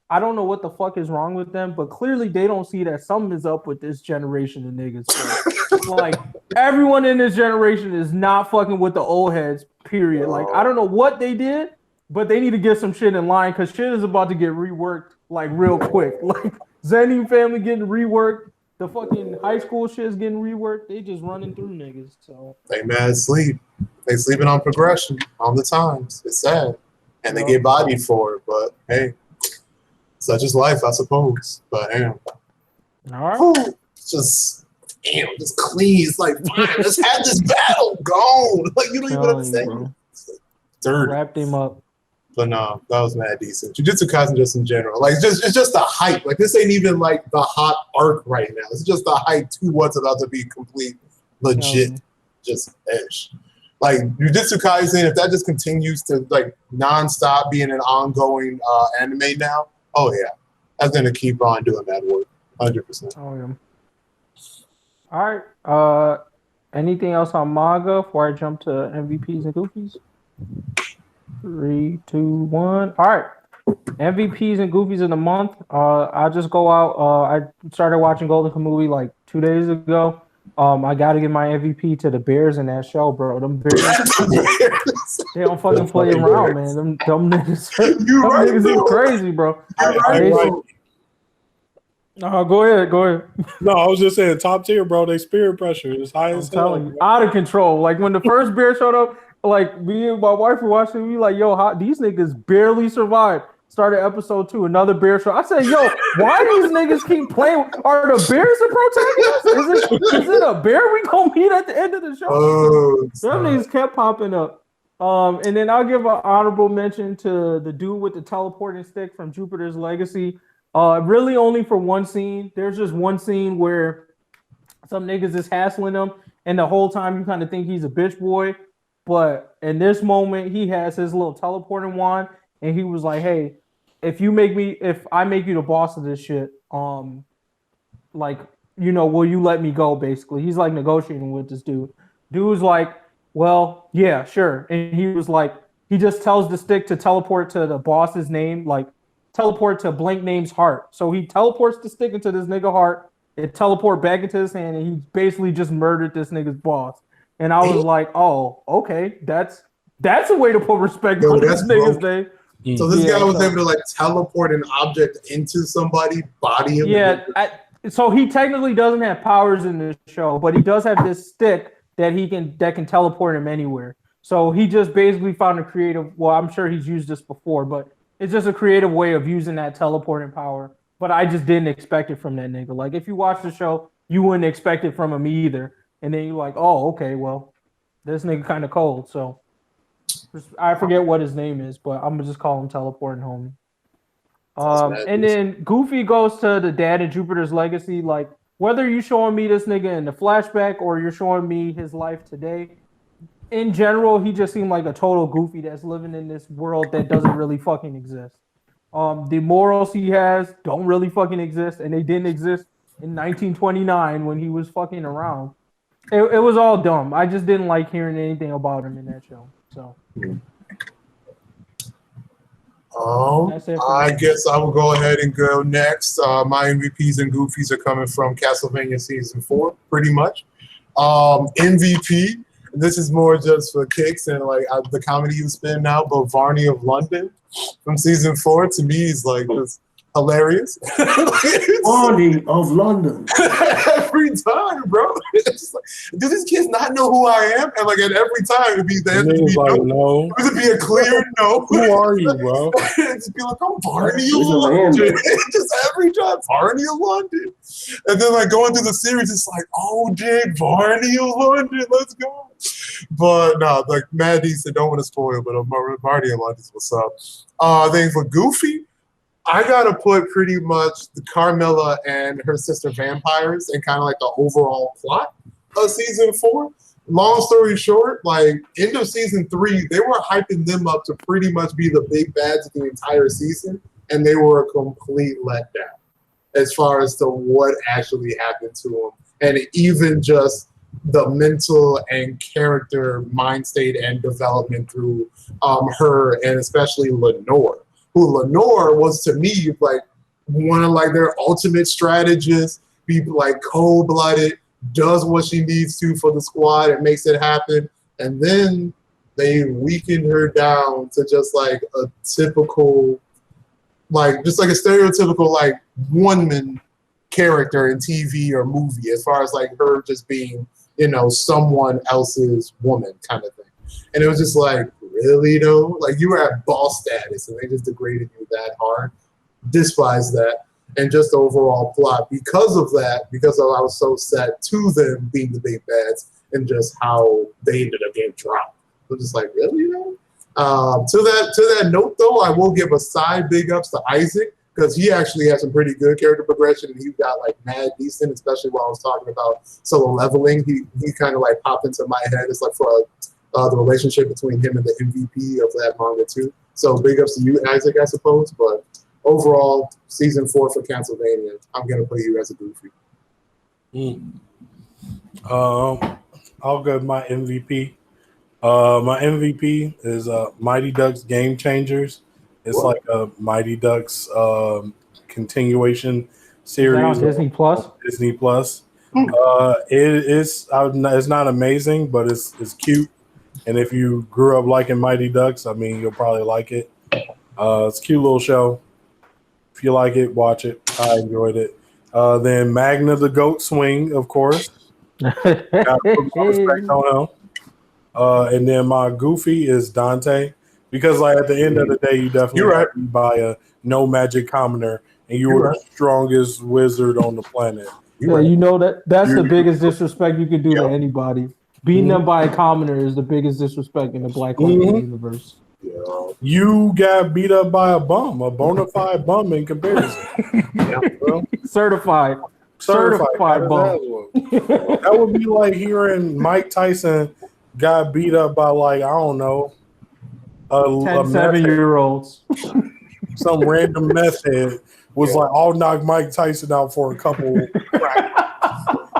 I don't know what the fuck is wrong with them, but clearly they don't see that something is up with this generation of niggas. So, like everyone in this generation is not fucking with the old heads. Period. Like I don't know what they did, but they need to get some shit in line because shit is about to get reworked like real quick. Like Zenin family getting reworked. The fucking high school shit is getting reworked. They just running through niggas. So they mad sleep. They sleeping on progression all the times. It's sad, and they get bodied for it. But hey, such is life, I suppose. But damn, all right, just clean. It's like fine, let's have this battle. Gone. Like you don't even understand. Dirty. Wrapped him up. But no, that was mad decent. Jujutsu Kaisen just in general. Like it's just the hype. Like this ain't even like the hot arc right now. It's just the hype to what's about to be complete legit. Just ish. Like Jujutsu Kaisen, if that just continues to like nonstop being an ongoing anime now, oh yeah. That's gonna keep on doing that work. 100%. Oh yeah. All right. Anything else on manga before I jump to MVPs and Goofies? 3, 2, 1. All right. MVPs and Goofies of the month. I'll just go out. I started watching Golden Kamuy like 2 days ago. I got to give my MVP to the Bears in that show, bro. Them Bears, they don't fucking play around, man. Them niggas, niggas is crazy, bro. Go ahead. No, I was just saying top tier, bro. They spirit pressure is high as hell. Out of control. Like when the first Bear showed up, like me and my wife were watching, we like, yo, these niggas barely survived. Started episode 2, another Bear show. I said, yo, why these niggas keep playing? Are the Bears the protagonists? Is it a bear we gonna meet at the end of the show? Some niggas kept popping up. And then I'll give an honorable mention to the dude with the teleporting stick from Jupiter's Legacy. Really only for one scene. There's just one scene where some niggas is hassling him, and the whole time you kind of think he's a bitch boy. But in this moment, he has his little teleporting wand, and he was like, "Hey, if I make you the boss of this shit, like, you know, will you let me go?" Basically, he's like negotiating with this dude. Dude's like, "Well, yeah, sure." And he was like, he just tells the stick to teleport to the boss's name, like teleport to blank name's heart. So he teleports the stick into this nigga heart. It teleport back into his hand, and he basically just murdered this nigga's boss. And I was like, "Oh, okay, that's a way to put respect on this nigga's name." So this guy was able to like teleport an object into somebody's body. Yeah, so he technically doesn't have powers in this show, but he does have this stick that can teleport him anywhere. So he just basically found a creative. Well, I'm sure he's used this before, but it's just a creative way of using that teleporting power. But I just didn't expect it from that nigga. Like if you watch the show, you wouldn't expect it from him either. And then you're like, oh, okay, well, this nigga kind of cold. So I forget what his name is, but I'm gonna just call him Teleporting Homie. And then Goofy goes to the dad in Jupiter's Legacy. Like whether you showing me this nigga in the flashback or you're showing me his life today, in general, he just seemed like a total goofy that's living in this world that doesn't really fucking exist. The morals he has don't really fucking exist, and they didn't exist in 1929 when he was fucking around. It was all dumb. I just didn't like hearing anything about him in that show. So, I guess I will go ahead and go next. My MVPs and Goofies are coming from Castlevania Season 4, pretty much. MVP, and this is more just for kicks and like the comedy you spin now, but Varney of London from Season 4 to me is like just hilarious. Varney of London. Every time, bro. It's like, do these kids not know who I am? And like at every time it'd be that. No. It would be a clear no. Who are you, bro? It'd be like, I'm Varney of London. Just every time, Varney of London. And then like going through the series, it's like, oh, dang, Varney of London, let's go. But no, like mad decent. Don't want to spoil, but Marty and Lundy's what's up. I think for Goofy, I gotta put pretty much the Carmilla and her sister vampires and kind of like the overall plot of season 4. Long story short, like end of season 3, they were hyping them up to pretty much be the big bads of the entire season, and they were a complete letdown as far as to what actually happened to them, and even just the mental and character mind state and development through her and especially Lenore. Who Lenore was to me like one of like their ultimate strategists, be like cold-blooded, does what she needs to for the squad and makes it happen. And then they weakened her down to just like a typical, like just like a stereotypical like woman character in TV or movie, as far as like her just being, you know, someone else's woman kind of thing. And it was just like, really though? Like you were at boss status and they just degraded you that hard. Despise that. And just the overall plot, because of that, because I was so set to them being the big bads and just how they ended up getting dropped. I was just like, really? To that note, though, I will give a side big ups to Isaac, because he actually has some pretty good character progression, and he got like mad decent, especially while I was talking about solo leveling. He kind of like popped into my head. It's like for the relationship between him and the MVP of that manga too. So big ups to you, Isaac, I suppose. But overall, season 4 for Castlevania, I'm gonna put you as a Goofy. I'll go with my MVP. My MVP is Mighty Ducks Game Changers. It's like a Mighty Ducks continuation series. Is that on Disney Plus? Disney Plus. It's not amazing, but it's cute. And if you grew up liking Mighty Ducks, I mean, you'll probably like it. It's a cute little show. If you like it, watch it. I enjoyed it. Then Magna the Goat Swing, of course. Gotta put my respect on him. And then my Goofy is Dante, because like at the end of the day, you definitely have to buy a no magic commoner, and you were the strongest wizard on the planet. Yeah, you know that's the biggest disrespect you could do to anybody. Beating them by a commoner is the biggest disrespect in the Black Clover universe. You got beat up by a bona fide bum in comparison. Certified bum. That would be like hearing Mike Tyson got beat up by like, I don't know, 10 7-year-olds. Some random meth head was like, I'll knock Mike Tyson out for a couple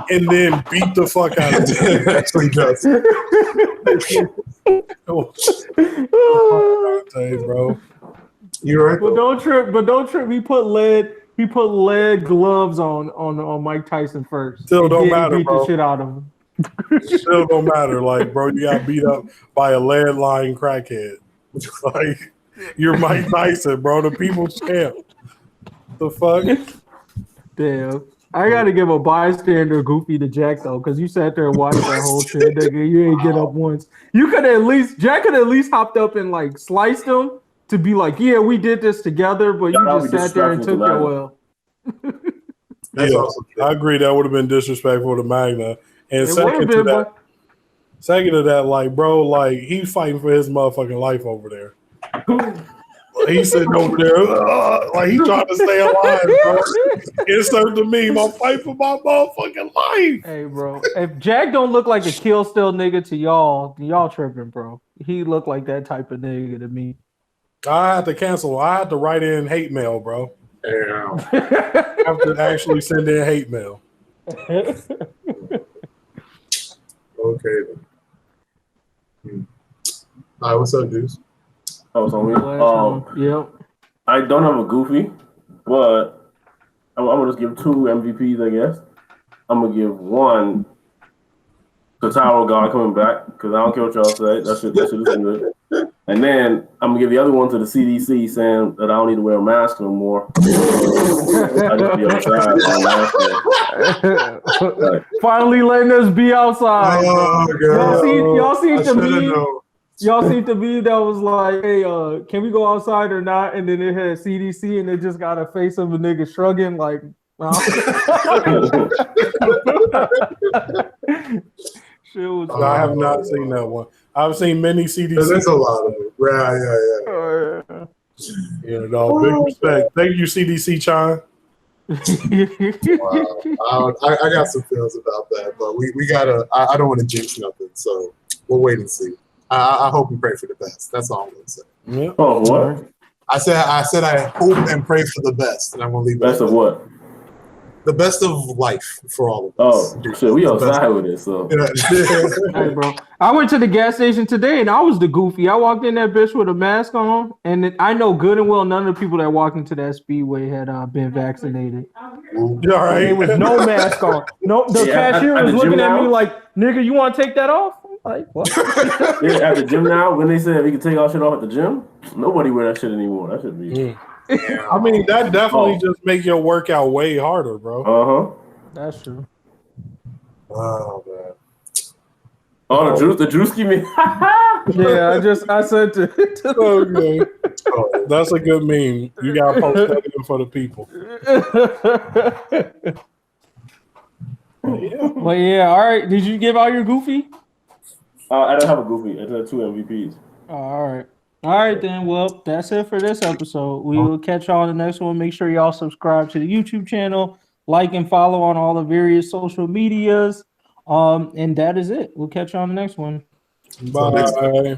and then beat the fuck out of him. Actually does. Bro. You're right. But don't trip. He put lead gloves on Mike Tyson first. Still don't matter, beat bro. The shit out of him. Still don't matter. Like, bro, you got beat up by a lead-lying crackhead. Like, you're Mike Tyson, bro. The people's champ. The fuck? Damn. I gotta give a bystander Goofy to Jack though, because you sat there and watched that whole shit, nigga. You ain't get up once. Jack could at least hopped up and like sliced him to be like, yeah, we did this together, but you just sat there and took your L. That's awesome. I agree. That would have been disrespectful to Magna. And second to that, like, bro, like he's fighting for his motherfucking life over there. He's sitting over there, like he trying to stay alive, bro. Insert the meme. I'm fighting for my motherfucking life. Hey, bro. If Jack don't look like a kill still nigga to y'all, y'all tripping, bro. He look like that type of nigga to me. I had to cancel. I had to write in hate mail, bro. Damn. I have to actually send in hate mail. Okay. Then. All right, what's up, dudes? Oh, so Yep. I don't have a Goofy, but I'm gonna just give 2 MVPs, I guess. I'm gonna give one to Kentaro God coming back, because I don't care what y'all say. That shit is good. And then I'm gonna give the other one to the CDC, saying that I don't need to wear a mask no more. I just be outside. Finally letting us be outside. Y'all seem to be that was like, hey, can we go outside or not? And then it had CDC, and it just got a face of a nigga shrugging like, Shit was I have not seen that one. I've seen many CDC. There's a lot of it. Yeah. Yeah, dog. Big respect. Thank you, CDC Chan. Wow. I got some feelings about that, but we gotta. I don't want to jinx nothing, so we'll wait and see. I hope and pray for the best. That's all I'm gonna say. Yeah. Oh, what? I said I hope and pray for the best, and I'm gonna leave. Best of what? The best of life for all of us. Oh, shit, we outside with it, so. Hey, bro. I went to the gas station today and I was the goofy. I walked in that bitch with a mask on, and I know good and well none of the people that walked into that speedway had been vaccinated. All right. There was no mask on. No, the cashier was looking at me like, "Nigga, you want to take that off?" I'm like, what? At the gym now, when they said we can take our shit off at the gym, nobody wear that shit anymore. That should be. I mean, that definitely just make your workout way harder, bro. That's true. Oh man. Oh, the Drewski me. Yeah, I sent it. Okay. That's a good meme. You gotta post that in for the people. But yeah, all right. Did you give out your goofy? I don't have a goofy. I had 2 MVPs. All right then. Well, that's it for this episode. We will catch y'all in the next one. Make sure y'all subscribe to the YouTube channel, like and follow on all the various social medias. And that is it. We'll catch you on the next one. Bye.